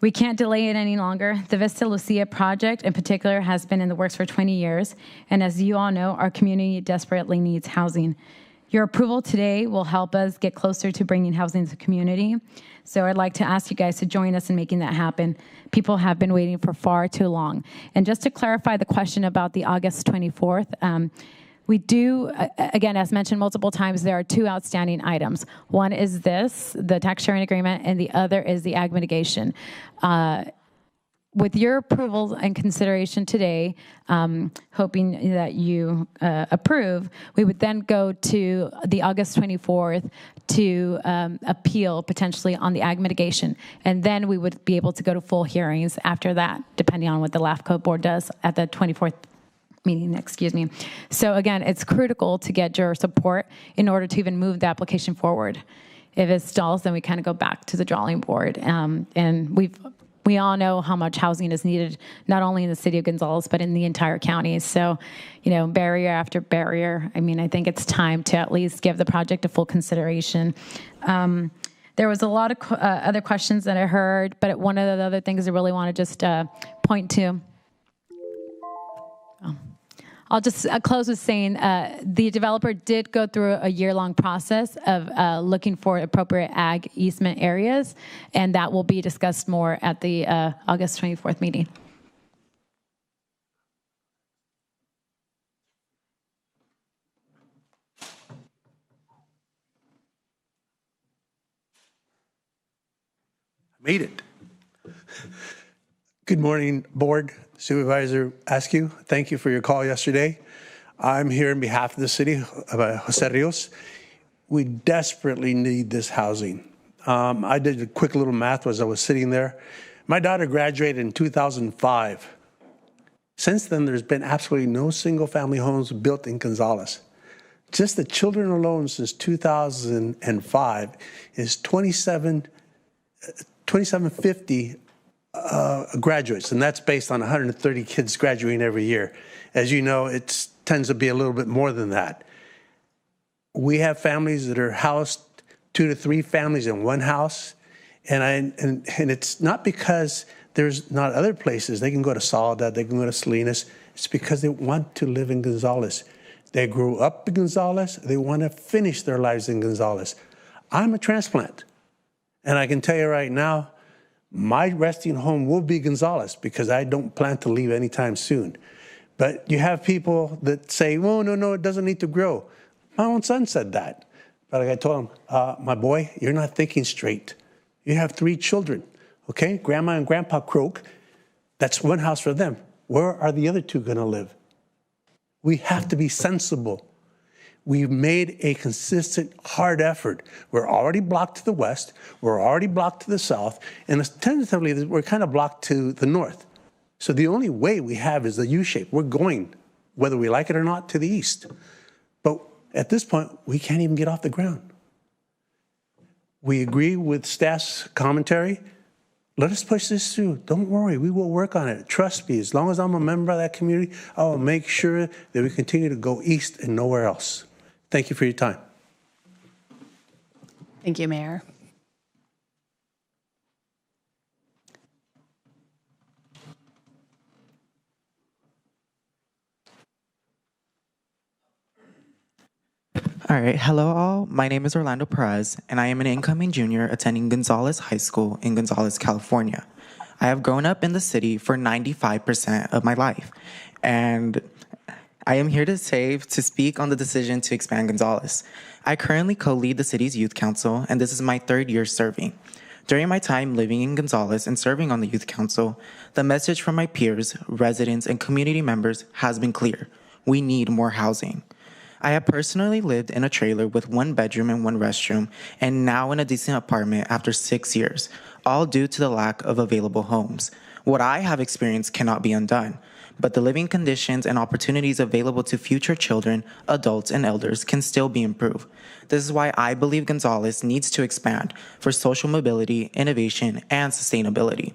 We can't delay it any longer. The Vista Lucia project in particular has been in the works for 20 years, and as you all know, our community desperately needs housing. Your approval today will help us get closer to bringing housing to the community. So I'd like to ask you guys to join us in making that happen. People have been waiting for far too long. And just to clarify the question about the August 24th, we do, again, as mentioned multiple times, there are two outstanding items. One is this, the tax sharing agreement, and the other is the ag mitigation. With your approval and consideration today, hoping that you approve, we would then go to the August 24th to appeal potentially on the ag mitigation. And then we would be able to go to full hearings after that, depending on what the LAFCO board does at the 24th meeting, excuse me. So again, it's critical to get your support in order to even move the application forward. If it stalls, then we kind of go back to the drawing board. And we all know how much housing is needed, not only in the city of Gonzales, but in the entire county. So, you know, barrier after barrier. I mean, I think it's time to at least give the project a full consideration. There was a lot of other questions that I heard, but one of the other things I really want to just point to. I'll just close with saying the developer did go through a year-long process of looking for appropriate ag easement areas, and that will be discussed more at the August 24th meeting. Made it. Good morning, board. Supervisor Askew, thank you for your call yesterday. I'm here on behalf of the city of Jose Rios. We desperately need this housing. I did a quick little math as I was sitting there. My daughter graduated in 2005. Since then, there's been absolutely no single-family homes built in Gonzales. Just the children alone since 2005 is 2,750 graduates, and that's based on 130 kids graduating every year. As you know, it tends to be a little bit more than that. We have families that are housed, 2 to 3 families in one house, and it's not because there's not other places. They can go to Soledad, they can go to Salinas. It's because they want to live in Gonzales. They grew up in Gonzales. They want to finish their lives in Gonzales. I'm a transplant, and I can tell you right now, my resting home will be Gonzales because I don't plan to leave anytime soon. But you have people that say, oh, no, it doesn't need to grow. My own son said that. But like I told him, my boy, you're not thinking straight. You have 3 children, okay? Grandma and Grandpa croak. That's one house for them. Where are the other 2 going to live? We have to be sensible. We've made a consistent, hard effort. We're already blocked to the west, we're already blocked to the south, and tentatively we're kind of blocked to the north. So the only way we have is the U-shape. We're going, whether we like it or not, to the east. But at this point, we can't even get off the ground. We agree with staff's commentary. Let us push this through. Don't worry, we will work on it. Trust me, as long as I'm a member of that community, I will make sure that we continue to go east and nowhere else. Thank you for your time. Thank you, Mayor. All right, hello all. My name is Orlando Perez, and I am an incoming junior attending Gonzales High School in Gonzales, California. I have grown up in the city for 95% of my life, and I am here to speak on the decision to expand Gonzales. I currently co-lead the city's youth council, and this is my third year serving. During my time living in Gonzales and serving on the youth council, the message from my peers, residents, and community members has been clear. We need more housing. I have personally lived in a trailer with 1 bedroom and 1 restroom, and now in a decent apartment after 6 years, all due to the lack of available homes. What I have experienced cannot be undone, but the living conditions and opportunities available to future children, adults, and elders can still be improved. This is why I believe Gonzales needs to expand for social mobility, innovation, and sustainability.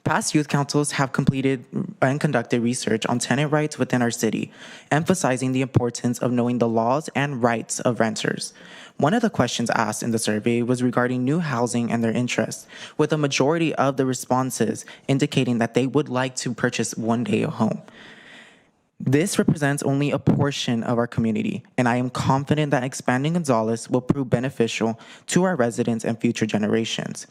Past youth councils have completed and conducted research on tenant rights within our city, emphasizing the importance of knowing the laws and rights of renters. One of the questions asked in the survey was regarding new housing and their interests, with a majority of the responses indicating that they would like to purchase one day a home. This represents only a portion of our community, and I am confident that expanding Gonzales will prove beneficial to our residents and future generations.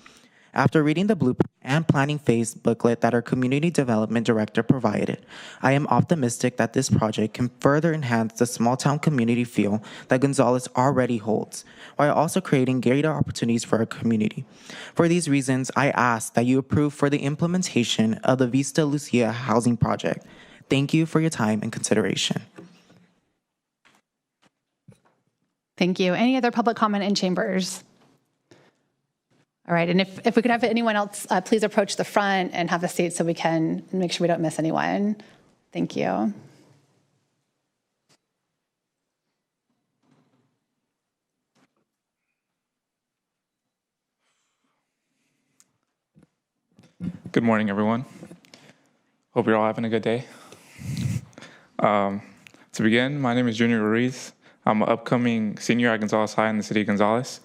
After reading the blueprint and planning phase booklet that our community development director provided, I am optimistic that this project can further enhance the small town community feel that Gonzales already holds, while also creating greater opportunities for our community. For these reasons, I ask that you approve for the implementation of the Vista Lucia housing project. Thank you for your time and consideration. Thank you. Any other public comment in chambers? All right, and if we could have anyone else, please approach the front and have a seat so we can make sure we don't miss anyone. Thank you. Good morning, everyone. Hope you're all having a good day. To begin, my name is Junior Ruiz. I'm an upcoming senior at Gonzales High in the city of Gonzales.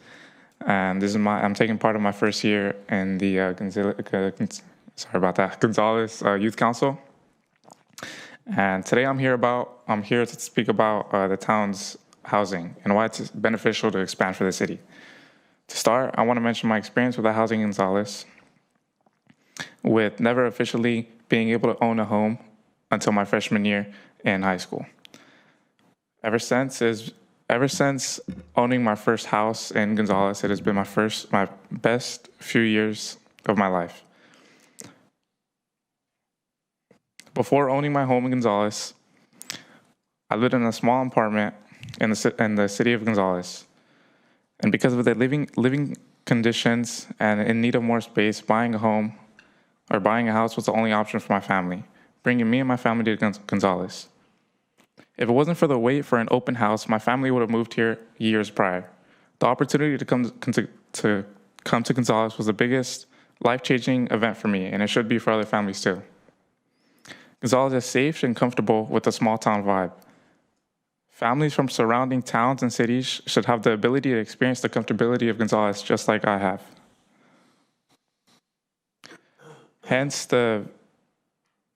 And this is I'm taking part of my first year in the Gonzales Youth Council. And today I'm here to speak about the town's housing and why it's beneficial to expand for the city. To start, I want to mention my experience with the housing in Gonzales, with never officially being able to own a home until my freshman year in high school. Ever since owning my first house in Gonzales, it has been my best few years of my life. Before owning my home in Gonzales, I lived in a small apartment in the city of Gonzales. And because of the living conditions and in need of more space, buying a home or buying a house was the only option for my family, bringing me and my family to Gonzales. If it wasn't for the wait for an open house, my family would have moved here years prior. The opportunity to come to Gonzales was the biggest life-changing event for me, and it should be for other families too. Gonzales is safe and comfortable with a small town vibe. Families from surrounding towns and cities should have the ability to experience the comfortability of Gonzales just like I have. Hence the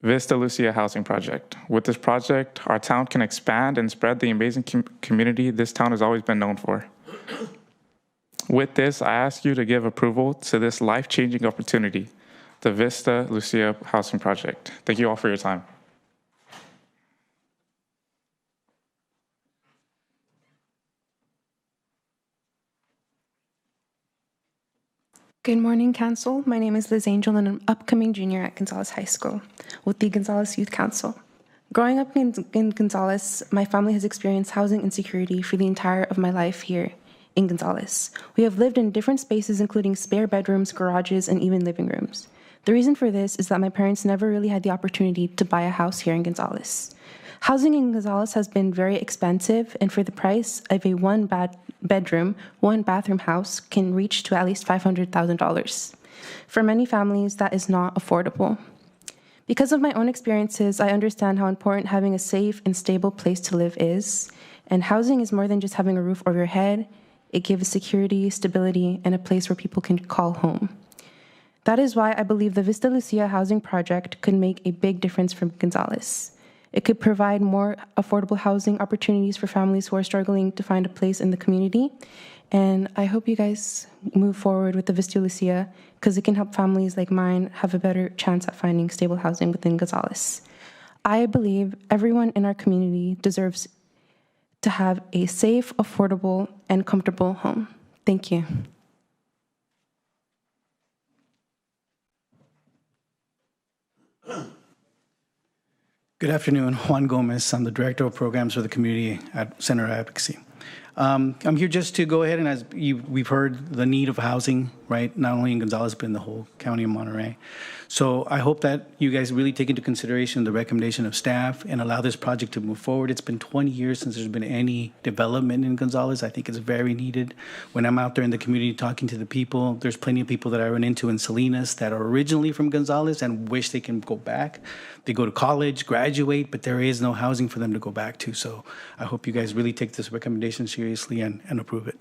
Vista Lucia housing project. With this project, our town can expand and spread the amazing community this town has always been known for. With this, I ask you to give approval to this life-changing opportunity, the Vista Lucia housing project. Thank you all for your time. Good morning, Council. My name is Liz Angel, and I'm an upcoming junior at Gonzales High School with the Gonzales Youth Council. Growing up in Gonzales, my family has experienced housing insecurity for the entire of my life here in Gonzales. We have lived in different spaces, including spare bedrooms, garages, and even living rooms. The reason for this is that my parents never really had the opportunity to buy a house here in Gonzales. Housing in Gonzales has been very expensive, and for the price of a one-bedroom, one-bathroom house can reach to at least $500,000. For many families, that is not affordable. Because of my own experiences, I understand how important having a safe and stable place to live is, and housing is more than just having a roof over your head. It gives security, stability, and a place where people can call home. That is why I believe the Vista Lucia housing project could make a big difference for Gonzales. It could provide more affordable housing opportunities for families who are struggling to find a place in the community. And I hope you guys move forward with the Vista Lucia because it can help families like mine have a better chance at finding stable housing within Gonzales. I believe everyone in our community deserves to have a safe, affordable, and comfortable home. Thank you. Good afternoon, Juan Gomez. I'm the Director of Programs for the Community at Center Advocacy. I'm here just to go ahead and we've heard the need of housing, right? Not only in Gonzales, but in the whole county of Monterey. So I hope that you guys really take into consideration the recommendation of staff and allow this project to move forward. It's been 20 years since there's been any development in Gonzales. I think it's very needed. When I'm out there in the community talking to the people, there's plenty of people that I run into in Salinas that are originally from Gonzales and wish they can go back. They go to college, graduate, but there is no housing for them to go back to. So I hope you guys really take this recommendation seriously and approve it.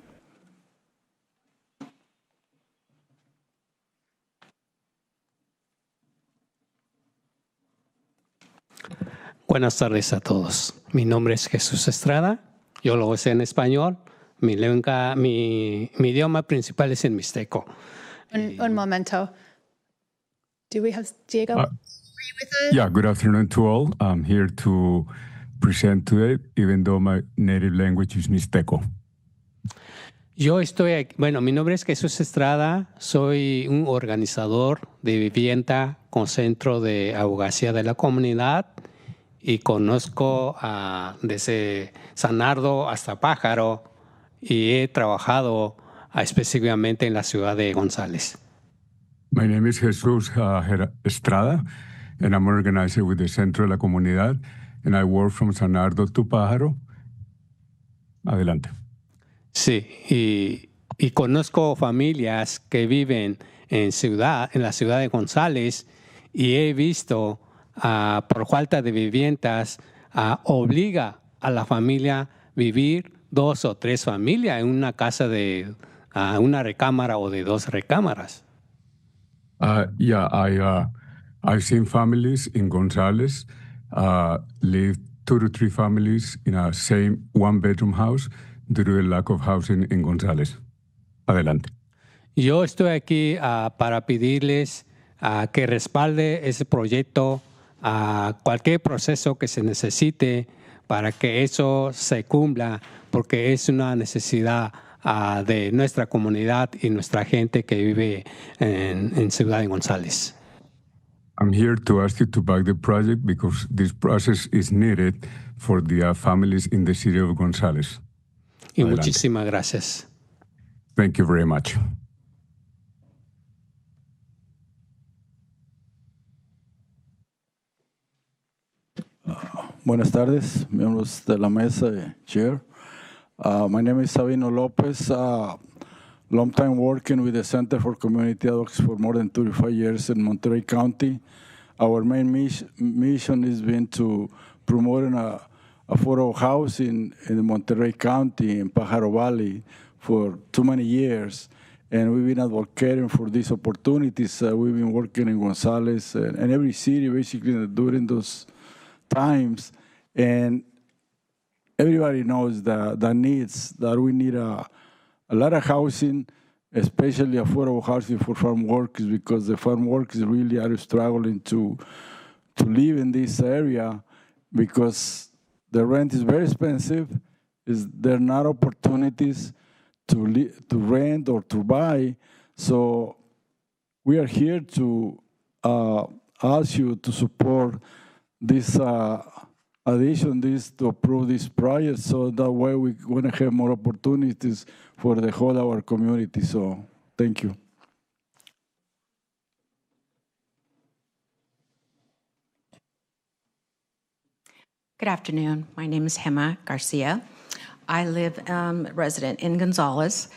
Buenas tardes a todos. Mi nombre es Jesús Estrada. Yo lo sé en español. Mi idioma principal es en mixteco. Un momento. Do we have Diego? Are you with us? Yeah, good afternoon to all. I'm here to present today, even though my native language is mixteco. Yo estoy aquí, bueno, mi nombre es Jesús Estrada. Soy un organizador de vivienda con centro de abogacía de la comunidad. Y conozco desde San Nardo hasta Pájaro y he trabajado específicamente en la ciudad de Gonzales. My name is Jesus Estrada, and I'm an organizer with the Centro de la Comunidad, and I work from San Nardo to Pájaro. Adelante. Sí, y conozco familias que viven en la ciudad de Gonzales y he visto por falta de viviendas, obliga a la familia vivir 2 o 3 familias en una casa de una recámara o de 2 recámaras. I've seen families in Gonzales live 2 to 3 families in a same one-bedroom house due to the lack of housing in Gonzales. Adelante. Yo estoy aquí para pedirles que respalde ese proyecto, cualquier proceso que se necesite para que eso se cumpla, porque es una necesidad de nuestra comunidad y nuestra gente que vive en Ciudad de Gonzales. I'm here to ask you to back the project because this process is needed for the families in the city of Gonzales. Y muchísimas gracias. Thank you very much. Buenas tardes, miembros de la mesa, Chair. My name is Sabino Lopez. Long time working with the Center for Community Advocacy for more than 35 years in Monterey County. Our main mission has been to promote affordable housing in Monterey County in Pájaro Valley for too many years. And we've been advocating for these opportunities. We've been working in Gonzales and every city basically during those times, and everybody knows the needs that we need a lot of housing, especially affordable housing for farm workers, because the farm workers really are struggling to live in this area because the rent is very expensive. There are not opportunities to rent or to buy. So we are here to ask you to support this addition this to approve this project, so that way we're going to have more opportunities for the whole our community. So thank you. Good afternoon. My name is Gemma Garcia. I live resident in Gonzales.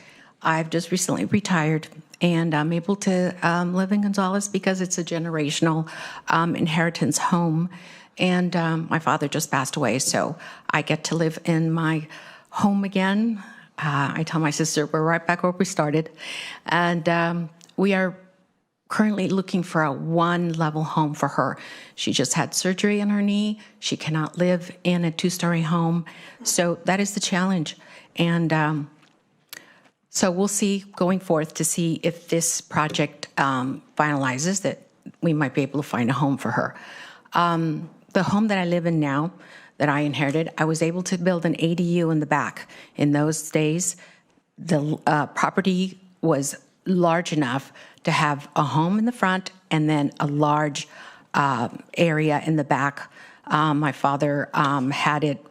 I've just recently retired, and I'm able to live in Gonzales because it's a generational inheritance home. And my father just passed away, so I get to live in my home again. I tell my sister we're right back where we started. And we are currently looking for a one-level home for her. She just had surgery on her knee. She cannot live in a two-story home. So that is the challenge. And so we'll see going forth to see if this project finalizes that we might be able to find a home for her. The home that I live in now, that I inherited, I was able to build an ADU in the back. In those days, the property was large enough to have a home in the front and then a large area in the back. My father had it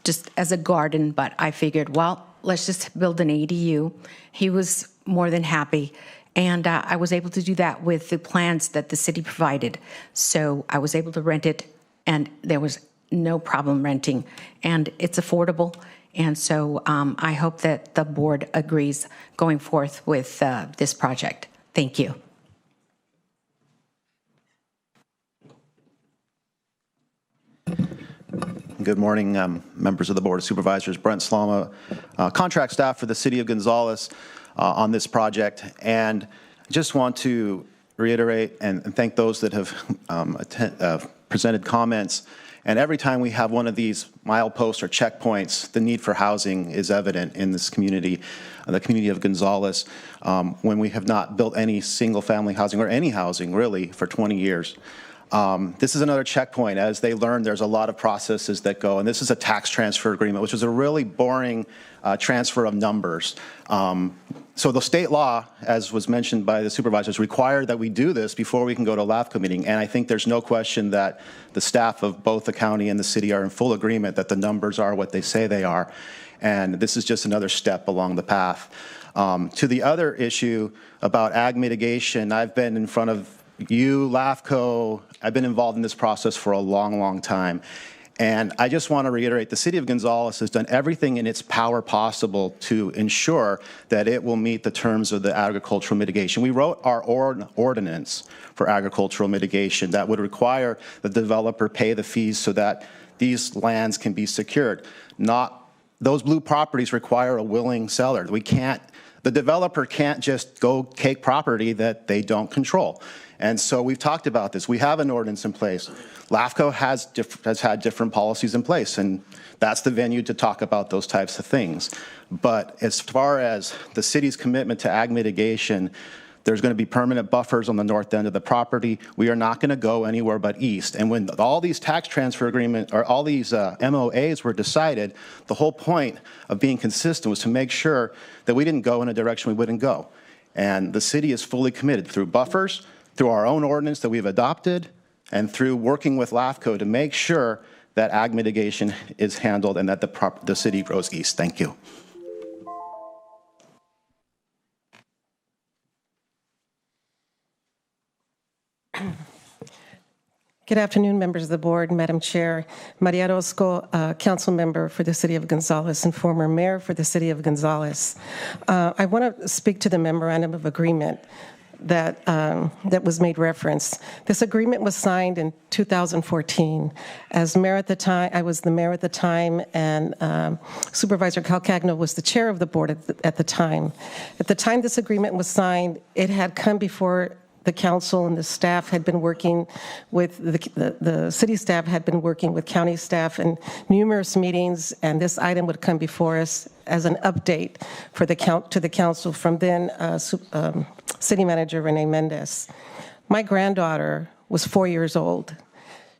just as a garden, but I figured, well, let's just build an ADU. He was more than happy. And I was able to do that with the plans that the city provided. So I was able to rent it, and there was no problem renting. And it's affordable. And so I hope that the board agrees going forth with this project. Thank you. Good morning, members of the Board of Supervisors. Brent Slama, contract staff for the City of Gonzales on this project. And I just want to reiterate and thank those that have presented comments. And every time we have one of these mileposts or checkpoints, the need for housing is evident in this community, the community of Gonzales, when we have not built any single-family housing or any housing, really, for 20 years. This is another checkpoint. As they learn, there's a lot of processes that go, and this is a tax transfer agreement, which is a really boring transfer of numbers. So the state law, as was mentioned by the supervisors, require that we do this before we can go to LAFCO meeting, and I think there's no question that the staff of both the county and the city are in full agreement that the numbers are what they say they are, and this is just another step along the path. To the other issue about ag mitigation, I've been in front of you, LAFCO, I've been involved in this process for a long, long time. And I just want to reiterate, the City of Gonzales has done everything in its power possible to ensure that it will meet the terms of the agricultural mitigation. We wrote our ordinance for agricultural mitigation that would require the developer pay the fees so that these lands can be secured. Those blue properties require a willing seller. The developer can't just go take property that they don't control. And so we've talked about this. We have an ordinance in place. LAFCO has had different policies in place, and that's the venue to talk about those types of things. But as far as the city's commitment to ag mitigation, there's going to be permanent buffers on the north end of the property. We are not going to go anywhere but east. And when all these tax transfer agreements or all these MOAs were decided, the whole point of being consistent was to make sure that we didn't go in a direction we wouldn't go. And the city is fully committed through buffers, through our own ordinance that we've adopted, and through working with LAFCO to make sure that ag mitigation is handled and that the city grows east. Thank you. Good afternoon, members of the board, Madam Chair. Maria Orozco, council member for the City of Gonzales and former mayor for the City of Gonzales. I want to speak to the memorandum of agreement that was made reference. This agreement was signed in 2014. As mayor at the time, I was the mayor at the time, and Supervisor Calcagno was the chair of the board at the time. At the time this agreement was signed, it had come before the council, and the staff had been working with, the city staff had been working with county staff in numerous meetings, and this item would come before us as an update for to the council from then City Manager Renee Mendez. My granddaughter was 4 years old.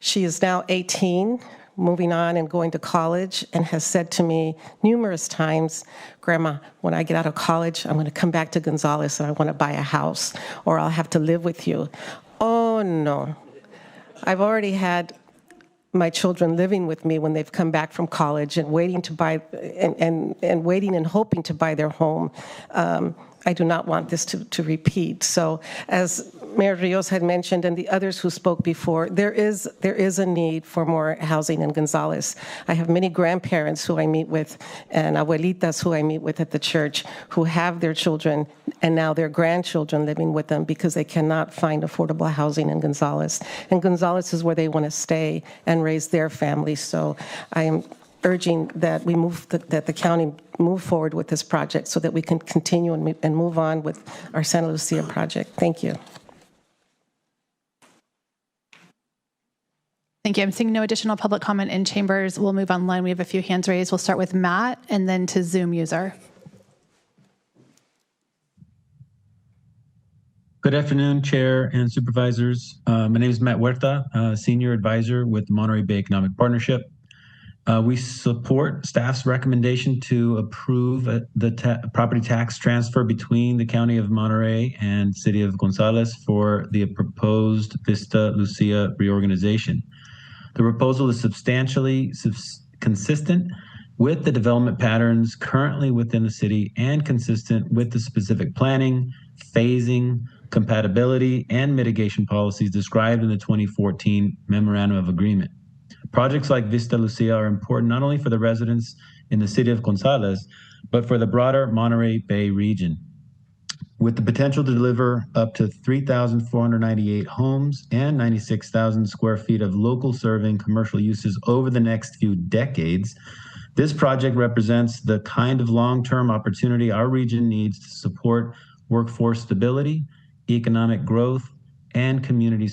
She is now 18, moving on and going to college, and has said to me numerous times, Grandma, when I get out of college, I'm going to come back to Gonzales and I want to buy a house, or I'll have to live with you. Oh, no. I've already had my children living with me when they've come back from college and waiting to buy and waiting and hoping to buy their home. I do not want this to repeat. So as Mayor Rios had mentioned and the others who spoke before, there is a need for more housing in Gonzales. I have many grandparents who I meet with and abuelitas who I meet with at the church who have their children and now their grandchildren living with them because they cannot find affordable housing in Gonzales. And Gonzales is where they want to stay and raise their families. So I am urging that that the county move forward with this project so that we can continue and move on with our Santa Lucia project. Thank you. Thank you. I'm seeing no additional public comment in chambers. We'll move online. We have a few hands raised. We'll start with Matt and then to Zoom user. Good afternoon, Chair and Supervisors. My name is Matt Huerta, Senior Advisor with the Monterey Bay Economic Partnership. We support staff's recommendation to approve the property tax transfer between the County of Monterey and City of Gonzales for the proposed Vista Lucia reorganization. The proposal is substantially consistent with the development patterns currently within the city and consistent with the specific planning, phasing, compatibility, and mitigation policies described in the 2014 Memorandum of Agreement. Projects like Vista Lucia are important not only for the residents in the city of Gonzales, but for the broader Monterey Bay region. With the potential to deliver up to 3,498 homes and 96,000 square feet of local serving commercial uses over the next few decades, this project represents the kind of long-term opportunity our region needs to support workforce stability, economic growth, and community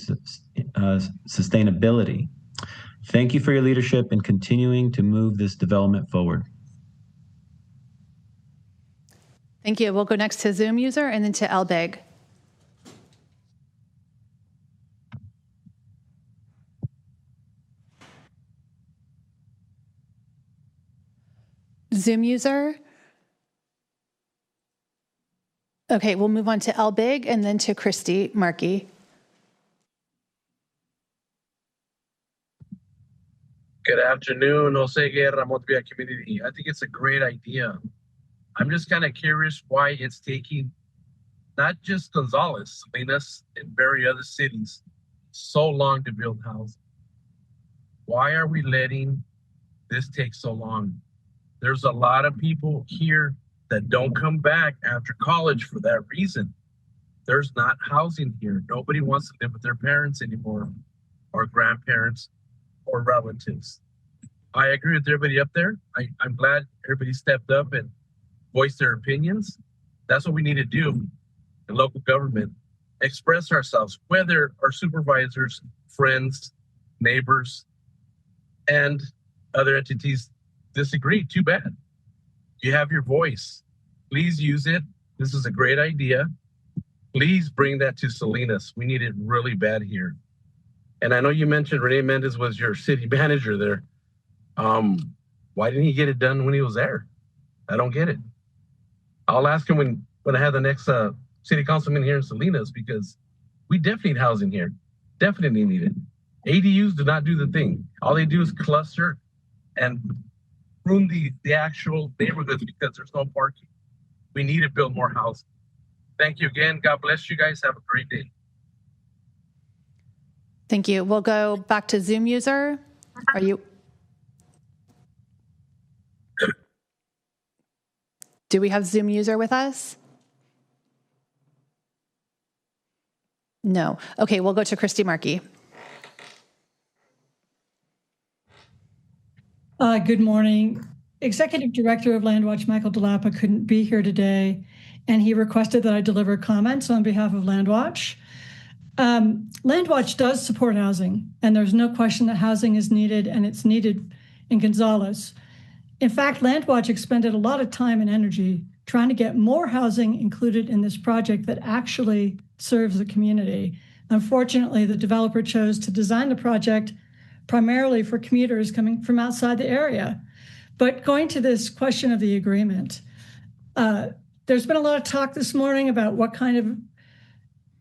sustainability. Thank you for your leadership in continuing to move this development forward. Thank you. We'll go next to Zoom user and then to Elbig. Zoom user. Okay, we'll move on to Elbig and then to Christy Markey. Good afternoon, Jose Guerra, Monterey community. I think it's a great idea. I'm just kind of curious why it's taking not just Gonzales, Salinas, and very other cities so long to build housing. Why are we letting this take so long? There's a lot of people here that don't come back after college for that reason. There's not housing here. Nobody wants to live with their parents anymore, or grandparents, or relatives. I agree with everybody up there. I'm glad everybody stepped up and voiced their opinions. That's what we need to do in local government. Express ourselves, whether our supervisors, friends, neighbors, and other entities disagree. Too bad. You have your voice. Please use it. This is a great idea. Please bring that to Salinas. We need it really bad here. And I know you mentioned Rene Mendez was your city manager there. Why didn't he get it done when he was there? I don't get it. I'll ask him when I have the next city councilman here in Salinas, because we definitely need housing here. Definitely need it. ADUs do not do the thing. All they do is cluster and ruin the actual neighborhoods because there's no parking. We need to build more housing. Thank you again. God bless you guys. Have a great day. Thank you. We'll go back to Zoom user. Are you? Do we have Zoom user with us? No. Okay, we'll go to Christy Markey. Good morning. Executive Director of Landwatch, Michael DeLappa, couldn't be here today, and he requested that I deliver comments on behalf of Landwatch. Landwatch does support housing, and there's no question that housing is needed, and it's needed in Gonzales. In fact, Landwatch expended a lot of time and energy trying to get more housing included in this project that actually serves the community. Unfortunately, the developer chose to design the project primarily for commuters coming from outside the area. But going to this question of the agreement, there's been a lot of talk this morning about what kind of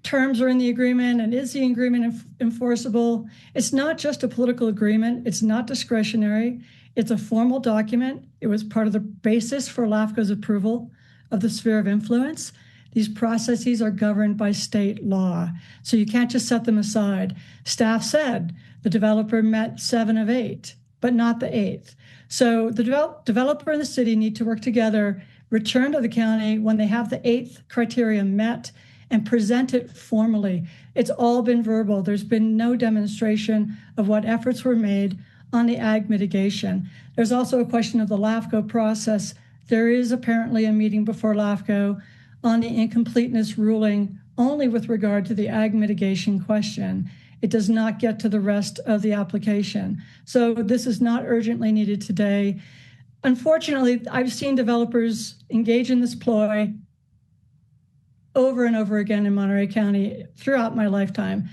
terms are in the agreement and is the agreement enforceable. It's not just a political agreement. It's not discretionary. It's a formal document. It was part of the basis for LAFCO's approval of the sphere of influence. These processes are governed by state law, so you can't just set them aside. Staff said the developer met 7 of 8, but not the 8th. So the developer and the city need to work together, return to the county when they have the 8th criteria met, and present it formally. It's all been verbal. There's been no demonstration of what efforts were made on the ag mitigation. There's also a question of the LAFCO process. There is apparently a meeting before LAFCO on the incompleteness ruling only with regard to the ag mitigation question. It does not get to the rest of the application. So this is not urgently needed today. Unfortunately, I've seen developers engage in this ploy over and over again in Monterey County throughout my lifetime.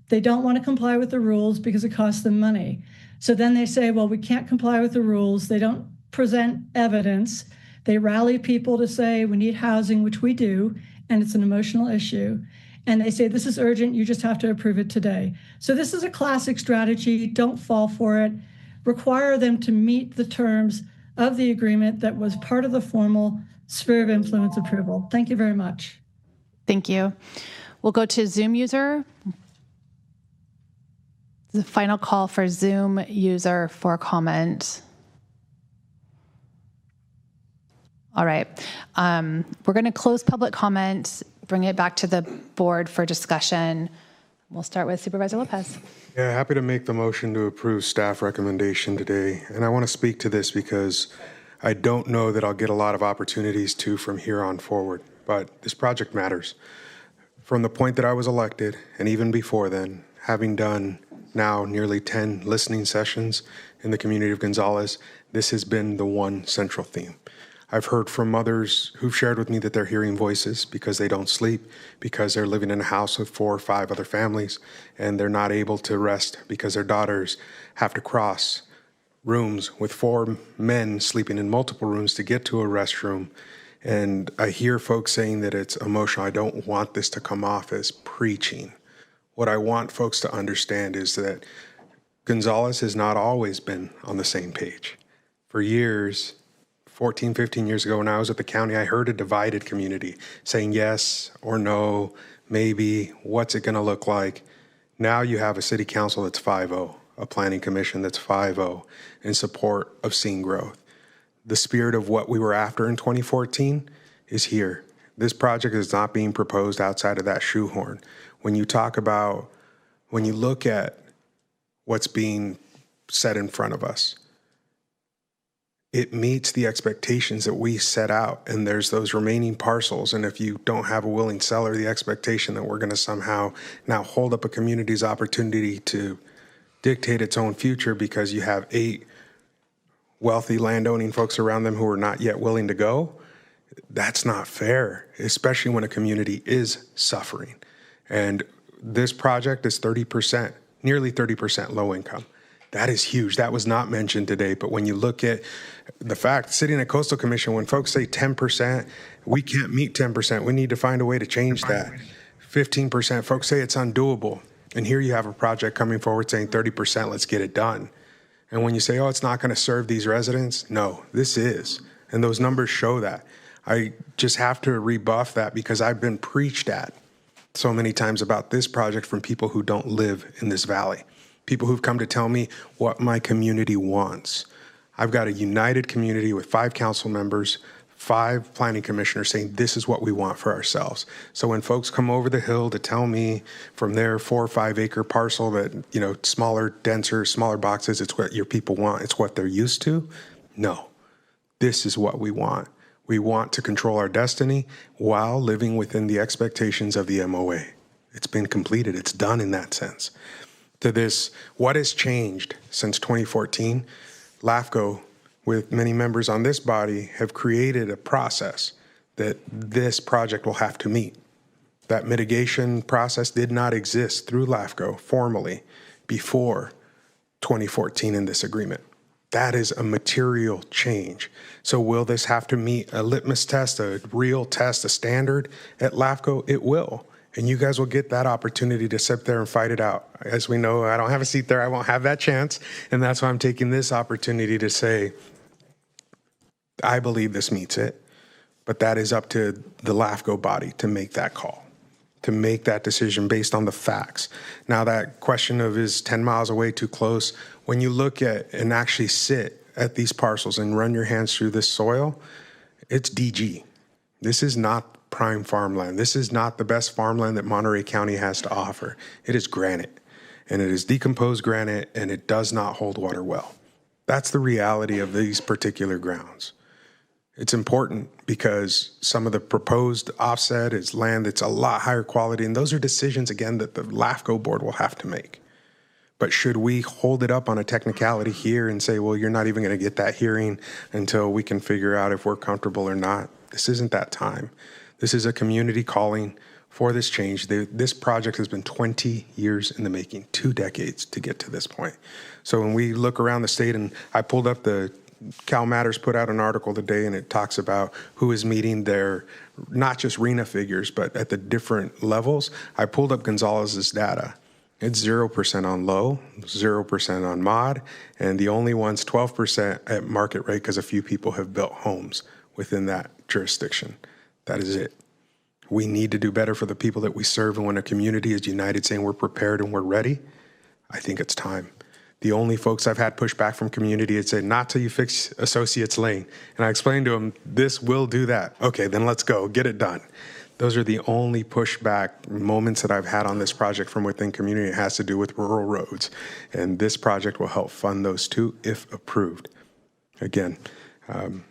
They don't want to comply with the rules because it costs them money. So then they say, well, we can't comply with the rules. They don't present evidence. They rally people to say we need housing, which we do, and it's an emotional issue. And they say, this is urgent, you just have to approve it today. So this is a classic strategy. Don't fall for it. Require them to meet the terms of the agreement that was part of the formal sphere of influence approval. Thank you very much. Thank you. We'll go to Zoom user. The final call for Zoom user for comment. All right. We're going to close public comment, bring it back to the board for discussion. We'll start with Supervisor Lopez. Yeah, happy to make the motion to approve staff recommendation today. And I want to speak to this because I don't know that I'll get a lot of opportunities to from here on forward, but this project matters. From the point that I was elected, and even before then, having done now nearly 10 listening sessions in the community of Gonzales, this has been the one central theme. I've heard from others who've shared with me that they're hearing voices because they don't sleep, because they're living in a house with 4 or 5 other families, and they're not able to rest because their daughters have to cross rooms with 4 men sleeping in multiple rooms to get to a restroom. And I hear folks saying that it's emotional. I don't want this to come off as preaching. What I want folks to understand is that Gonzales has not always been on the same page. For years, 14, 15 years ago when I was at the county, I heard a divided community saying yes or no, maybe, what's it going to look like? Now you have a city council that's 5-0, a planning commission that's 5-0 in support of seeing growth. The spirit of what we were after in 2014 is here. This project is not being proposed outside of that shoehorn. When you look at what's being set in front of us, it meets the expectations that we set out, and there's those remaining parcels. And if you don't have a willing seller, the expectation that we're going to somehow now hold up a community's opportunity to dictate its own future because you have 8 wealthy landowning folks around them who are not yet willing to go, that's not fair, especially when a community is suffering. And this project is 30%, nearly 30% low income. That is huge. That was not mentioned today. But when you look at the fact, sitting at Coastal Commission, when folks say 10%, we can't meet 10%. We need to find a way to change that. 15%, folks say it's undoable. And here you have a project coming forward saying 30%, let's get it done. And when you say, oh, it's not going to serve these residents, no, this is. And those numbers show that. I just have to rebuff that because I've been preached at so many times about this project from people who don't live in this valley. People who've come to tell me what my community wants. I've got a united community with 5 council members, 5 planning commissioners saying this is what we want for ourselves. So when folks come over the hill to tell me from their 4 or 5 acre parcel that, smaller, denser, smaller boxes, it's what your people want, it's what they're used to. No, this is what we want. We want to control our destiny while living within the expectations of the MOA. It's been completed. It's done in that sense. To this, what has changed since 2014? LAFCO, with many members on this body, have created a process that this project will have to meet. That mitigation process did not exist through LAFCO formally before 2014 in this agreement. That is a material change. So will this have to meet a litmus test, a real test, a standard at LAFCO? It will. And you guys will get that opportunity to sit there and fight it out. As we know, I don't have a seat there. I won't have that chance. And that's why I'm taking this opportunity to say, I believe this meets it. But that is up to the LAFCO body to make that call, to make that decision based on the facts. Now, that question of is 10 miles away too close, when you look at and actually sit at these parcels and run your hands through this soil, it's DG. This is not prime farmland. This is not the best farmland that Monterey County has to offer. It is granite, and it is decomposed granite, and it does not hold water well. That's the reality of these particular grounds. It's important because some of the proposed offset is land that's a lot higher quality, and those are decisions, again, that the LAFCO board will have to make. But should we hold it up on a technicality here and say, well, you're not even going to get that hearing until we can figure out if we're comfortable or not? This isn't that time. This is a community calling for this change. This project has been 20 years in the making, 2 decades to get to this point. So when we look around the state, and I pulled up the Cal Matters put out an article today, and it talks about who is meeting their, not just RENA figures, but at the different levels. I pulled up Gonzalez's data. It's 0% on low, 0% on mod, and the only one's 12% at market rate because a few people have built homes within that jurisdiction. That is it. We need to do better for the people that we serve, and when a community is united saying we're prepared and we're ready, I think it's time. The only folks I've had pushback from community had said, not till you fix Associates Lane. And I explained to them, this will do that. Okay, then let's go, get it done. Those are the only pushback moments that I've had on this project from within community. It has to do with rural roads. And this project will help fund those too, if approved. Again,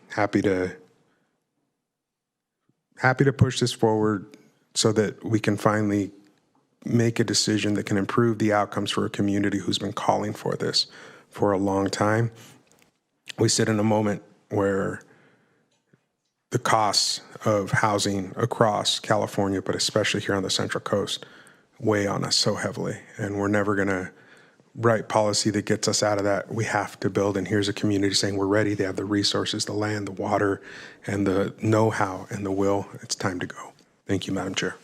happy to push this forward so that we can finally make a decision that can improve the outcomes for a community who's been calling for this for a long time. We sit in a moment where the costs of housing across California, but especially here on the Central Coast, weigh on us so heavily. And we're never going to write policy that gets us out of that. We have to build, and here's a community saying we're ready. They have the resources, the land, the water, and the know-how and the will. It's time to go. Thank you, Madam Chair.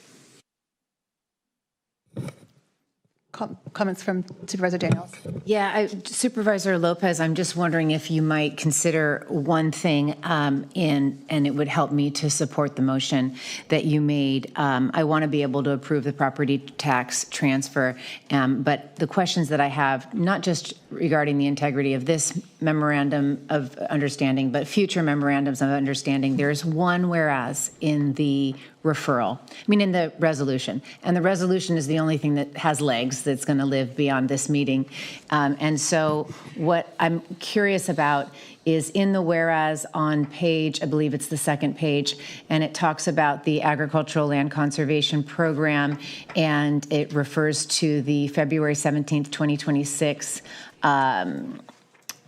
Comments from Supervisor Daniels? Yeah, Supervisor Lopez, I'm just wondering if you might consider one thing, and it would help me to support the motion that you made. I want to be able to approve the property tax transfer, but the questions that I have, not just regarding the integrity of this memorandum of understanding, but future memorandums of understanding, there's one whereas in the referral, in the resolution. And the resolution is the only thing that has legs that's going to live beyond this meeting. And so what I'm curious about is in the whereas on page, I believe it's the second page, and it talks about the Agricultural Land Conservation Program, and it refers to the February 17th, 2026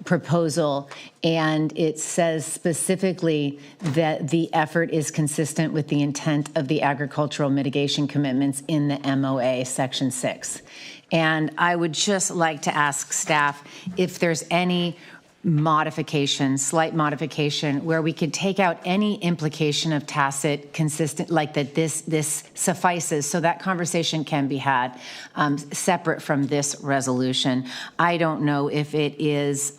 proposal, and it says specifically that the effort is consistent with the intent of the agricultural mitigation commitments in the MOA Section 6. And I would just like to ask staff if there's any modification, slight modification, where we could take out any implication of tacit consistent, like that this suffices, so that conversation can be had separate from this resolution. I don't know if it is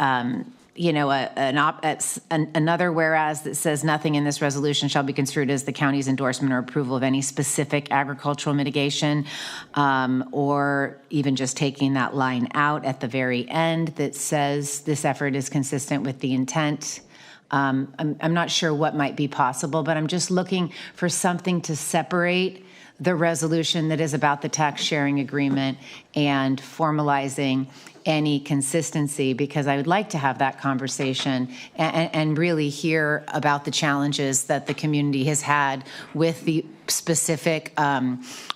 another whereas that says nothing in this resolution shall be construed as the county's endorsement or approval of any specific agricultural mitigation, or even just taking that line out at the very end that says this effort is consistent with the intent. I'm not sure what might be possible, but I'm just looking for something to separate the resolution that is about the tax sharing agreement and formalizing any consistency, because I would like to have that conversation and really hear about the challenges that the community has had with the specific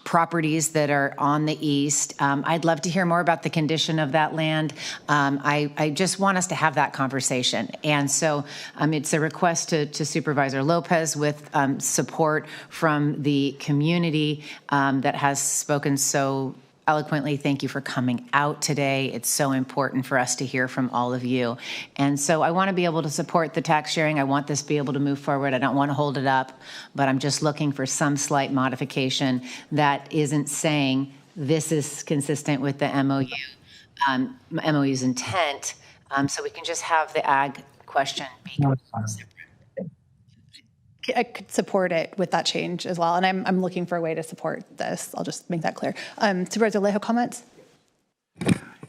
properties that are on the east. I'd love to hear more about the condition of that land. I just want us to have that conversation. And so it's a request to Supervisor Lopez with support from the community that has spoken so eloquently. Thank you for coming out today. It's so important for us to hear from all of you. And so I want to be able to support the tax sharing. I want this to be able to move forward. I don't want to hold it up, but I'm just looking for some slight modification that isn't saying this is consistent with the MOU's intent. So we can just have the ag question be separate. I could support it with that change as well. And I'm looking for a way to support this. I'll just make that clear. Supervisor Alejo, comments?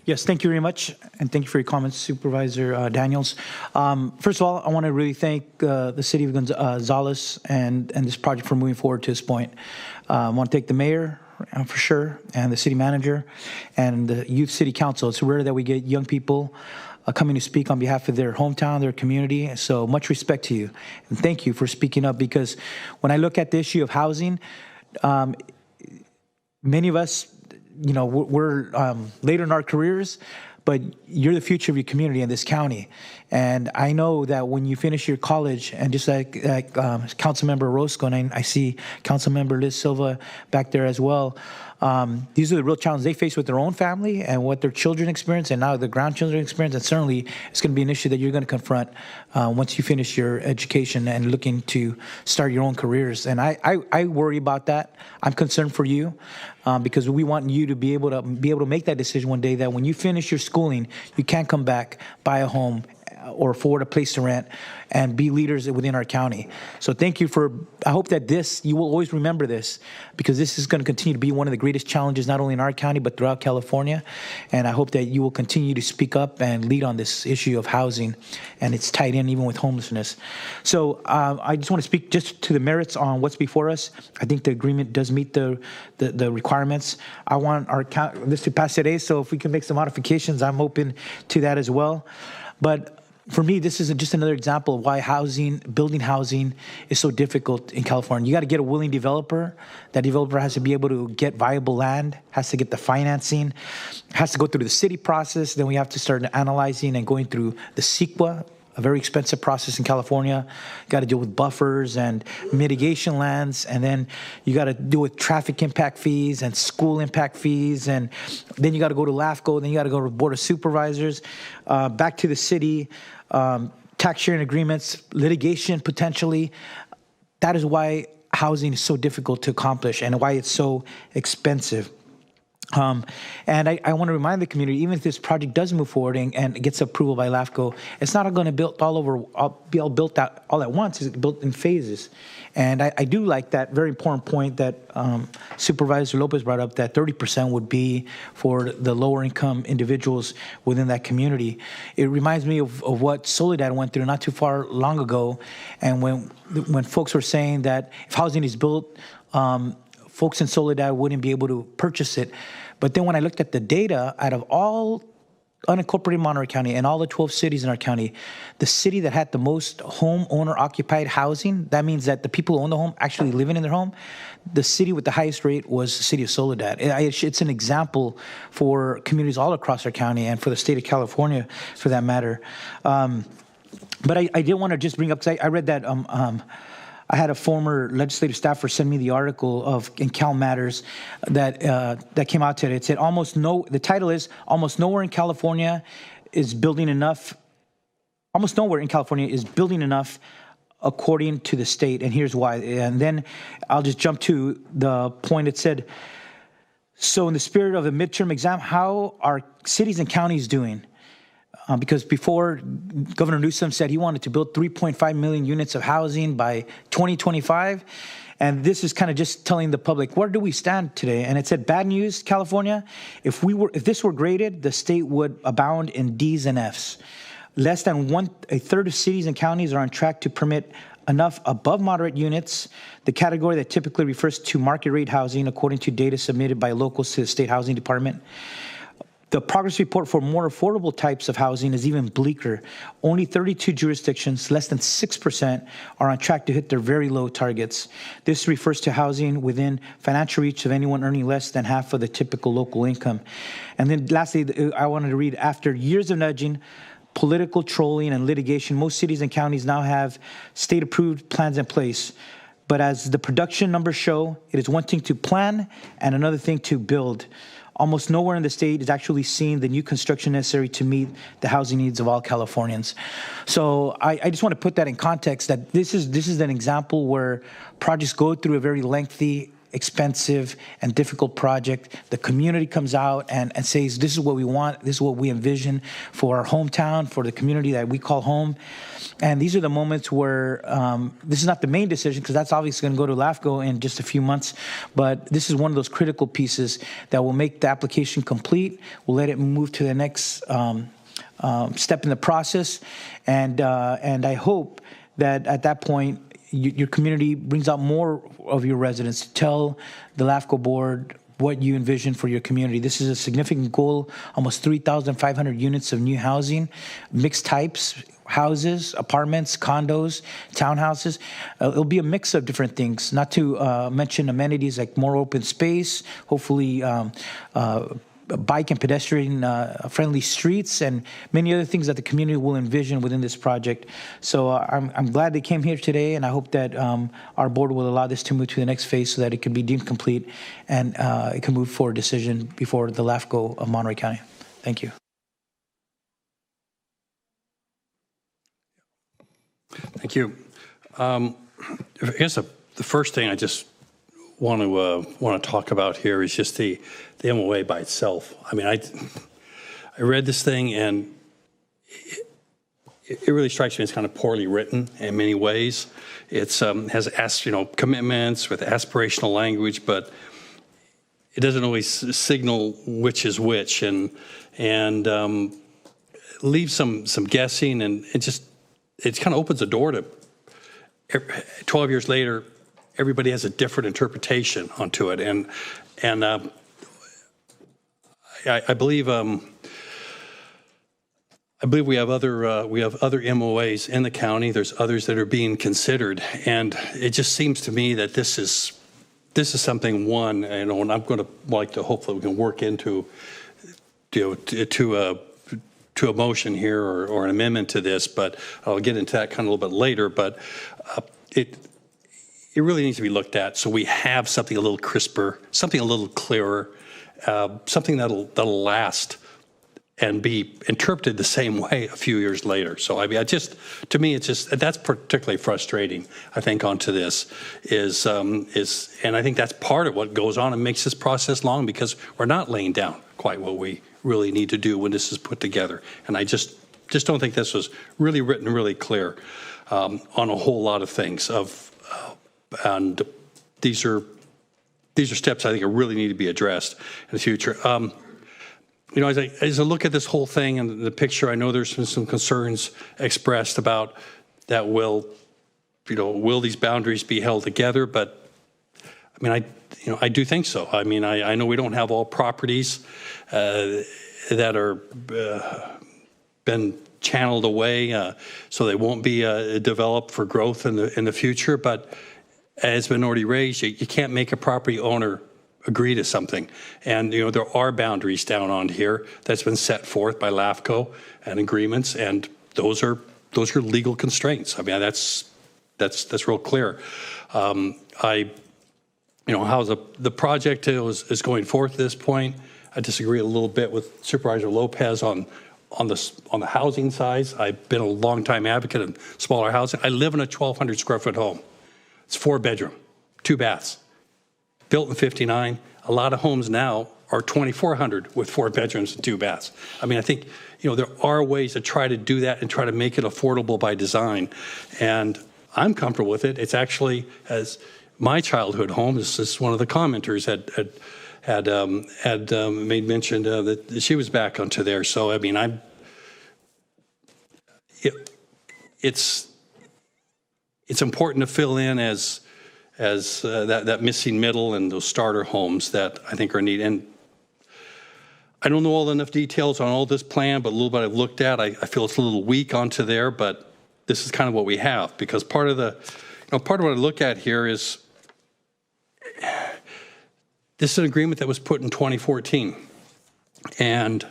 Yes, thank you very much. And thank you for your comments, Supervisor Daniels. First of all, I want to really thank the city of Gonzales and this project for moving forward to this point. I want to thank the mayor, for sure, and the city manager and the youth city council. It's rare that we get young people coming to speak on behalf of their hometown, their community. So much respect to you. And thank you for speaking up, because when I look at the issue of housing, many of us, we're later in our careers, but you're the future of your community in this county. And I know that when you finish your college, and just like Councilmember Orozco, and I see Councilmember Liz Silva back there as well, these are the real challenges they face with their own family and what their children experience, and now the grandchildren experience. And certainly it's going to be an issue that you're going to confront once you finish your education and looking to start your own careers. And I worry about that. I'm concerned for you because we want you to be able to make that decision one day, that when you finish your schooling, you can't come back, buy a home, or afford a place to rent and be leaders within our county. So thank you I hope that you will always remember this, because this is going to continue to be one of the greatest challenges, not only in our county, but throughout California. And I hope that you will continue to speak up and lead on this issue of housing, and it's tied in even with homelessness. So I just want to speak just to the merits on what's before us. I think the agreement does meet the requirements. I want this to pass today, so if we can make some modifications, I'm open to that as well. But for me, this is just another example of why building housing is so difficult in California. You got to get a willing developer. That developer has to be able to get viable land, has to get the financing, has to go through the city process. Then we have to start analyzing and going through the CEQA, a very expensive process in California. You got to deal with buffers and mitigation lands, and then you got to deal with traffic impact fees and school impact fees, and then you got to go to LAFCO, then you got to go to the Board of Supervisors, back to the city, tax sharing agreements, litigation potentially. That is why housing is so difficult to accomplish and why it's so expensive. And I want to remind the community, even if this project does move forward and it gets approval by LAFCO, it's not going to be all built out all at once. It's built in phases. And I do like that very important point that Supervisor Lopez brought up, that 30% would be for the lower income individuals within that community. It reminds me of what Soledad went through not too far long ago. And when folks were saying that if housing is built, folks in Soledad wouldn't be able to purchase it. But then when I looked at the data, out of all unincorporated Monterey County and all the 12 cities in our county, the city that had the most homeowner-occupied housing, that means that the people who own the home actually living in their home, the city with the highest rate was the city of Soledad. It's an example for communities all across our county and for the state of California, for that matter. But I did want to just bring up, because I read that I had a former legislative staffer send me the article in Cal Matters that came out today. It said the title is "Almost Nowhere in California is Building Enough." Almost nowhere in California is building enough, according to the state, and here's why. And then I'll just jump to the point. It said, so in the spirit of the midterm exam, how are cities and counties doing? Because before, Governor Newsom said he wanted to build 3.5 million units of housing by 2025. And this is kind of just telling the public, where do we stand today? And it said, bad news, California. If this were graded, the state would abound in D's and F's. Less than a third of cities and counties are on track to permit enough above moderate units, the category that typically refers to market rate housing, according to data submitted by locals to the state housing department. The progress report for more affordable types of housing is even bleaker. Only 32 jurisdictions, less than 6%, are on track to hit their very low targets. This refers to housing within financial reach of anyone earning less than half of the typical local income. And then lastly, I wanted to read, after years of nudging, political trolling, and litigation, most cities and counties now have state-approved plans in place. But as the production numbers show, it is one thing to plan and another thing to build. almost nowhere in the state is actually seeing the new construction necessary to meet the housing needs of all Californians. So I just want to put that in context, that this is an example where projects go through a very lengthy, expensive, and difficult project. The community comes out and says, this is what we want, this is what we envision for our hometown, for the community that we call home. And these are the moments where this is not the main decision, because that's obviously going to go to LAFCO in just a few months, but this is one of those critical pieces that will make the application complete, will let it move to the next step in the process, and I hope that at that point, your community brings out more of your residents to tell the LAFCO board what you envision for your community. This is a significant goal, almost 3,500 units of new housing, mixed types, houses, apartments, condos, townhouses. It'll be a mix of different things, not to mention amenities like more open space, hopefully bike and pedestrian friendly streets, and many other things that the community will envision within this project. So I'm glad they came here today, and I hope that our board will allow this to move to the next phase so that it can be deemed complete and it can move for a decision before the LAFCO of Monterey County. Thank you. Thank you. I guess the first thing I just want to talk about here is just the MOA by itself. I mean, I read this thing, and it really strikes me as kind of poorly written in many ways. It's has commitments with aspirational language, but it doesn't always signal which is which, and leaves some guessing, and it kind of opens the door to 12 years later. Everybody has a different interpretation onto it, and I believe we have other MOAs in the county. There's others that are being considered, and it just seems to me that this is something and I'm going to like to hopefully we can work into to a motion here or an amendment to this, but I'll get into that kind of a little bit later. But it really needs to be looked at so we have something a little crisper, something a little clearer, something that'll last and be interpreted the same way a few years later. So I mean, to me, that's particularly frustrating. I think onto this is, and I think that's part of what goes on and makes this process long, because we're not laying down quite what we really need to do when this is put together. And I just don't think this was really written really clear on a whole lot of things. And these are steps I think really need to be addressed in the future. As I look at this whole thing and the picture, I know there's been some concerns expressed about that. Will these boundaries be held together? But I mean, I do think so. I mean, I know we don't have all properties that are been channeled away, so they won't be developed for growth in the future. But as been already raised, you can't make a property owner agree to something. And there are boundaries down on here that's been set forth by LAFCO and agreements, and those are legal constraints. I mean, that's real clear. How the project is going forth at this point, I disagree a little bit with Supervisor Lopez on the housing size. I've been a long-time advocate of smaller housing. I live in a 1,200 square foot home. It's 4-bedroom, 2 baths, built in '59. A lot of homes now are 2,400 with 4 bedrooms and 2 baths. I mean, I think there are ways to try to do that and try to make it affordable by design, and I'm comfortable with it. It's actually, as my childhood home, this is one of the commenters had made mention that she was back onto there. So I mean, it's important to fill in as that missing middle and those starter homes that I think are needed. And I don't know enough details on all this plan, but a little bit I've looked at, I feel it's a little weak onto there, but this is kind of what we have, because part of what I look at here is this is an agreement that was put in 2014, and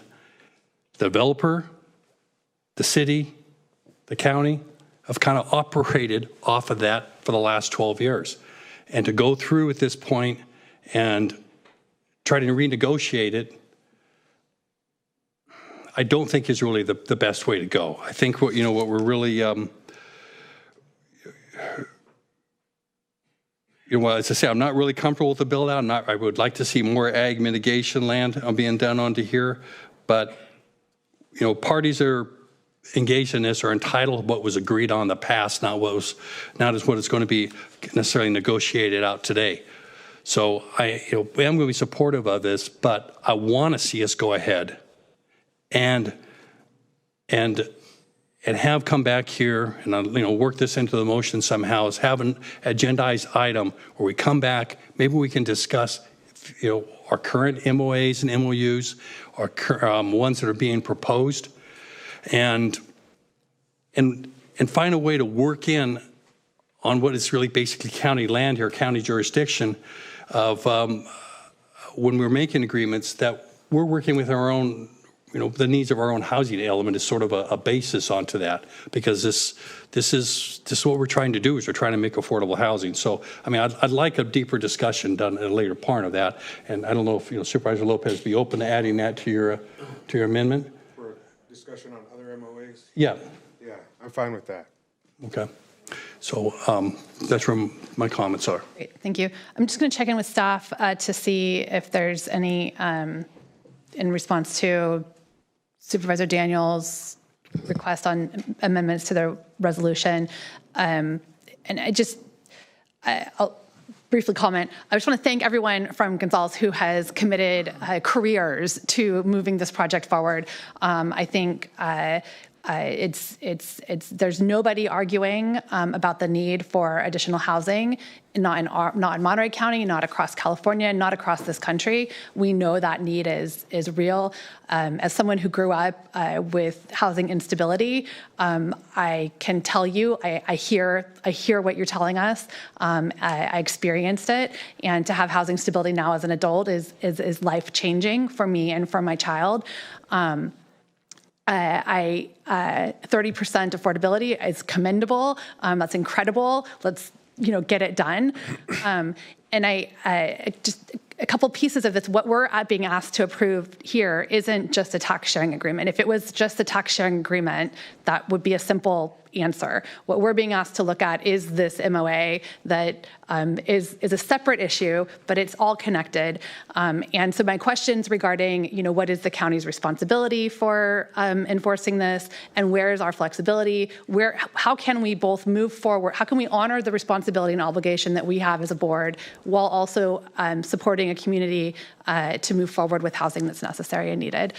the developer, the city, the county have kind of operated off of that for the last 12 years. And to go through at this point and try to renegotiate it, I don't think is really the best way to go. I think what we're really, as I say, I'm not really comfortable with the build out. I would like to see more ag mitigation land being done onto here, but parties that are engaged in this are entitled to what was agreed on in the past, not what is going to be necessarily negotiated out today. So I am going to be supportive of this, but I want to see us go ahead and have come back here and work this into the motion somehow, is have an agendized item where we come back, maybe we can discuss our current MOAs and MOUs, our ones that are being proposed, and find a way to work in on what is really basically county land here, county jurisdiction, of when we're making agreements that we're working with our own, the needs of our own housing element is sort of a basis onto that, because this is what we're trying to do, is we're trying to make affordable housing. So, I mean, I'd like a deeper discussion done at a later part of that, and I don't know if Supervisor Lopez be open to adding that to your amendment. For discussion on other MOAs? Yeah. Yeah, I'm fine with that. Okay. So that's where my comments are. Great, thank you. I'm just going to check in with staff to see if there's any, in response to Supervisor Daniels' request on amendments to the resolution. And I'll briefly comment. I just want to thank everyone from Gonzales who has committed careers to moving this project forward. I think there's nobody arguing about the need for additional housing, not in Monterey County, not across California, not across this country. We know that need is real. As someone who grew up with housing instability, I can tell you, I hear what you're telling us. I experienced it, and to have housing stability now as an adult is life changing for me and for my child. 30% affordability is commendable. That's incredible. Let's get it done. And I just a couple pieces of this. What we're being asked to approve here isn't just a tax sharing agreement. If it was just a tax sharing agreement, that would be a simple answer. What we're being asked to look at is this MOA that is a separate issue, but it's all connected. And so my questions regarding, what is the county's responsibility for enforcing this, and where is our flexibility? How can we both move forward? How can we honor the responsibility and obligation that we have as a board while also supporting a community to move forward with housing that's necessary and needed?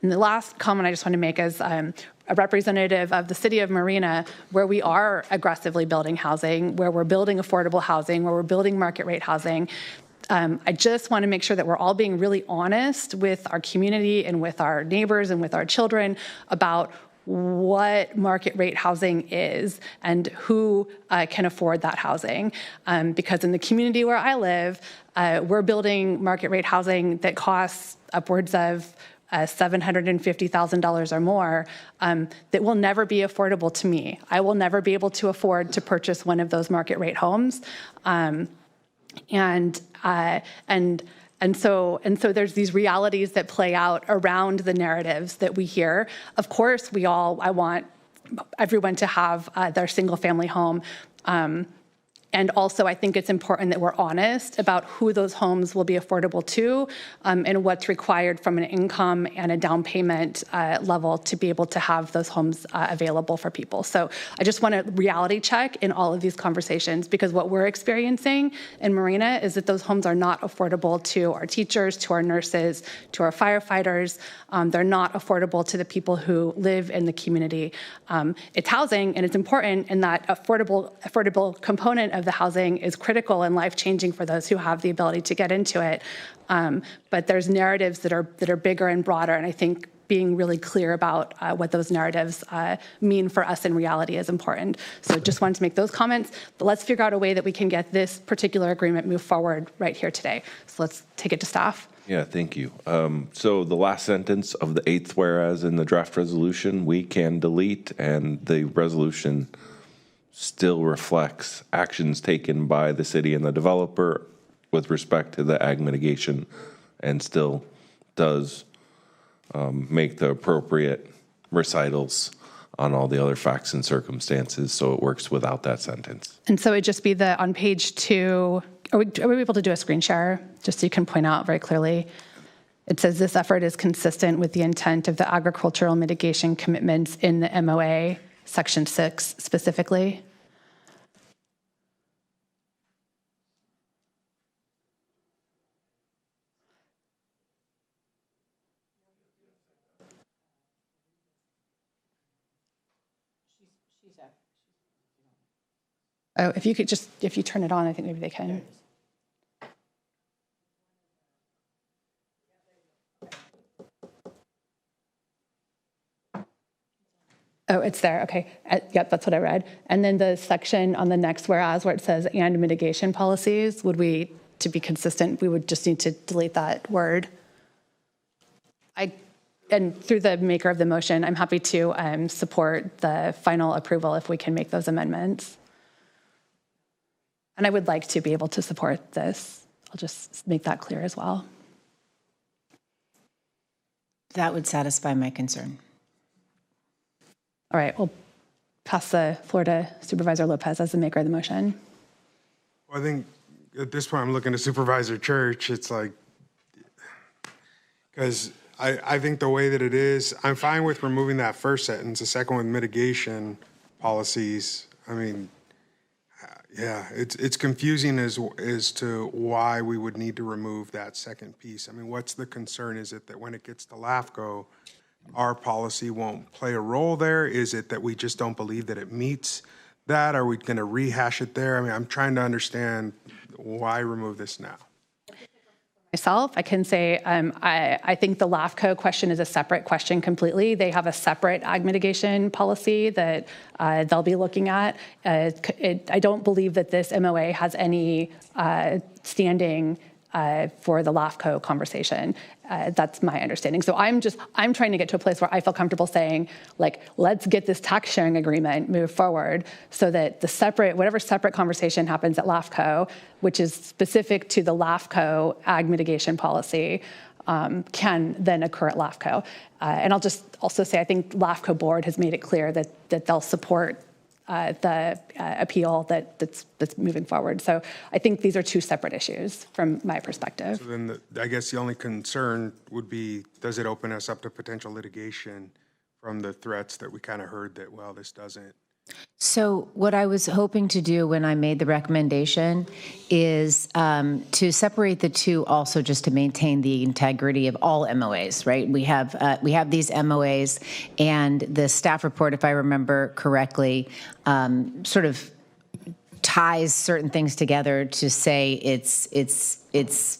And the last comment I just want to make is a representative of the city of Marina, where we are aggressively building housing, where we're building affordable housing, where we're building market rate housing. I just want to make sure that we're all being really honest with our community and with our neighbors and with our children about what market rate housing is and who can afford that housing. Because in the community where I live, we're building market rate housing that costs upwards of $750,000 or more, that will never be affordable to me. I will never be able to afford to purchase one of those market rate homes. And so there's these realities that play out around the narratives that we hear. Of course, I want everyone to have their single family home. And also, I think it's important that we're honest about who those homes will be affordable to, and what's required from an income and a down payment level to be able to have those homes available for people. So I just want to reality check in all of these conversations, because what we're experiencing in Marina is that those homes are not affordable to our teachers, to our nurses, to our firefighters. They're not affordable to the people who live in the community. It's housing, and it's important, and that affordable component of the housing is critical and life-changing for those who have the ability to get into it. But there's narratives that are bigger and broader, and I think being really clear about what those narratives mean for us in reality is important. So just wanted to make those comments, but let's figure out a way that we can get this particular agreement moved forward right here today. So let's take it to staff. Yeah, thank you. So the last sentence of the 8th whereas in the draft resolution, we can delete, and the resolution still reflects actions taken by the city and the developer with respect to the ag mitigation and still does make the appropriate recitals on all the other facts and circumstances, so it works without that sentence. And so it'd just be on page 2, are we able to do a screen share, just so you can point out very clearly? It says this effort is consistent with the intent of the agricultural mitigation commitments in the MOA, section 6 specifically. Oh, if you turn it on, I think maybe they can. Oh, it's there. Okay. Yep, that's what I read. And then the section on the next whereas, where it says and mitigation policies, to be consistent, we would just need to delete that word. And through the maker of the motion, I'm happy to support the final approval if we can make those amendments. And I would like to be able to support this. I'll just make that clear as well. That would satisfy my concern. All right, we'll pass the floor to Supervisor Lopez as the maker of the motion. Well, I think at this point I'm looking to Supervisor Church. It's like, because I think the way that it is, I'm fine with removing that first sentence, the second with mitigation policies. I mean, yeah, it's confusing as to why we would need to remove that second piece. I mean, what's the concern? Is it that when it gets to LAFCO, our policy won't play a role there? Is it that we just don't believe that it meets that? Are we going to rehash it there? I mean, I'm trying to understand why remove this now. Myself, I can say I think the LAFCO question is a separate question completely. They have a separate ag mitigation policy that they'll be looking at. I don't believe that this MOA has any standing for the LAFCO conversation. That's my understanding. So I'm trying to get to a place where I feel comfortable saying, like, let's get this tax sharing agreement moved forward so that whatever separate conversation happens at LAFCO, which is specific to the LAFCO ag mitigation policy, can then occur at LAFCO. And I'll just also say, I think LAFCO board has made it clear that they'll support the appeal that's moving forward. So I think these are two separate issues from my perspective. So then I guess the only concern would be, does it open us up to potential litigation from the threats that we kind of heard that, well, this doesn't? So what I was hoping to do when I made the recommendation is to separate the two, also just to maintain the integrity of all MOAs, right? We have these MOAs, and the staff report, if I remember correctly, sort of ties certain things together to say it's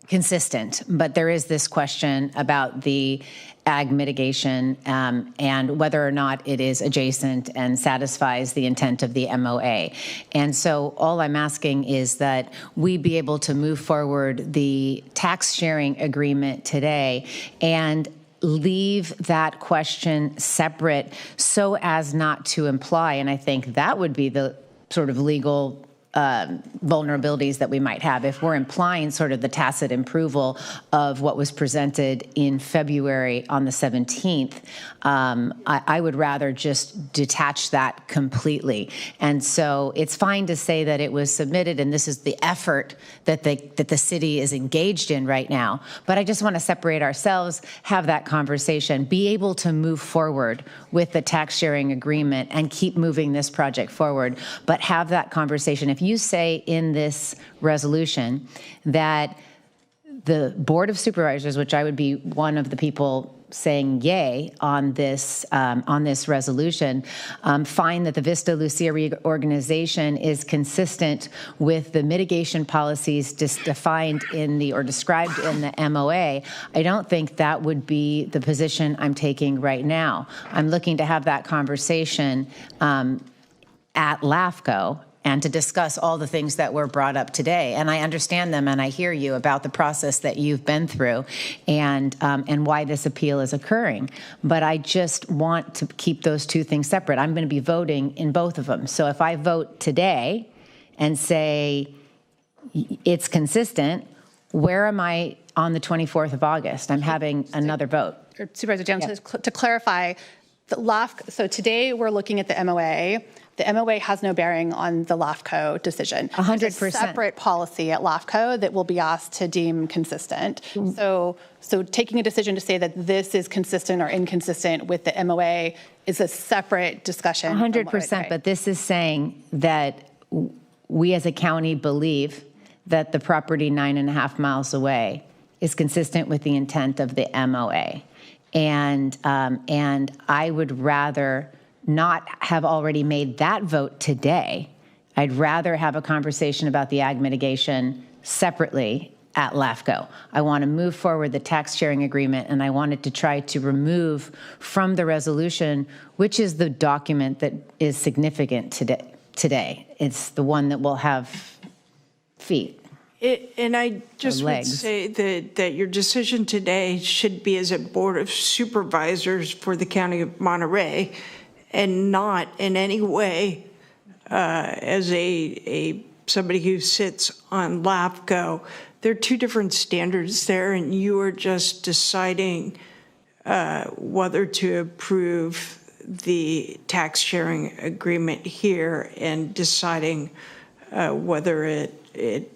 consistent. But there is this question about the ag mitigation and whether or not it is adjacent and satisfies the intent of the MOA. And so all I'm asking is that we be able to move forward the tax sharing agreement today and leave that question separate so as not to imply, and I think that would be the sort of legal vulnerabilities that we might have if we're implying sort of the tacit approval of what was presented in February on the 17th. I would rather just detach that completely. And so it's fine to say that it was submitted and this is the effort that the city is engaged in right now. But I just want to separate ourselves, have that conversation, be able to move forward with the tax sharing agreement and keep moving this project forward, but have that conversation. If you say in this resolution that the Board of Supervisors, which I would be one of the people saying yay on this resolution, find that the Vista Lucia reorganization is consistent with the mitigation policies defined or described in the MOA, I don't think that would be the position I'm taking right now. I'm looking to have that conversation at LAFCO and to discuss all the things that were brought up today. And I understand them and I hear you about the process that you've been through and why this appeal is occurring. But I just want to keep those two things separate. I'm going to be voting in both of them. So if I vote today and say it's consistent, where am I on the 24th of August. I'm having another vote. Supervisor Jones, to clarify, so today we're looking at the MOA. The MOA has no bearing on the LAFCO decision. 100%. There's a separate policy at LAFCO that will be asked to deem consistent. So taking a decision to say that this is consistent or inconsistent with the MOA is a separate discussion. 100%, but this is saying that we as a county believe that the property 9.5 miles away is consistent with the intent of the MOA. And I would rather not have already made that vote today. I'd rather have a conversation about the ag mitigation separately at LAFCO. I want to move forward the tax sharing agreement, and I wanted to try to remove from the resolution, which is the document that is significant today. It's the one that will have feet. And I just would say that your decision today should be as a Board of Supervisors for the County of Monterey, and not in any way as somebody who sits on LAFCO. There are two different standards there, and you are just deciding whether to approve the tax sharing agreement here and deciding whether it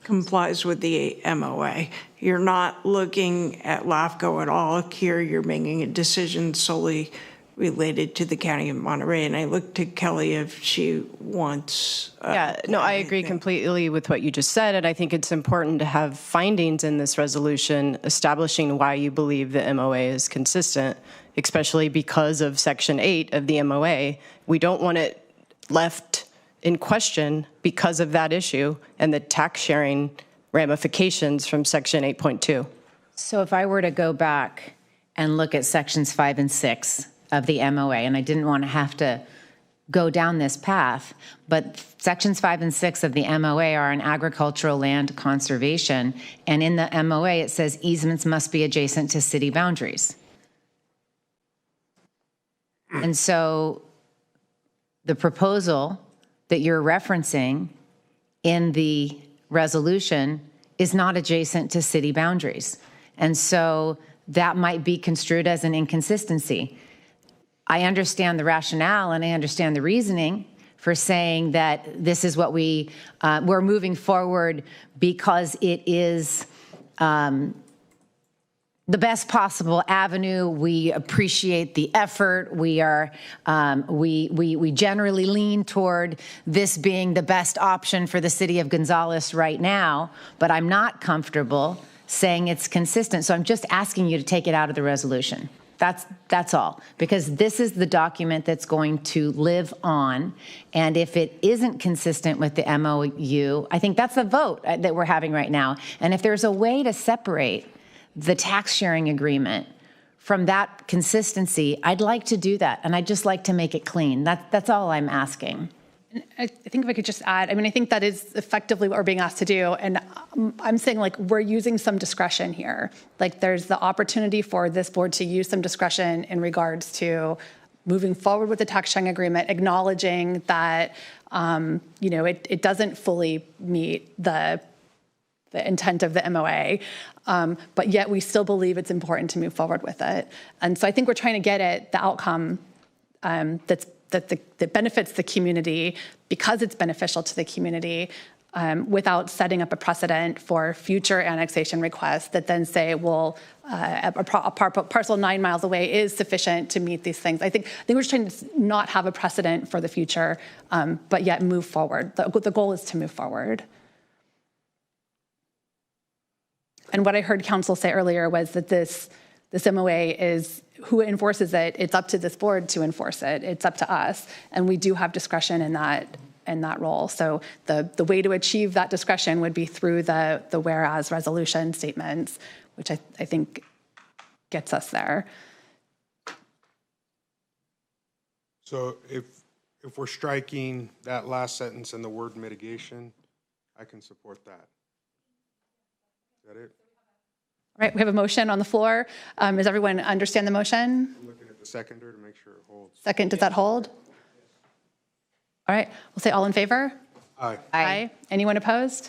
complies with the MOA. You're not looking at LAFCO at all here. You're making a decision solely related to the County of Monterey. And I look to Kelly if she wants. I agree completely with what you just said. And I think it's important to have findings in this resolution establishing why you believe the MOA is consistent, especially because of Section 8 of the MOA. We don't want it left in question because of that issue and the tax sharing ramifications from Section 8.2. So if I were to go back and look at Sections 5 and 6 of the MOA, and I didn't want to have to go down this path, but Sections 5 and 6 of the MOA are on agricultural land conservation, and in the MOA it says easements must be adjacent to city boundaries. And so the proposal that you're referencing in the resolution is not adjacent to city boundaries. And so that might be construed as an inconsistency. I understand the rationale and I understand the reasoning for saying that this is what we're moving forward because it is the best possible avenue. We appreciate the effort. We generally lean toward this being the best option for the city of Gonzales right now, but I'm not comfortable saying it's consistent. So I'm just asking you to take it out of the resolution. That's all, because this is the document that's going to live on. And if it isn't consistent with the MOU, I think that's the vote that we're having right now. And if there's a way to separate the tax sharing agreement from that consistency, I'd like to do that. And I'd just like to make it clean. That's all I'm asking. I think if I could just add, I think that is effectively what we're being asked to do. And I'm saying, we're using some discretion here. There's the opportunity for this board to use some discretion in regards to moving forward with the tax sharing agreement, acknowledging that, it doesn't fully meet the intent of the MOA, but yet we still believe it's important to move forward with it. And so I think we're trying to get at the outcome that benefits the community because it's beneficial to the community, without setting up a precedent for future annexation requests that then say, well, a parcel 9 miles away is sufficient to meet these things. I think we're just trying to not have a precedent for the future, but yet move forward. The goal is to move forward. And what I heard council say earlier was that this MOA is, who enforces it, it's up to this board to enforce it. It's up to us. And we do have discretion in that role. So the way to achieve that discretion would be through the whereas resolution statements, which I think gets us there. So if we're striking that last sentence and the word mitigation, I can support that. Is that it? All right, we have a motion on the floor. Does everyone understand the motion? I'm looking at the seconder to make sure it holds. Second, does that hold? All right, we'll say all in favor? Aye. Aye. Anyone opposed?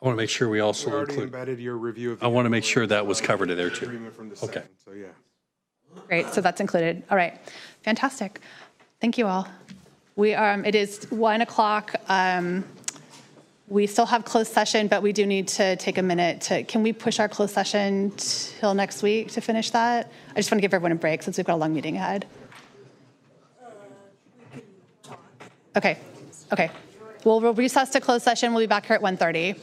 I want to make sure we also We already include. embedded your review of the I want to make sure that MOA, was covered in there too. agreement from the Okay. second, so yeah. Great, so that's included. All right, fantastic. Thank you all. It is 1 o'clock. We still have closed session, but we do need to take a minute can we push our closed session till next week to finish that? I just want to give everyone a break since we've got a long meeting ahead. Okay. We'll recess to closed session. We'll be back here at 1:30.